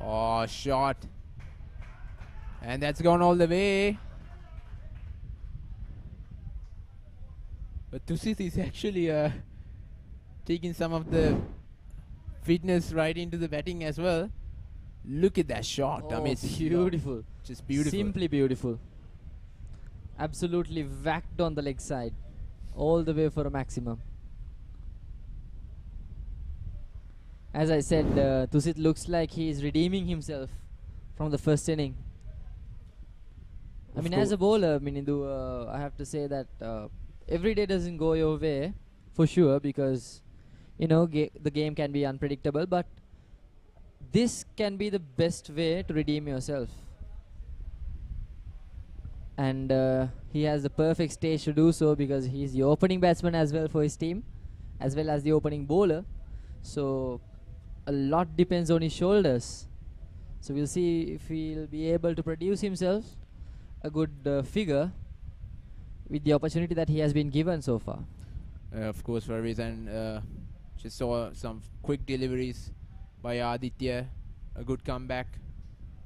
Oh, shot. And that's gone all the way. But Tusit is actually taking some of the fitness right into the batting as well. Look at that shot. Oh, I mean, it's beautiful. Just beautiful. Simply beautiful. Absolutely whacked on the leg side. All the way for a maximum. As I said, Tusit looks like he is redeeming himself from the first inning. I Of mean, as a course. bowler, Minindu, I have to say that every day doesn't go your way, for sure, because you know the game can be unpredictable. But this can be the best way to redeem yourself. And he has the perfect stage to do so because he's the opening batsman as well for his team, as well as the opening bowler. So a lot depends on his shoulders. So we'll see if he'll be able to produce himself a good figure with the opportunity that he has been given so far. Of course, for a reason, just saw some quick deliveries by Aditya. A good comeback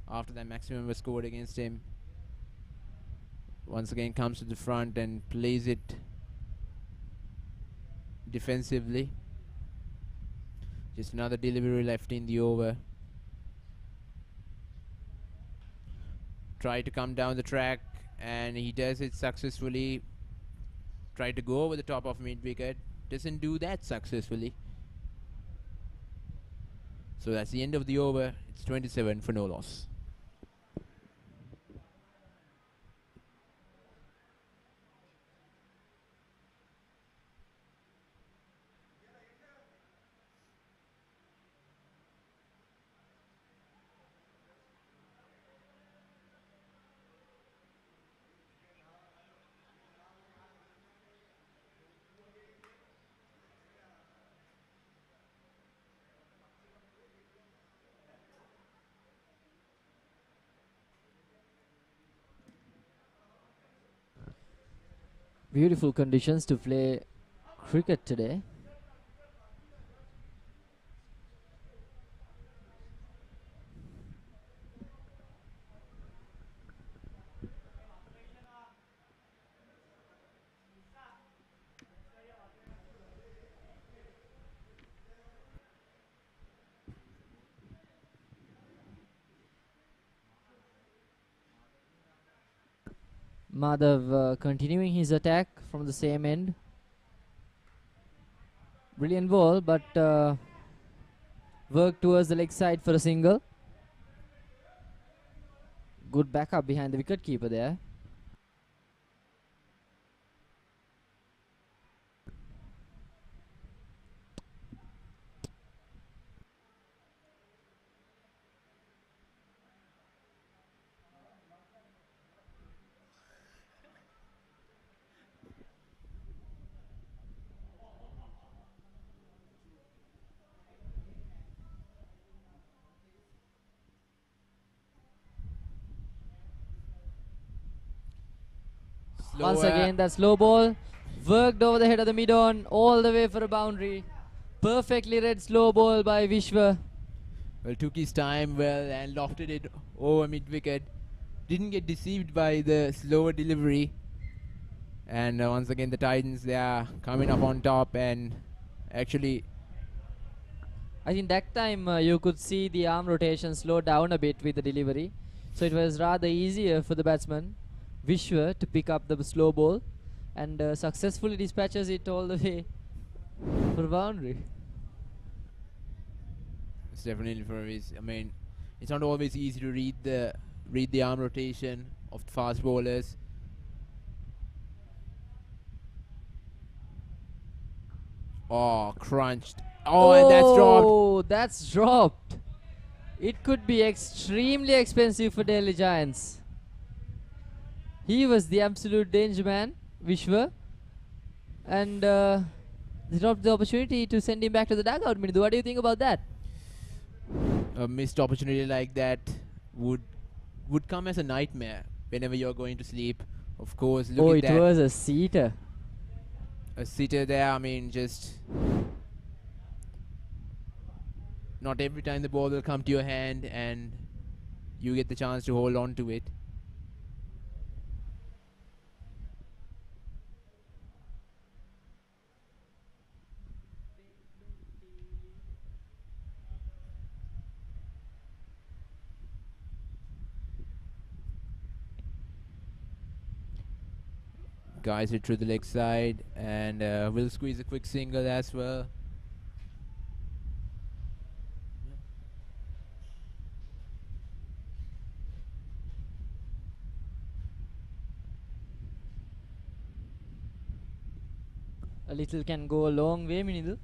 after that maximum was scored against him. Once again comes to the front and plays it defensively. Just another delivery left in the over. Try to come down the track and he does it successfully. Try to go over the top of mid-wicket. Doesn't do that successfully. So that's the end of the over. It's 27 for no loss. Beautiful conditions to play cricket today. Madhav continuing his attack from the same end. Brilliant ball, but work towards the leg side for a single. Good backup behind the wicket keeper there. Once again, that slow ball worked over the head of the mid-on all the way for a boundary. Perfectly read slow ball by Vishwa. Well, took his time well and lofted it over mid-wicket. Didn't get deceived by the slower delivery. And once again, the Titans, they are coming up on top and actually... I think that time you could see the arm rotation slow down a bit with the delivery. So it was rather easier for the batsman, Vishwa, to pick up the slow ball and successfully dispatches it all the way for a boundary. It's definitely for his. I mean, it's not always easy to read the arm rotation of the fast bowlers. Oh, crunched. Oh, and that's dropped. Oh, that's dropped. It could be extremely expensive for Delhi Giants. He was the absolute danger man, Vishwa, and they dropped the opportunity to send him back to the dugout. Mindu, what do you think about that? A missed opportunity like that would come as a nightmare whenever you're going to sleep. Of course, look at that. Oh, it was a seater. A sitter there. I mean, just not every time the ball will come to your hand and you get the chance to hold on to it. Guys it through the leg side and will squeeze a quick single as well. A little can go a long way, Minidu.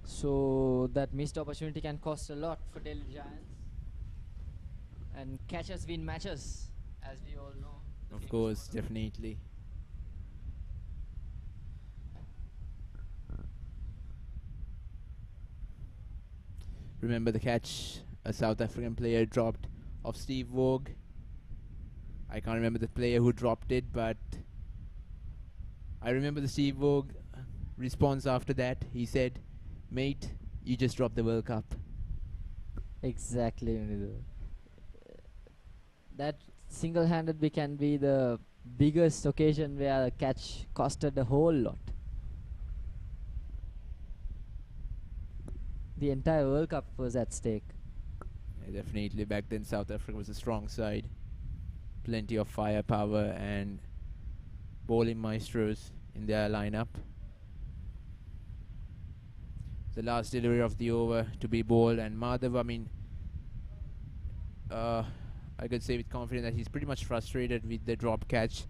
So that missed opportunity can cost a lot for Delhi Giants. And catchers win matches, as we all know. Of course, definitely. Remember the catch a South African player dropped of Steve Vogue. I can't remember the player who dropped it, but I remember the Steve Vogue response after that. He said, "Mate, you just dropped the World Cup." Exactly, Minidu. That single-handed can be the biggest occasion where a catch costed a whole lot. The entire World Cup was at stake. Yeah, definitely. Back then, South Africa was a strong side. Plenty of firepower and bowling maestros in their lineup. The last delivery of the over to be bowled, and Madhav, I mean, I could say with confidence that he's pretty much frustrated with the drop catch.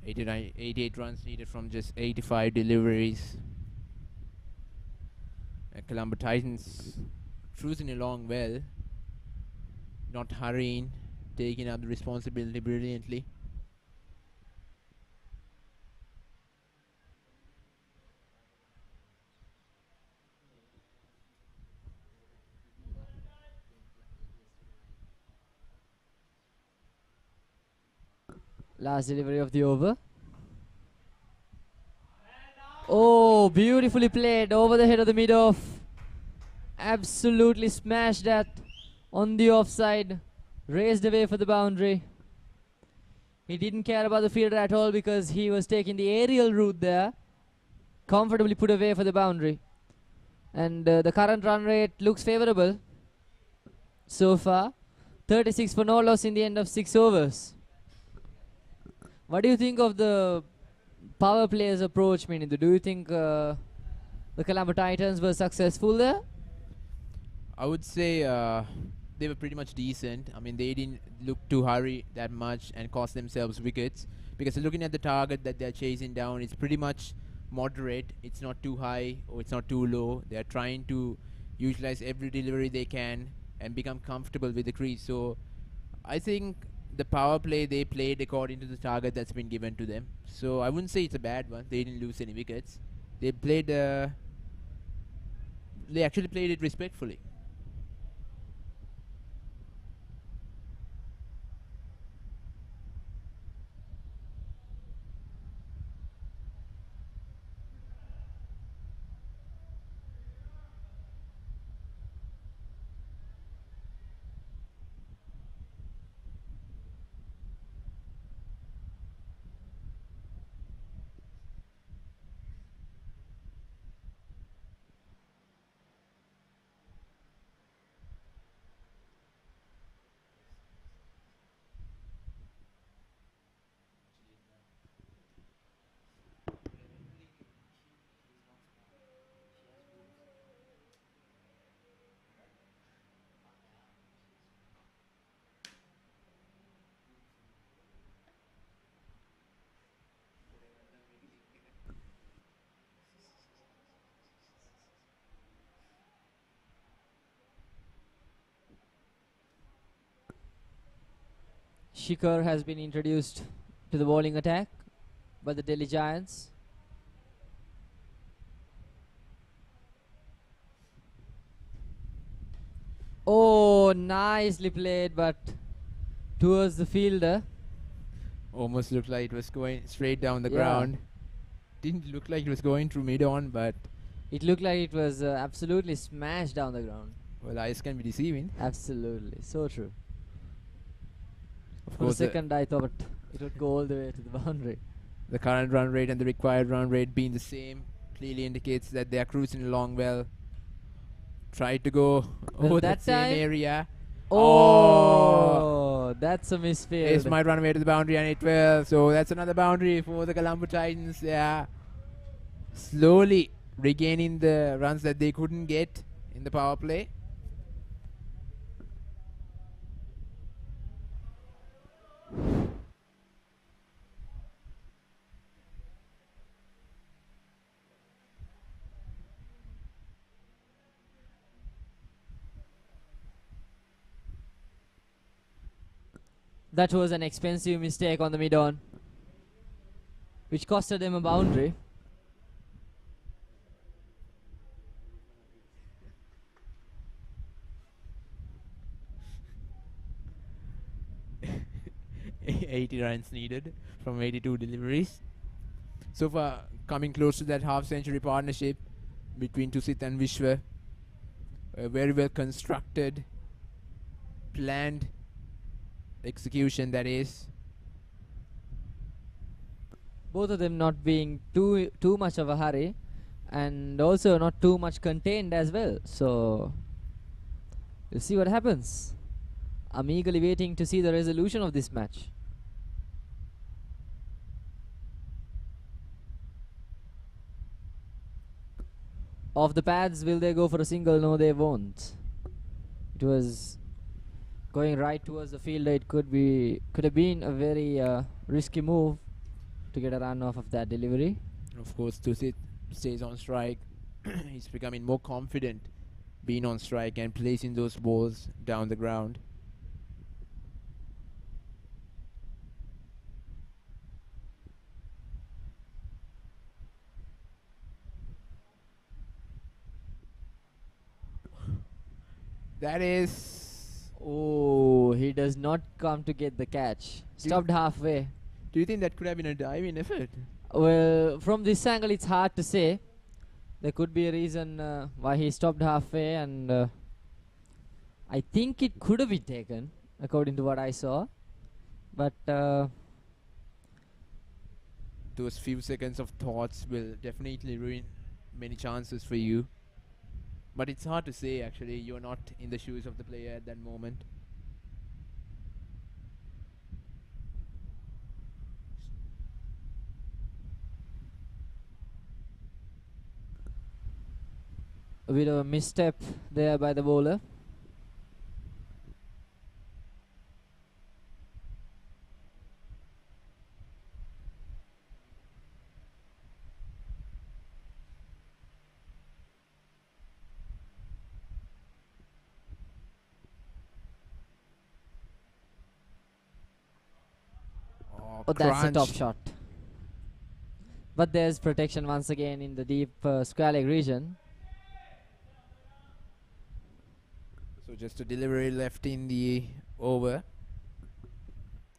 '89, 88 runs needed from just 85 deliveries. Colombo Titans cruising along well, not hurrying, taking up the responsibility brilliantly. Last delivery of the over. Oh, beautifully played over the head of the mid-off. Absolutely smashed that on the offside. Raised away for the boundary. He didn't care about the fielder at all because he was taking the aerial route there. Comfortably put away for the boundary. And the current run rate looks favorable so far. 36 for no loss in the end of 6 overs. What do you think of the power players approach, Minidu? Do you think the Colombo Titans were successful there? I would say they were pretty much decent. I mean, they didn't look to hurry that much and cost themselves wickets, because looking at the target that they're chasing down, it's pretty much moderate. It's not too high or it's not too low. They're trying to utilize every delivery they can and become comfortable with the crease. So I think the power play they played according to the target that's been given to them. So I wouldn't say it's a bad one. They didn't lose any wickets. They played. They actually played it respectfully. Shikhar has been introduced to the bowling attack by the Delhi Giants. Oh, nicely played, but towards the fielder. Almost looked like it was going straight down the Yeah. ground. Didn't look like it was going through mid-on, but It looked like it was absolutely smashed down the ground. well, eyes can be deceiving. Absolutely, so true. Of For a course, second, I thought it would go all the way to the boundary. the current run rate and the required run rate being the same clearly indicates that they are cruising along well. Tried to go over that that same time- area. Oh, that's a misfield. It's my run away to the boundary, and it will. So that's another boundary for the Colombo Titans. They are slowly regaining the runs that they couldn't get in the power play. That was an expensive mistake on the mid-on, which costed them a boundary. $80 runs needed from 82 deliveries. So far, coming close to that half-century partnership between Tusit and Vishwa. A very well constructed, planned execution, that is. Both of them not being too much of a hurry, and also not too much contained as well. So we'll see what happens. I'm eagerly waiting to see the resolution of this match. Off the pads, will they go for a single? No, they won't. It was going right towards the fielder. It could have been a very risky move to get a run off of that delivery. Of course, Tusit stays on strike. He's becoming more confident being on strike and placing those balls down the ground. That is... Oh, he does not come to get the catch. Stopped halfway. Do you think that could have been a diving effort? Well, from this angle, it's hard to say. There could be a reason why he stopped halfway, and I think it could have been taken, according to what I saw. But those few seconds of thoughts will definitely ruin many chances for you. But it's hard to say, actually. You're not in the shoes of the player at that moment. a bit of a misstep there by the bowler. Oh, that's a top shot. But there's protection once again in the deep square leg region. So just a delivery left in the over.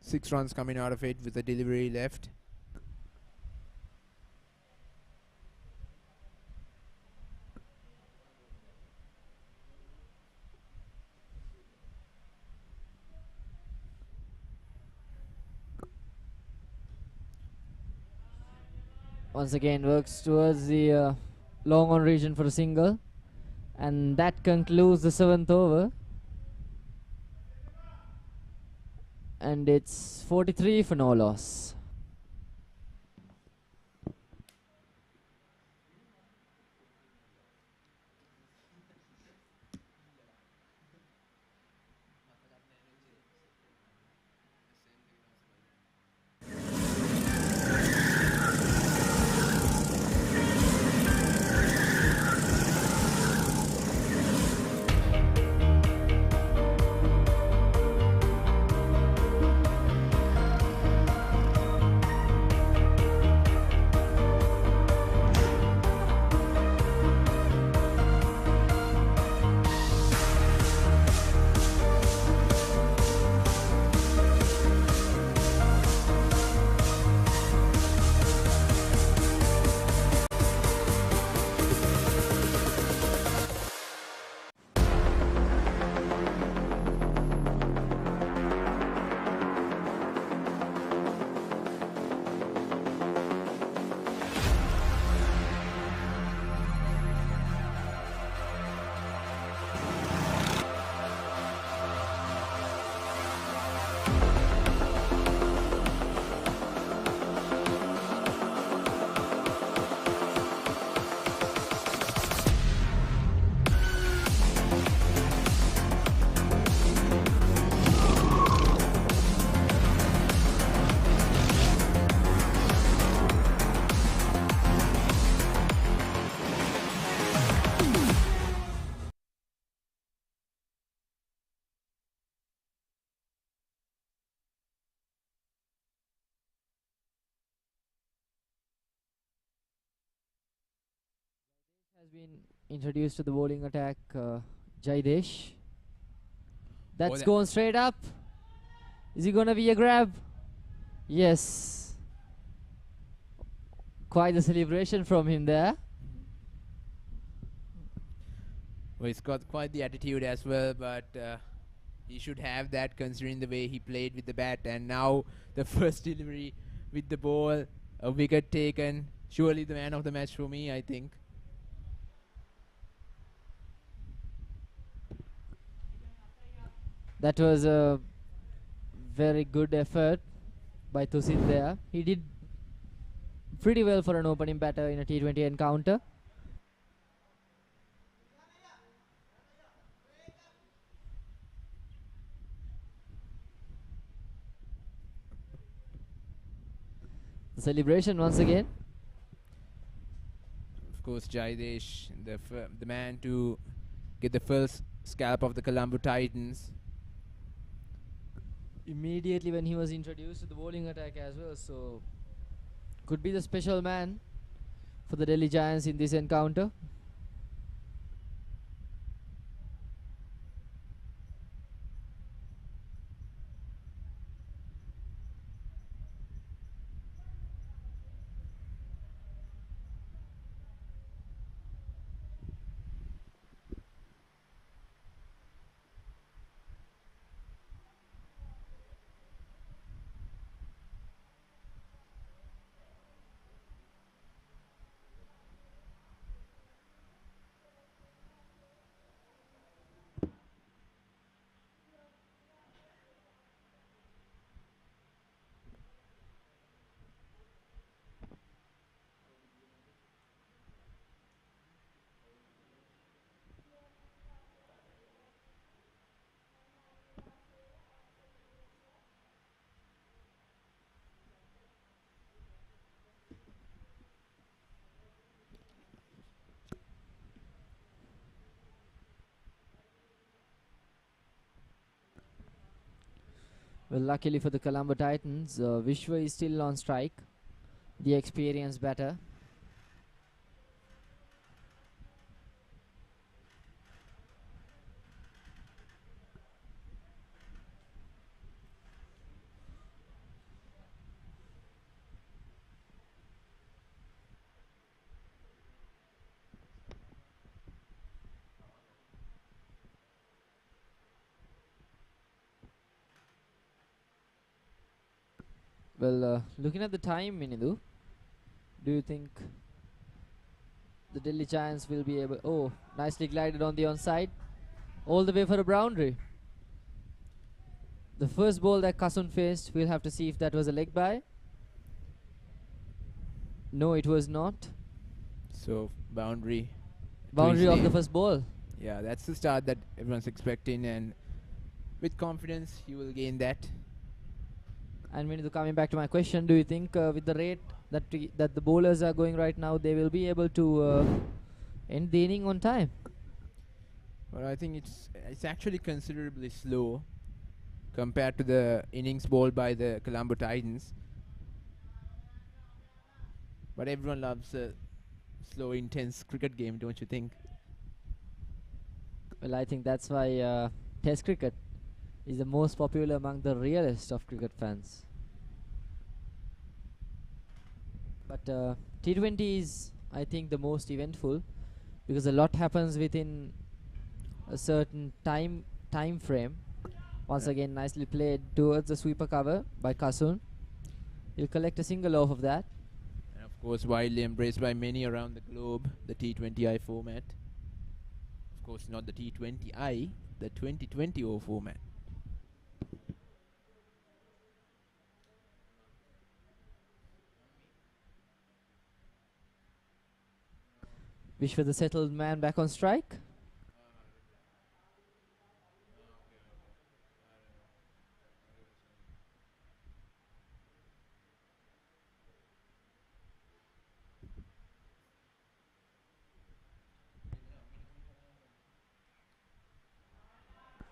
6 runs coming out of it with a delivery left. Once again works towards the long on region for a single, and that concludes the 7th over, and it's 43 for no loss. been introduced to the bowling attack, Jaidesh. That's that- going straight up. Is it gonna be a grab? Yes. Quite the celebration from him there. Well, he's got quite the attitude as well, but he should have that considering the way he played with the bat. And now the first delivery with the ball, a wicket taken. Surely the man of the match for me, I think. That was a very good effort by Tusit there. He did pretty well for an opening batter in a T20 encounter. The celebration once again. Of course, Jaidesh, the man to get the first scalp of the Colombo Titans. Immediately when he was introduced to the bowling attack as well, so could be the special man for the Delhi Giants in this encounter. Well, luckily for the Colombo Titans, Vishwa is still on strike. The experienced batter. Well, looking at the time, Minidu, do you think the Delhi Giants will be able... Oh, nicely glided on the onside. All the way for a boundary. The first ball that Kasun faced, we'll have to see if that was a leg bye. No, it was not. So, boundary. Boundary of the Tuesday. first ball. Yeah, that's the start that everyone's expecting, and with confidence, he will gain that. And Minidu, coming back to my question, do you think with the rate that that the bowlers are going right now, they will be able to end the inning on time? Well, I think it's actually considerably slow compared to the innings bowled by the Colombo Titans. But everyone loves a slow, intense cricket game, don't you think? Well, I think that's why Test cricket is the most popular among the realist of cricket fans. But T20 is, I think, the most eventful because a lot happens within a certain time frame. Once again, nicely played towards the sweeper cover by Kasun. He'll collect a single off of that. And of course, widely embraced by many around the globe, the T20I format. Of course, not the T20I, the 2020 format. Vishwa, the settled man, back on strike.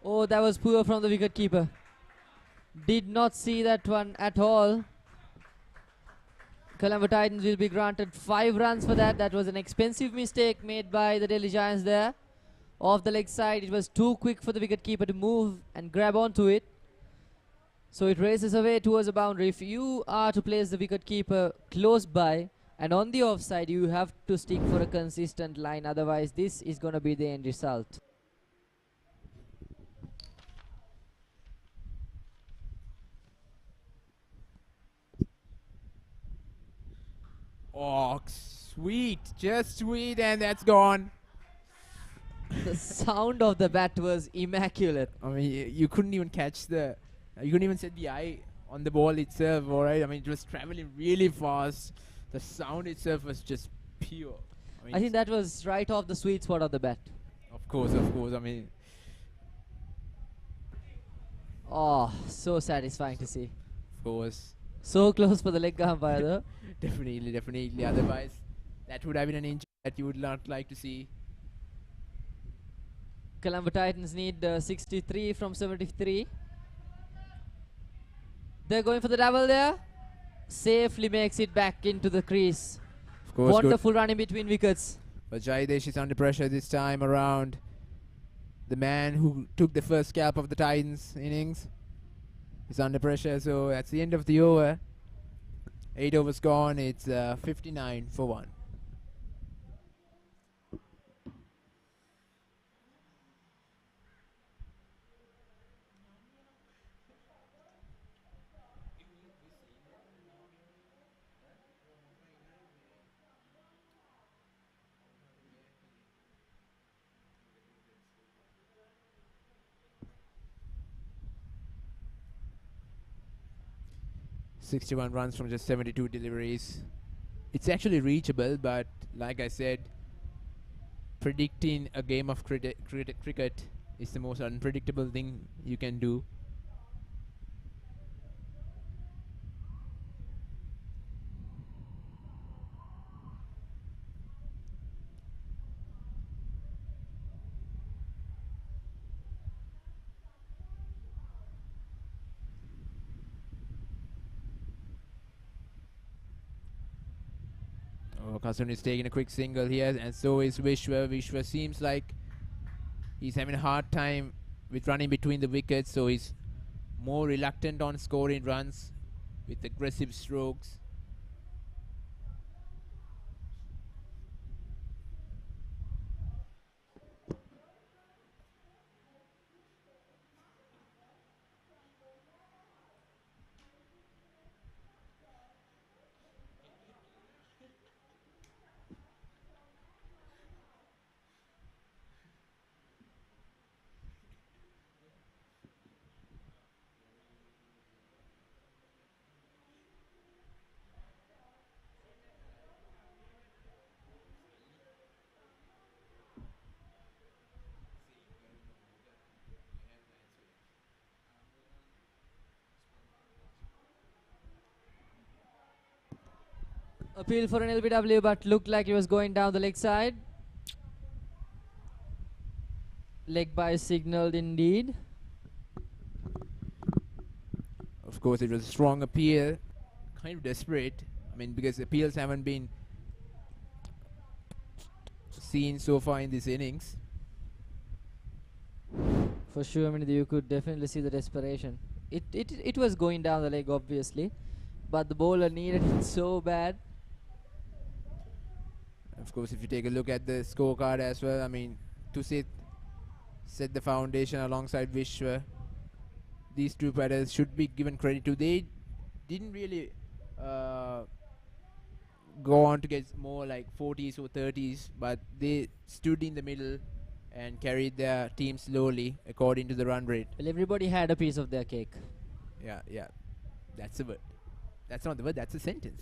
Oh, that was poor from the wicket keeper. Did not see that one at all. Colombo Titans will be granted 5 runs for that. That was an expensive mistake made by the Delhi Giants there. Off the leg side, it was too quick for the wicketkeeper to move and grab onto it. So it races away towards the boundary. If you are to place the wicketkeeper close by and on the offside, you have to stick for a consistent line. Otherwise, this is going to be the end result. Oh, sweet. Just sweet, and that's gone. The sound of the bat was immaculate. I mean, you couldn't even catch the... you couldn't even set the eye on the ball itself, alright? I mean, it was traveling really fast. The sound itself was just pure. I think that was right off the sweet spot of the bat. Of course, of course. I mean... Oh, so satisfying to see. Of course. So close for the leg umpire though. Definitely, definitely. Otherwise, that would have been an injury that you would not like to see. Colombo Titans need 63 from 73. They're going for the double there. Safely makes it back into the crease. Of course, wonderful run in between wickets. But Jaidesh is under pressure this time around. The man who took the first scalp of the Titans innings is under pressure, so that's the end of the over. 8 overs gone, it's 59 for 1. .61 runs from just 72 deliveries. It's actually reachable, but like I said, predicting a game of cricket is the most unpredictable thing you can do. Kasun is taking a quick single here, and so is Vishwa. Vishwa seems like he's having a hard time with running between the wickets, so he's more reluctant on scoring runs with aggressive strokes. Appeal for an LBW, but looked like he was going down the leg side. Leg by signaled indeed. Of course, it was a strong appeal. Kind of desperate. I mean, because appeals haven't been seen so far in this innings. For sure, I mean, you could definitely see the desperation. It was going down the leg, obviously, but the bowler needed it so bad. Of course, if you take a look at the scorecard as well, I mean, to set the foundation alongside Vishwa, these two batters should be given credit to. They didn't really go on to get more like 40s or 30s, but they stood in the middle and carried their team slowly according to the run rate. Well, everybody had a piece of their cake. Yeah. That's a word. That's not the word, that's a sentence.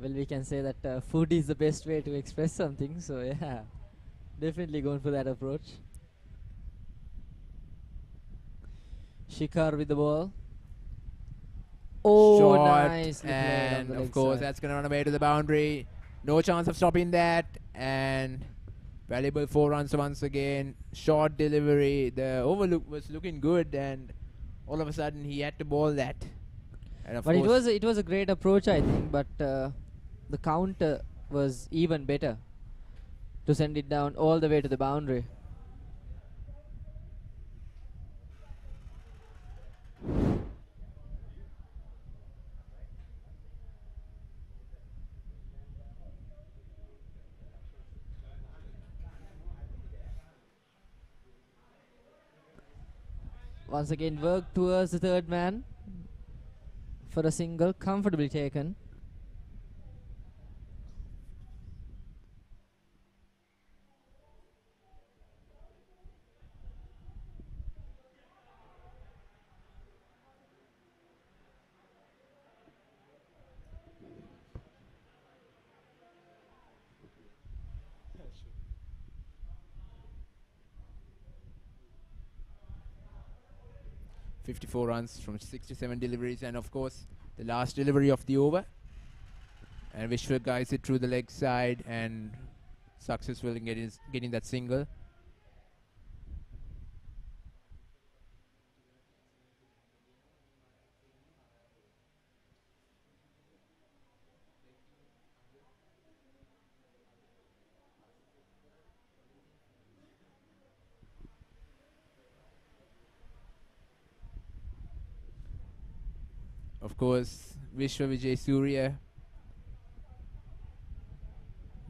Well, we can say that food is the best way to express something, so yeah, definitely going for that approach. Shikhar with the ball. Oh, Shot, nicely played on and the of leg course side. that's going to run away to the boundary. No chance of stopping that, and valuable 4 runs once again. Short delivery. The overlook was looking good, and all of a sudden he had to bowl that. And of But course, it was a great approach, I think. But the counter was even better to send it down all the way to the boundary. Once again, work towards the third man for a single, comfortably taken. Sure. 54 runs from 67 deliveries, and of course, the last delivery of the over. And Vishwa guides it through the leg side and successful in getting that single. Of course, Vishwa Vijay Surya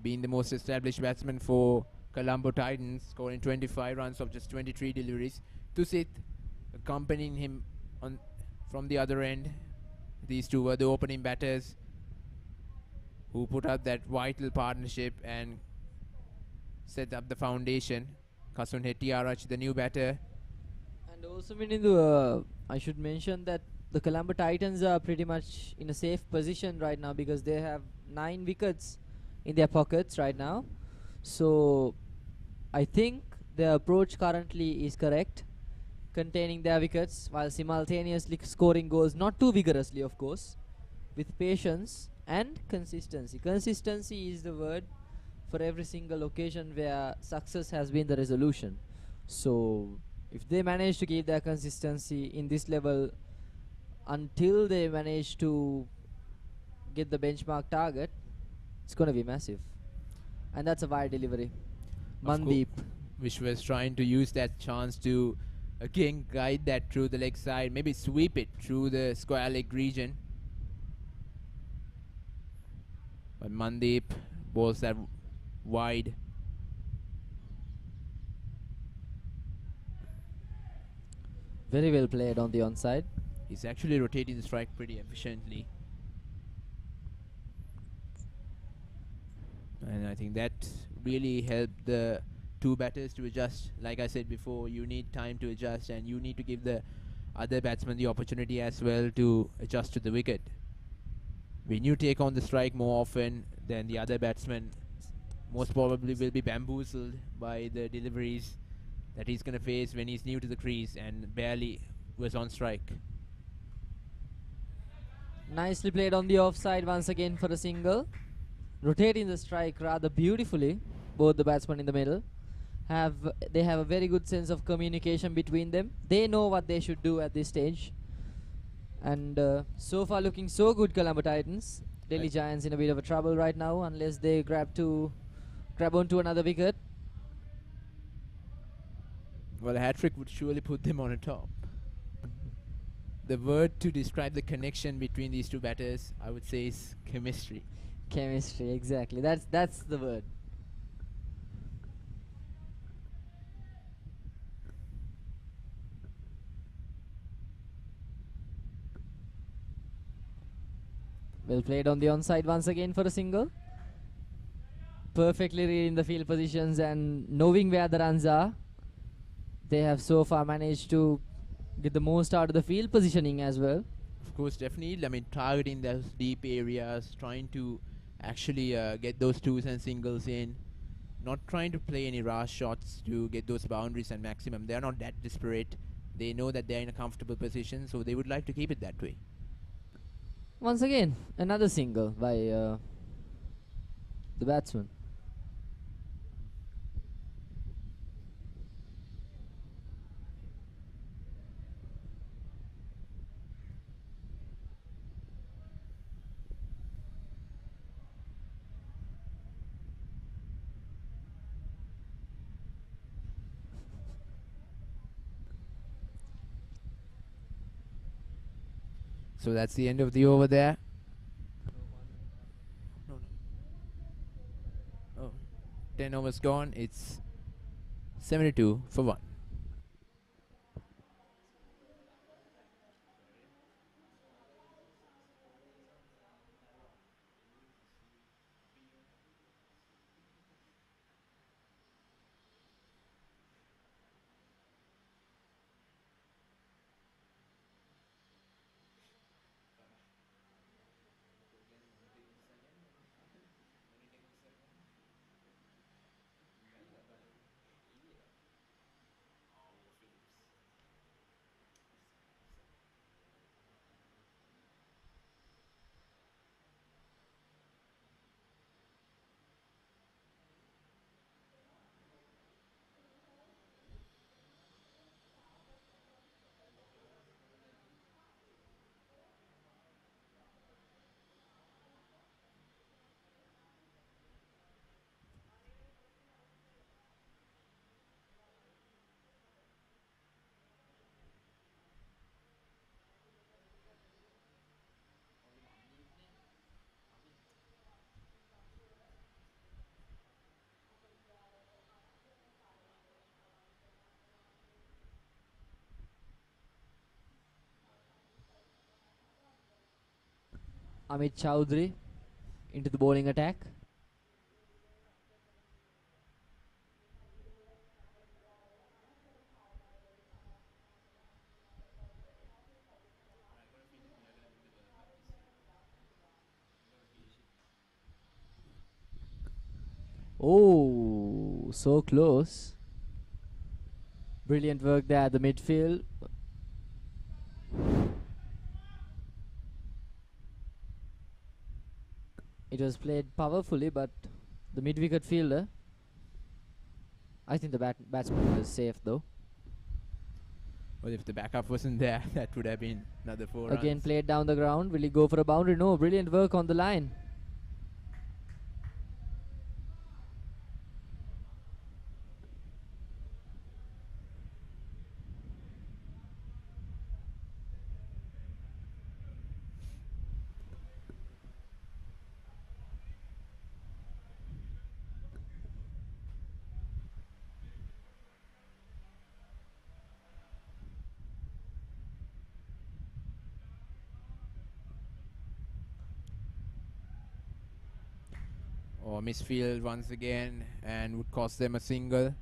being the most established batsman for Colombo Titans, scoring 25 runs of just 23 deliveries. Tusit accompanying him on from the other end. These two were the opening batters who put up that vital partnership and set up the foundation. Kasun Hettiarach, the new batter. And also, I should mention that the Colombo Titans are pretty much in a safe position right now because they have 9 wickets in their pockets right now. So I think their approach currently is correct, containing their wickets while simultaneously scoring goals, not too vigorously of course, with patience and consistency. Consistency is the word for every single occasion where success has been the resolution. So if they manage to keep their consistency in this level until they manage to get the benchmark target, it's going to be massive. And that's a wide delivery. Mandeep. Vishwa is trying to use that chance to again guide that through the leg side, maybe sweep it through the square leg region. But Mandeep bowls that wide. Very well played on the onside. He's actually rotating the strike pretty efficiently. And I think that really helped the two batters to adjust. Like I said before, you need time to adjust and you need to give the other batsman the opportunity as well to adjust to the wicket. When you take on the strike more often, then the other batsman most probably will be bamboozled by the deliveries that he's going to face when he's new to the crease and barely was on strike. Nicely played on the offside once again for a single. Rotating the strike rather beautifully. Both the batsmen in the middle they have a very good sense of communication between them. They know what they should do at this stage. And so far looking so good, Colombo Titans. Delhi Giants in a bit of a trouble right now unless they grab onto another wicket. Well, a hat-trick would surely put them on a top. The word to describe the connection between these two batters, I would say, is chemistry. Chemistry, exactly. That's the word. Well played on the onside once again for a single. Perfectly reading the field positions and knowing where the runs are. They have so far managed to get the most out of the field positioning as well. Of course, definitely. I mean, targeting those deep areas, trying to actually get those twos and singles in, not trying to play any rush shots to get those boundaries and maximum. They are not that desperate. They know that they're in a comfortable position, so they would like to keep it that way. Once again, another single by the batsman. So that's the end of the over there. No, no. Oh, 10 overs gone. It's 72 for 1. Amit Chowdhury into the bowling attack. Oh, so close. Brilliant work there at the midfield. It was played powerfully, but the mid-wicket fielder, I think the batsman was safe though. Well, if the backup wasn't there, that would have been another 4 Again runs. played down the ground. Will he go for a boundary? No, brilliant work on the line. Or misfield once again and would cost them a single.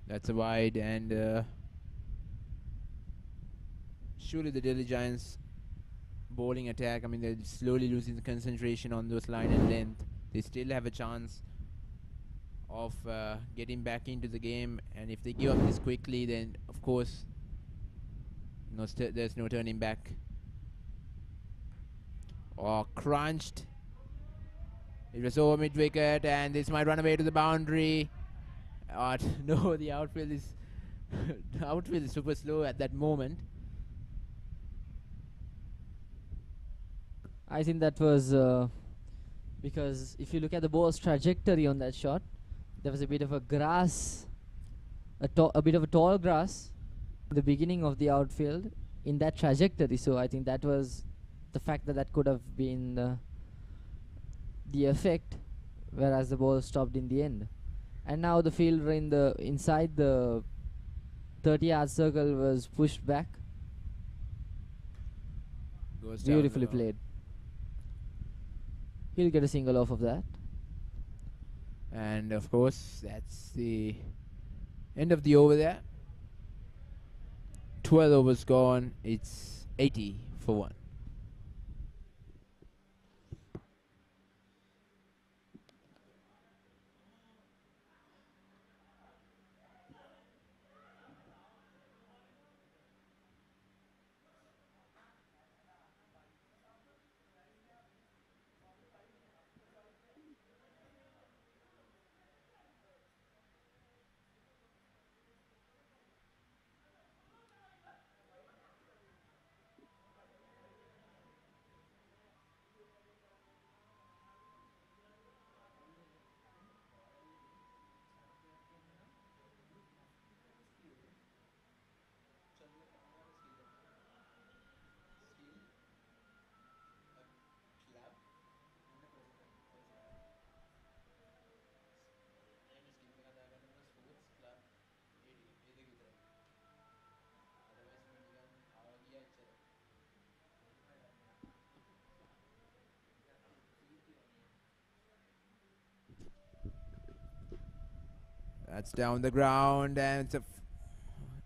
That's a wide, and surely the Delhi Giants bowling attack, I mean, they're slowly losing the concentration on those line and length. They still have a chance of getting back into the game, and if they give up this quickly, then of course there's no turning back. Oh, crunched. It was over mid-wicket, and this might run away to the boundary. No, the outfield is the outfield is super slow at that moment. I think that was because if you look at the ball's trajectory on that shot, there was a bit of a grass, a bit of a tall grass in the beginning of the outfield in that trajectory. So I think that was the fact that could have been the effect, whereas the ball stopped in the end. And now the fielder in the inside the 30-yard circle was pushed back. Goes down Beautifully the road. played. He'll get a single off of that. And of course, that's the end of the over there. 12 overs gone. It's 80 for 1. That's down the ground, and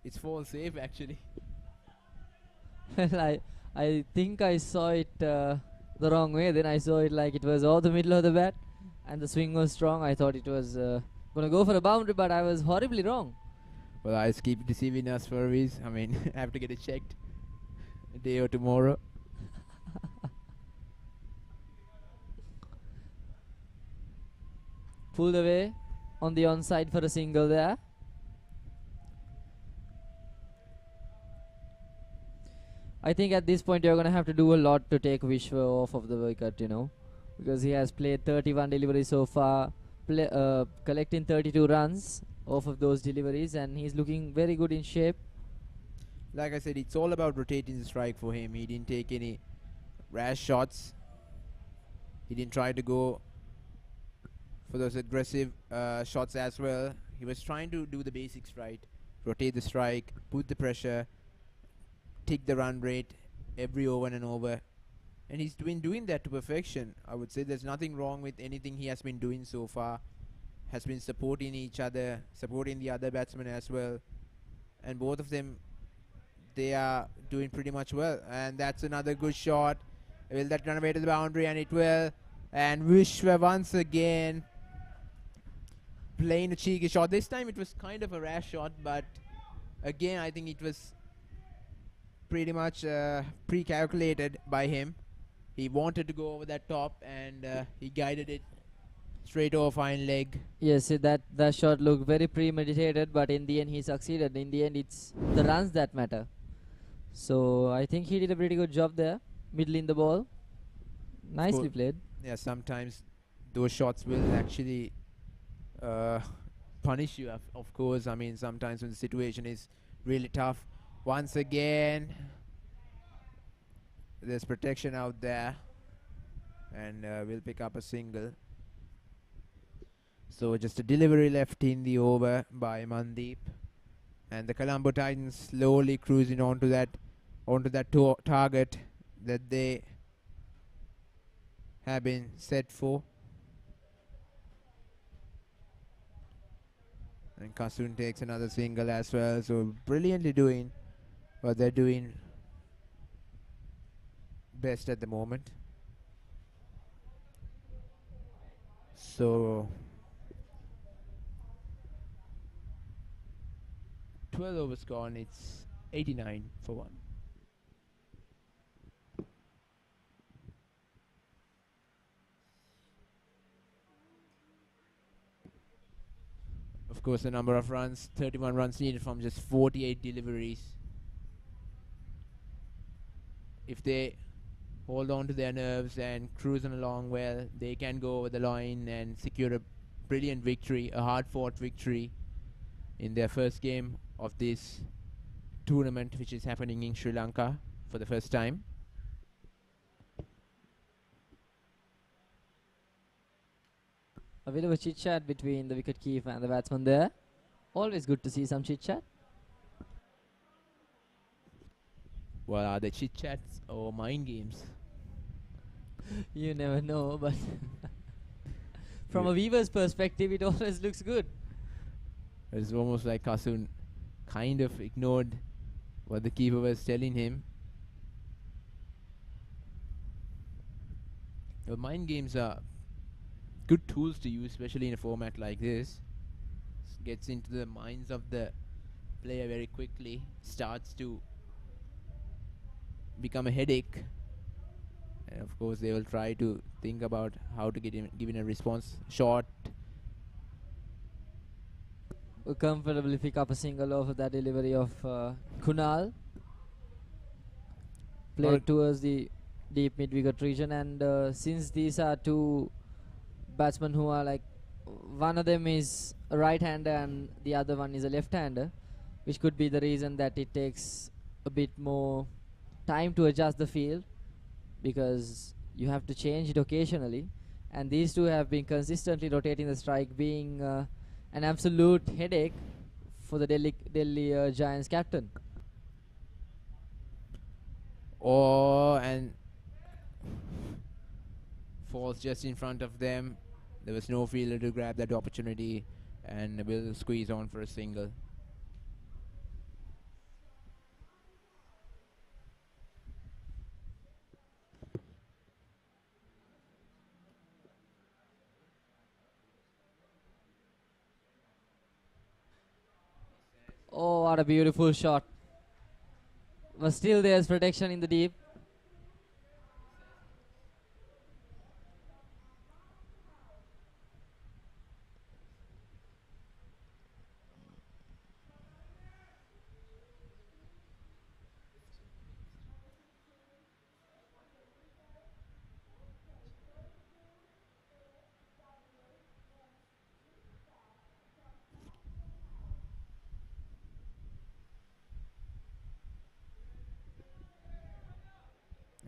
it's fall safe actually. Well, I think I saw it the wrong way. Then I saw it like it was off the middle of the bat, and the swing was strong. I thought it was gonna go for a boundary, but I was horribly wrong. Well, I keep deceiving us for a reason. I mean, I have to get it checked a day or tomorrow. Pulled away on the onside for a single there. I think at this point you're going to have to do a lot to take Vishwa off of the wicket, you know, because he has played 31 deliveries so far, collecting 32 runs off of those deliveries, and he's looking very good in shape. Like I said, it's all about rotating the strike for him. He didn't take any rash shots. He didn't try to go for those aggressive shots as well. He was trying to do the basics right. Rotate the strike, put the pressure, take the run rate every over and over. And he's been doing that to perfection. I would say there's nothing wrong with anything he has been doing so far. Has been supporting each other, supporting the other batsmen as well. And both of them, they are doing pretty much well. And that's another good shot. Will that run away to the boundary? And it will. And Vishwa once again playing a cheeky shot. This time it was kind of a rash shot, but again I think it was pretty much pre-calculated by him. He wanted to go over that top, and he guided it straight over fine leg. Yes, that shot looked very premeditated, but in the end he succeeded. In the end it's the runs that matter. So I think he did a pretty good job there, middling the ball. Nicely played. Yeah, sometimes those shots will actually punish you, of course. I mean, sometimes when the situation is really tough. Once again, there's protection out there, and we'll pick up a single. So just a delivery left in the over by Mandeep, and the Colombo Titans slowly cruising onto that target that they have been set for. And Kasun takes another single as well. So brilliantly doing what they're doing best at the moment. So 12 overs gone. It's 89 for 1. Of course, the number of runs, 31 runs needed from just 48 deliveries. If they hold on to their nerves and cruising along well, they can go over the line and secure a brilliant victory, a hard-fought victory in their first game of this tournament, which is happening in Sri Lanka for the first time. A bit of a chit chat between the wicketkeeper and the batsman there. Always good to see some chit chat. Well, are they chit chats or mind games? You never know, but from Yeah. a viewer's perspective, it always looks good. It's almost like Kasun kind of ignored what the keeper was telling him. Well, mind games are good tools to use, especially in a format like this. Gets into the minds of the player very quickly, starts to become a headache, and of course they will try to think about how to give in a response. Short. Will comfortably pick up a single off of that delivery of Kunal. Played towards the deep mid-wicket region, and since these are two batsmen who are like, one of them is a right-hander and the other one is a left-hander, which could be the reason that it takes a bit more time to adjust the field, because you have to change it occasionally, and these two have been consistently rotating the strike, being an absolute headache for the Delhi Giants captain. And falls just in front of them. There was no fielder to grab that opportunity, and will squeeze on for a single. Oh, what a beautiful shot. But still there's protection in the deep.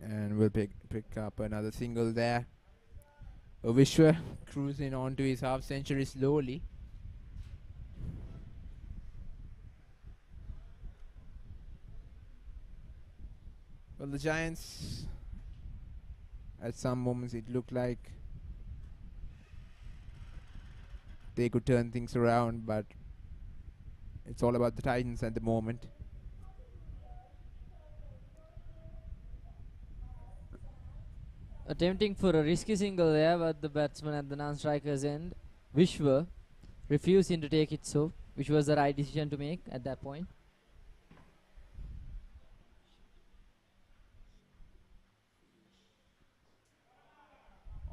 And we'll pick up another single there. Vishwa cruising on to his half century slowly. Well, the Giants, at some moments it looked like they could turn things around, but it's all about the Titans at the moment. Attempting for a risky single there, but the batsman at the non-striker's end, Vishwa, refusing to take it, so which was the right decision to make at that point.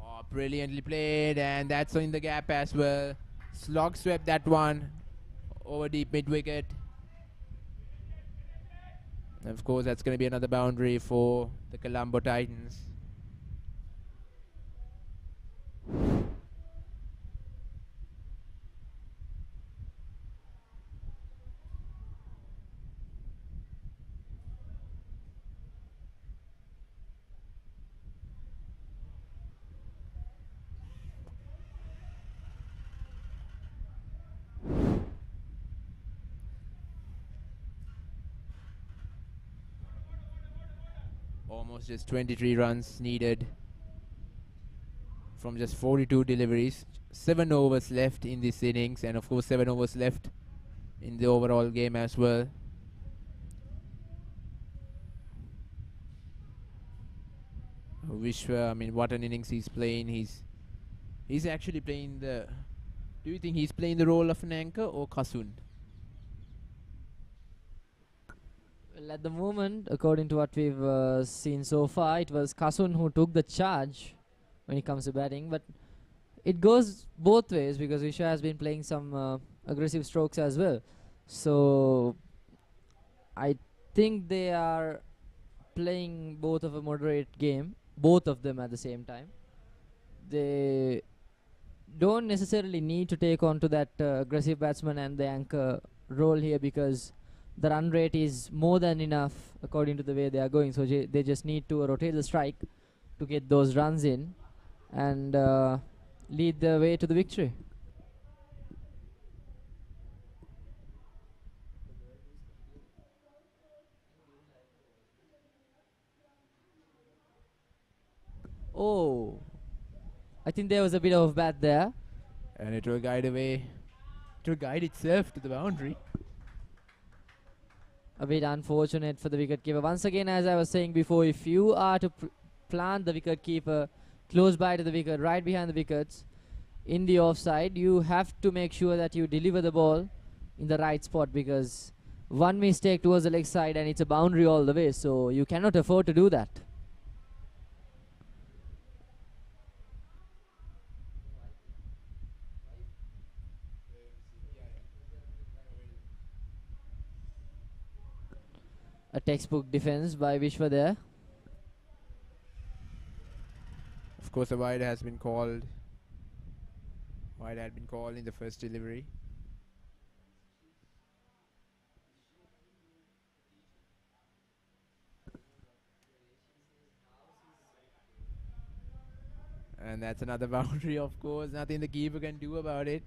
Oh, brilliantly played, and that's in the gap as well. Slog swept that one over deep mid-wicket. And of course, that's going to be another boundary for the Colombo Titans. Almost just 23 runs needed from just 42 deliveries. 7 overs left in this innings, and of course 7 overs left in the overall game as well. Vishwa, I mean, what an innings he's playing. He's actually playing the... Do you think he's playing the role of an anchor or Kasun? Well, at the moment, according to what we've seen so far, it was Kasun who took the charge when it comes to batting, but it goes both ways because Vishwa has been playing some aggressive strokes as well. So I think they are playing both of a moderate game, both of them at the same time. They don't necessarily need to take on to that aggressive batsman and the anchor role here, because the run rate is more than enough according to the way they are going. So they just need to rotate the strike to get those runs in. And lead the way to the victory. Oh, I think there was a bit of bat there. And it will guide away. It will guide itself to the boundary. A bit unfortunate for the wicketkeeper. Once again, as I was saying before, if you are to plant the wicketkeeper close by to the wicket, right behind the wickets, in the offside, you have to make sure that you deliver the ball in the right spot, because one mistake towards the leg side and it's a boundary all the way, so you cannot afford to do that. A textbook defense by Vishwa there. Of course, a wide has been called. Wide had been called in the first delivery. And that's another boundary, of course. Nothing the keeper can do about it.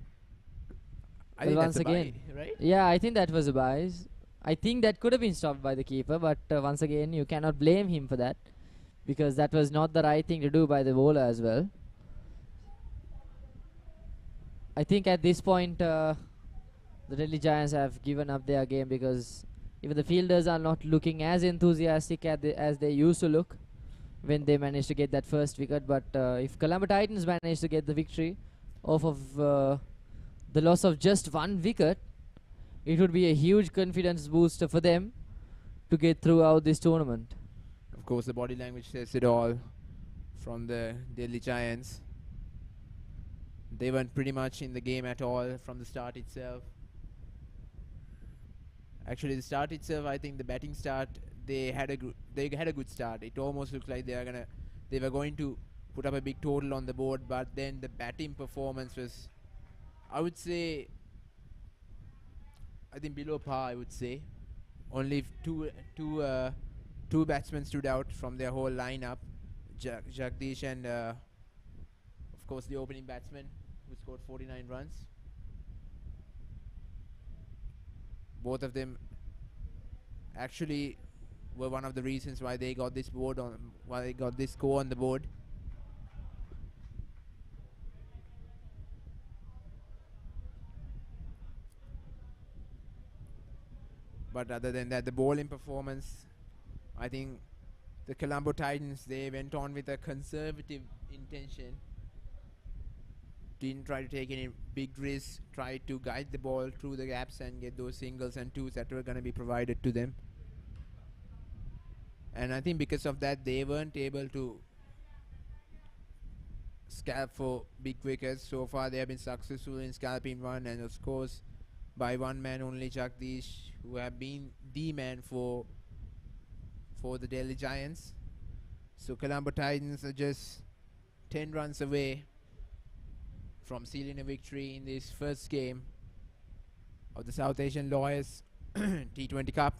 I Well, think once that's a again, bye, right? yeah, I think that was a bias. I think that could have been stopped by the keeper, but once again, you cannot blame him for that, because that was not the right thing to do by the bowler as well. I think at this point, the Delhi Giants have given up their game, because even the fielders are not looking as enthusiastic as they used to look when they managed to get that first wicket. But if Colombo Titans manage to get the victory off of the loss of just one wicket, it would be a huge confidence booster for them to get throughout this tournament. Of course, the body language says it all from the Delhi Giants. They weren't pretty much in the game at all from the start itself. Actually, the start itself, I think the batting start, they had a good start. It almost looked like they were going to put up a big total on the board, but then the batting performance was, I would say, I think below par. I would say only two batsmen stood out from their whole lineup, Jagdish and of course the opening batsman who scored 49 runs. Both of them actually were one of the reasons why they got this score on the board. But other than that, the bowling performance, I think the Colombo Titans, they went on with a conservative intention. Didn't try to take any big risks, tried to guide the ball through the gaps and get those singles and twos that were going to be provided to them. And I think because of that, they weren't able to scalp for big wickets. So far, they have been successful in scalping one, and of course, by one man only, Jagdish, who have been the man for the Delhi Giants. So Colombo Titans are just 10 runs away from sealing a victory in this first game of the South Asian Lawyers T20 Cup.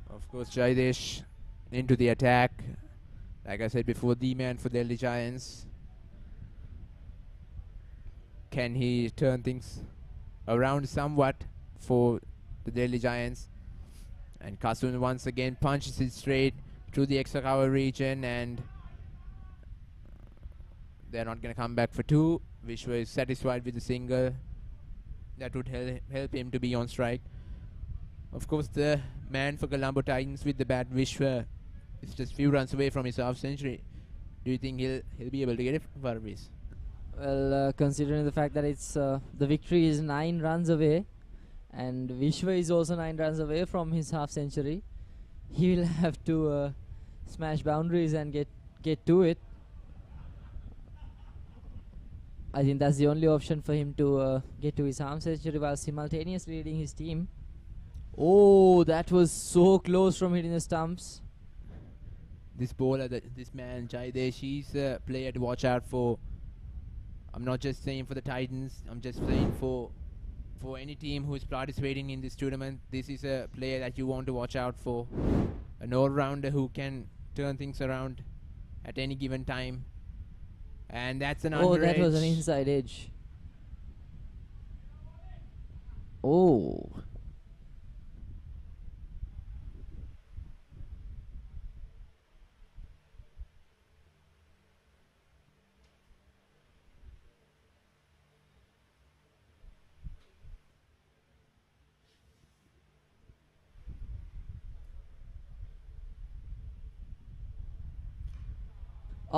Of course, Jaidesh into the attack. Like I said before, the man for Delhi Giants. Can he turn things around somewhat for the Delhi Giants? And Kasun once again punches it straight to the extra cover region, and they're not going to come back for two. Vishwa is satisfied with the single. That would help him to be on strike. Of course, the man for Colombo Titans with the bat, Vishwa, is just few runs away from his half century. Do you think he'll be able to get it, Varvis? Well, considering the fact that it's the victory is 9 runs away, and Vishwa is also 9 runs away from his half century, he will have to smash boundaries and get to it. I think that's the only option for him to get to his half century while simultaneously leading his team. Oh, that was so close from hitting the stumps. This bowler, this man Jaidesh, he's a player to watch out for. I'm not just saying for the Titans, I'm just saying for any team who is participating in this tournament. This is a player that you want to watch out for. An all-rounder who can turn things around at any given time. And that's an Oh, under that was an edge. inside edge. Oh.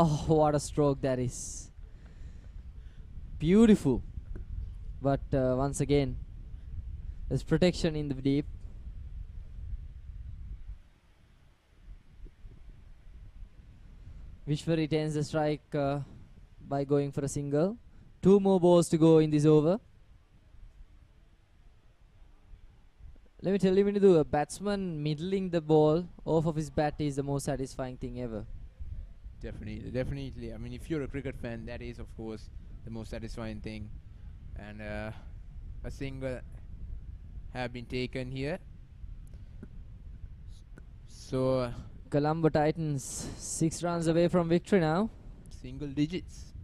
Oh, what a stroke that is. Beautiful. But once again, there's protection in the deep. Vishwa retains the strike by going for a single. 2 more balls to go in this over. Let me tell you, Minidu, a batsman middling the ball off of his bat is the most satisfying thing ever. Definitely. I mean, if you're a cricket fan, that is, of course, the most satisfying thing. And a single have been taken here. So, Colombo Titans 6 runs away from victory now. single digits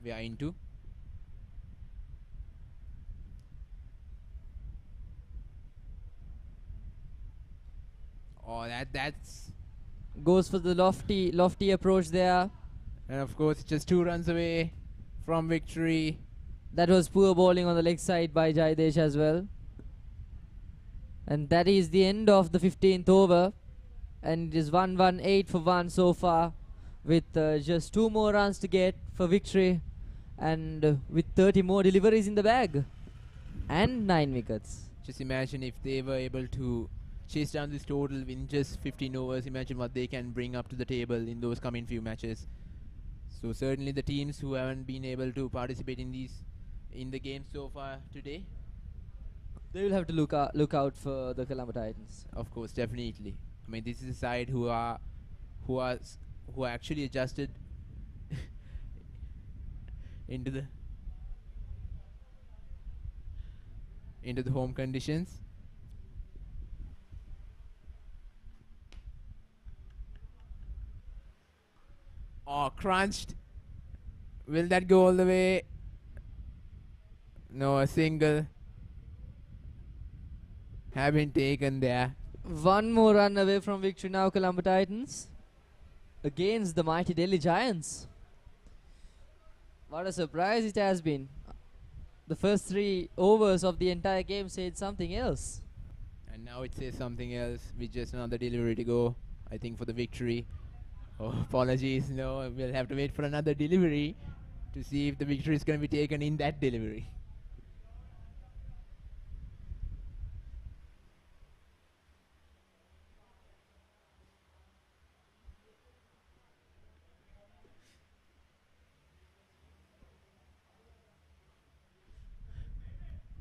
we are into. Oh, that's... Goes for the lofty approach there. And of course, just 2 runs away from victory. That was poor bowling on the leg side by Jaidesh as well. And that is the end of the 15th over. And it is 1-1-8 for 1 so far, with just 2 more runs to get for victory, and with 30 more deliveries in the bag and 9 wickets. Just imagine if they were able to chase down this total in just 15 overs. Imagine what they can bring up to the table in those coming few matches. So certainly the teams who haven't been able to participate in the game so far today, They will have to look out for the Colombo Titans. of course, definitely. I mean, this is a side who are actually adjusted into the home conditions. Oh, crunched. Will that go all the way? No, a single have been taken there. 1 more run away from victory now, Colombo Titans, against the mighty Delhi Giants. What a surprise it has been. The first 3 overs of the entire game said something else. And now it says something else with just another delivery to go, I think, for the victory. Oh, apologies. No, we'll have to wait for another delivery to see if the victory is going to be taken in that delivery.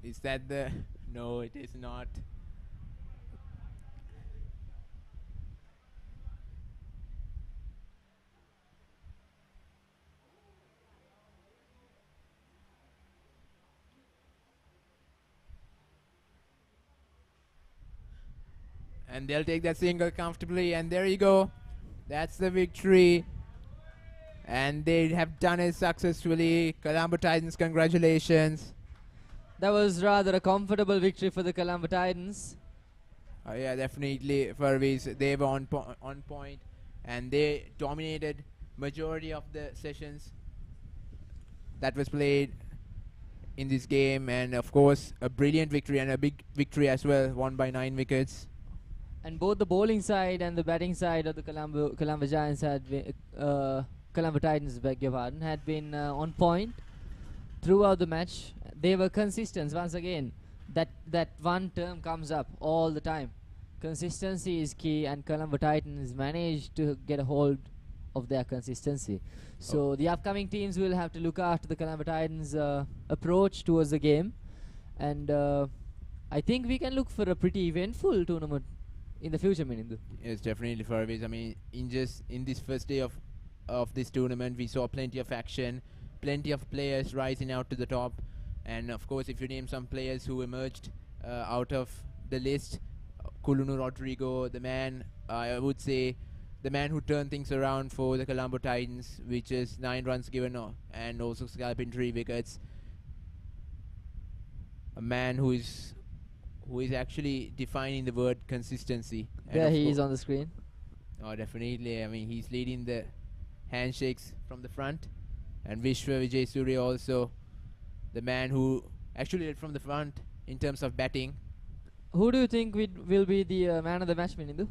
Is that the... No, it is not. And they'll take that single comfortably, and there you go. That's the victory. And they have done it successfully. Colombo Titans, congratulations. That was rather a comfortable victory for the Colombo Titans. Yeah, definitely, Farviz. They were on point, and they dominated majority of the sessions that was played in this game. And of course, a brilliant victory and a big victory as well, won by 9 wickets. And both the bowling side and the batting side of the Colombo Giants had been, Colombo Titans, beg your pardon, had been on point. throughout the match, they were consistent. Once again, that one term comes up all the time. Consistency is key, and Colombo Titans managed to get a hold of their consistency. So the upcoming teams will have to look after the Colombo Titans' approach towards the game, and I think we can look for a pretty eventful tournament in the future, Minindu. Yes, definitely, Farviz. I mean, in this first day of this tournament, we saw plenty of action, plenty of players rising out to the top, and of course, if you name some players who emerged out of the list, Kulunu Rodrigo, the man, I would say, the man who turned things around for the Colombo Titans, which is 9 runs given and also scalping 3 wickets. A man who is actually defining the word consistency. There he is on the screen. Oh, definitely. I mean, he's leading the handshakes from the front. And Vishwa Vijay Surya also, the man who actually led from the front in terms of batting. Who do you think will be the man of the match, Minindu?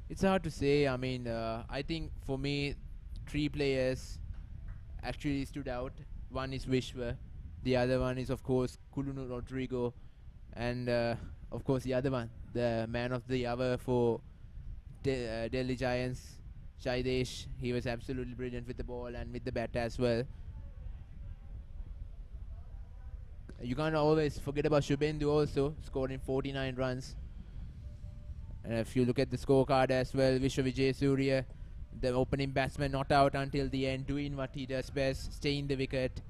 It's hard to say. I mean, I think for me, 3 players actually stood out. One is Vishwa. The other one is, of course, Kulunu Rodrigo. And, of course, the other one, the man of the hour for Delhi Giants, Shaidesh. He was absolutely brilliant with the ball and with the bat as well. You can't always forget about Shubhendu also, scoring 49 runs. And if you look at the scorecard as well, Vishwa Vijay Surya, the opening batsman, not out until the end, doing what he does best, staying the wicket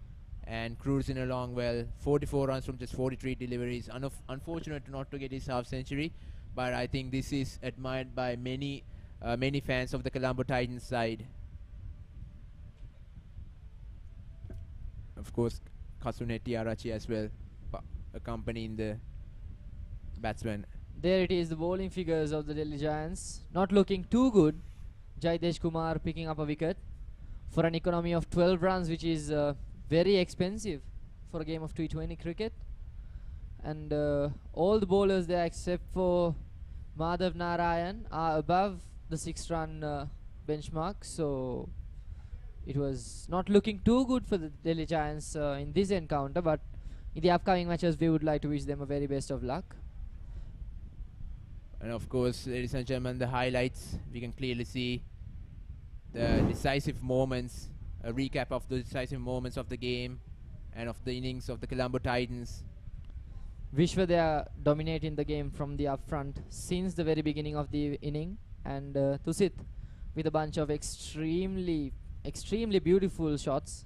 and cruising along well. 44 runs from just 43 deliveries. Unfortunate not to get his half century, but I think this is admired by many fans of the Colombo Titans side. Of course, Kasuneti Arachi as well, accompanying the batsman. There it is, the bowling figures of the Delhi Giants. Not looking too good. Jaidesh Kumar picking up a wicket for an economy of 12 runs, which is very expensive for a game of T20 cricket. And all the bowlers there except for Madhav Narayan are above the 6-run benchmark. So it was not looking too good for the Delhi Giants in this encounter, but in the upcoming matches we would like to wish them a very best of luck. And of course, ladies and gentlemen, the highlights, we can clearly see the decisive moments, a recap of the decisive moments of the game and of the innings of the Colombo Titans. Vishwa, they are dominating the game from the up front since the very beginning of the inning, and Tusit with a bunch of extremely beautiful shots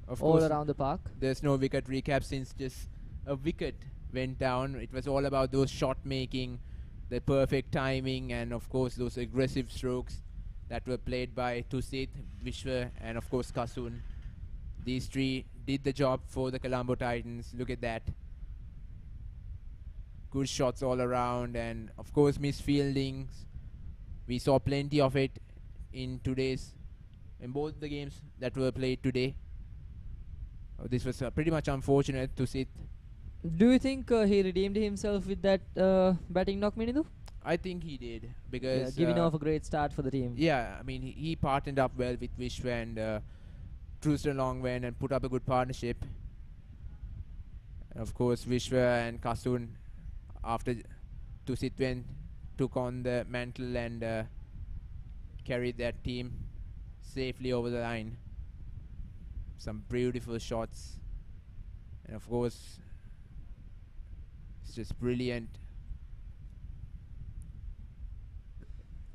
Of all course, around the park. there's no wicket recap since just a wicket went down. It was all about those shot making, the perfect timing, and of course those aggressive strokes that were played by Tusit, Vishwa, and of course Kasun. These 3 did the job for the Colombo Titans. Look at that. Good shots all around, and of course misfieldings. We saw plenty of it in both the games that were played today. This was pretty much unfortunate to see. Do you think he redeemed himself with that batting knock, Minindu? I think he did, because giving off a great start for the team. yeah, I mean he partnered up well with Vishwa and cruised along well and put up a good partnership. And of course Vishwa and Kasun, after Tusitwen took on the mantle and carried that team safely over the line. Some beautiful shots, and of course it's just brilliant.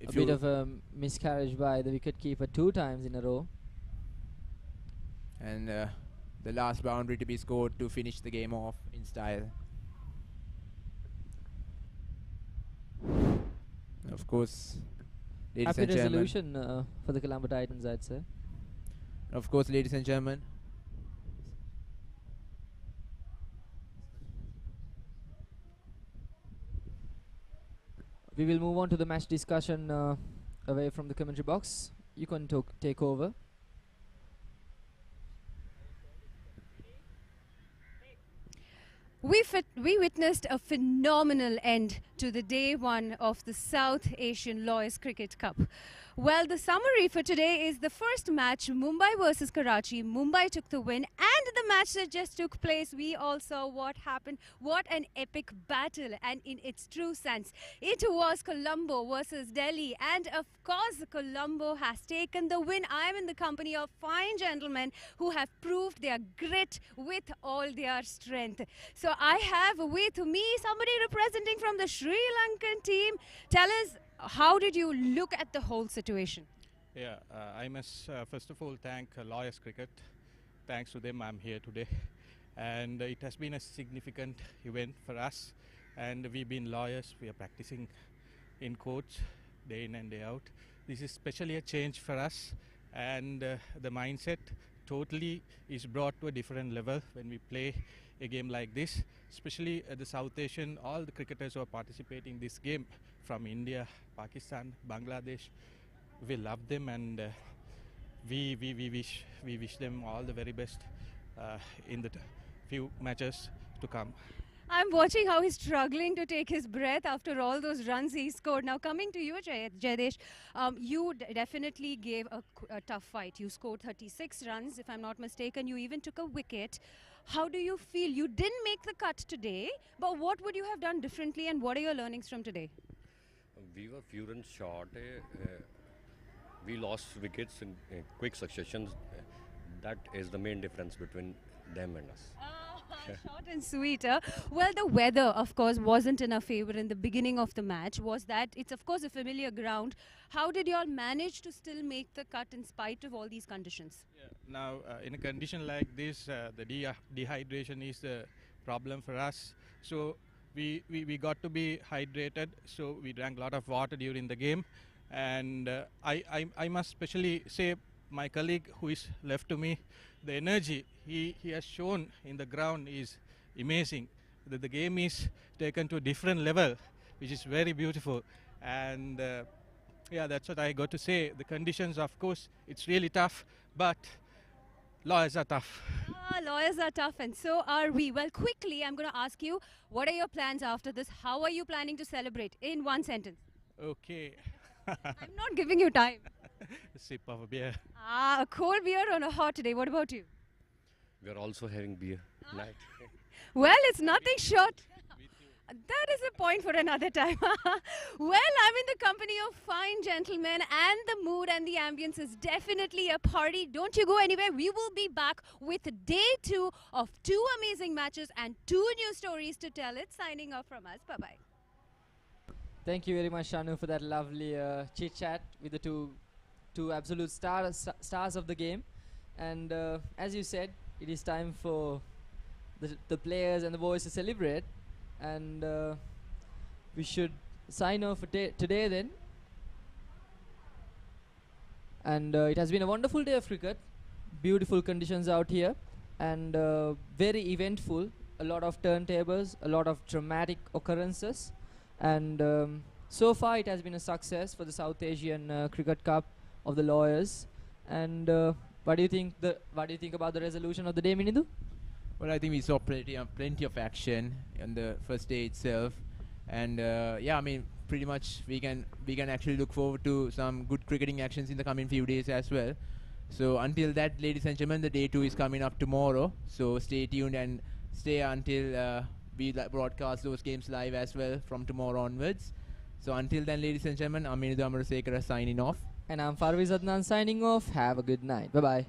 A bit of a miscarriage by the wicketkeeper 2 times in a row. And the last boundary to be scored to finish the game off in style. Of course, ladies Happy and gentlemen. resolution for the Colombo Titans, I'd say. Of course, ladies and gentlemen. We will move on to the match discussion away from the commentary box. You can take over. We witnessed a phenomenal end to the day 1 of the South Asian Lawyers Cricket Cup. Well, the summary for today is the first match, Mumbai versus Karachi. Mumbai took the win, and the match that just took place, we all saw what happened. What an epic battle, and in its true sense, it was Colombo versus Delhi, and of course, Colombo has taken the win. I am in the company of fine gentlemen who have proved their grit with all their strength. So I have with me somebody representing from the Sri Lankan team. Tell us, how did you look at the whole situation? Yeah, I must first of all thank lawyerscricket. Thanks to them, I'm here today. And it has been a significant event for us. And we've been lawyers, we are practicing in courts day in and day out. This is especially a change for us. And the mindset totally is brought to a different level when we play a game like this. Especially the South Asian, all the cricketers who are participating in this game from India, Pakistan, Bangladesh, we love them, and we wish them all the very best in the few matches to come. I'm watching how he's struggling to take his breath after all those runs he scored. Now, coming to you, Jaidesh, you definitely gave a tough fight. You scored 36 runs, if I'm not mistaken. You even took a wicket. How do you feel? You didn't make the cut today, but what would you have done differently, and what are your learnings from today? We were few runs short. We lost wickets in quick succession. That is the main difference between them and us. Short and sweet. Well, the weather, of course, wasn't in our favor in the beginning of the match. Was that? It's, of course, a familiar ground. How did you all manage to still make the cut in spite of all these conditions? Yeah. Now, in a condition like this, the dehydration is the problem for us. So we got to be hydrated. So we drank a lot of water during the game. And I must especially say my colleague who is left to me, the energy he has shown in the ground is amazing. The game is taken to a different level, which is very beautiful. And yeah, that's what I got to say. The conditions, of course, it's really tough, but lawyers are tough. Lawyers are tough, and so are we. Well, quickly, I'm going to ask you, what are your plans after this? How are you planning to celebrate in one sentence? Okay. I'm not giving you time. A sip of a beer. A cold beer on a hot day. What about you? We are also having beer night. Well, it's nothing short. That is a point for another time. Well, I'm in the company of fine gentlemen, and the mood and the ambience is definitely a party. Don't you go anywhere. We will be back with day 2 of 2 amazing matches and 2 new stories to tell it. Signing off from us. Bye-bye. Thank you very much, Shanu, for that lovely chit-chat with the two absolute stars of the game. And as you said, it is time for the players and the boys to celebrate. And we should sign off for today then. And it has been a wonderful day of cricket. Beautiful conditions out here. And very eventful. A lot of turntables, a lot of dramatic occurrences. And so far it has been a success for the South Asian Cricket Cup of the Lawyers. And what do you think about the resolution of the day, Minindu? Well, I think we saw plenty of action on the first day itself, and yeah, I mean, pretty much we can actually look forward to some good cricketing actions in the coming few days as well. So until that, ladies and gentlemen, the day 2 is coming up tomorrow. So stay tuned and stay until we broadcast those games live as well from tomorrow onwards. So until then, ladies and gentlemen, I'm Minidu Amarasekara signing off. And I'm Farviz Adnan signing off. Have a good night. Bye-bye.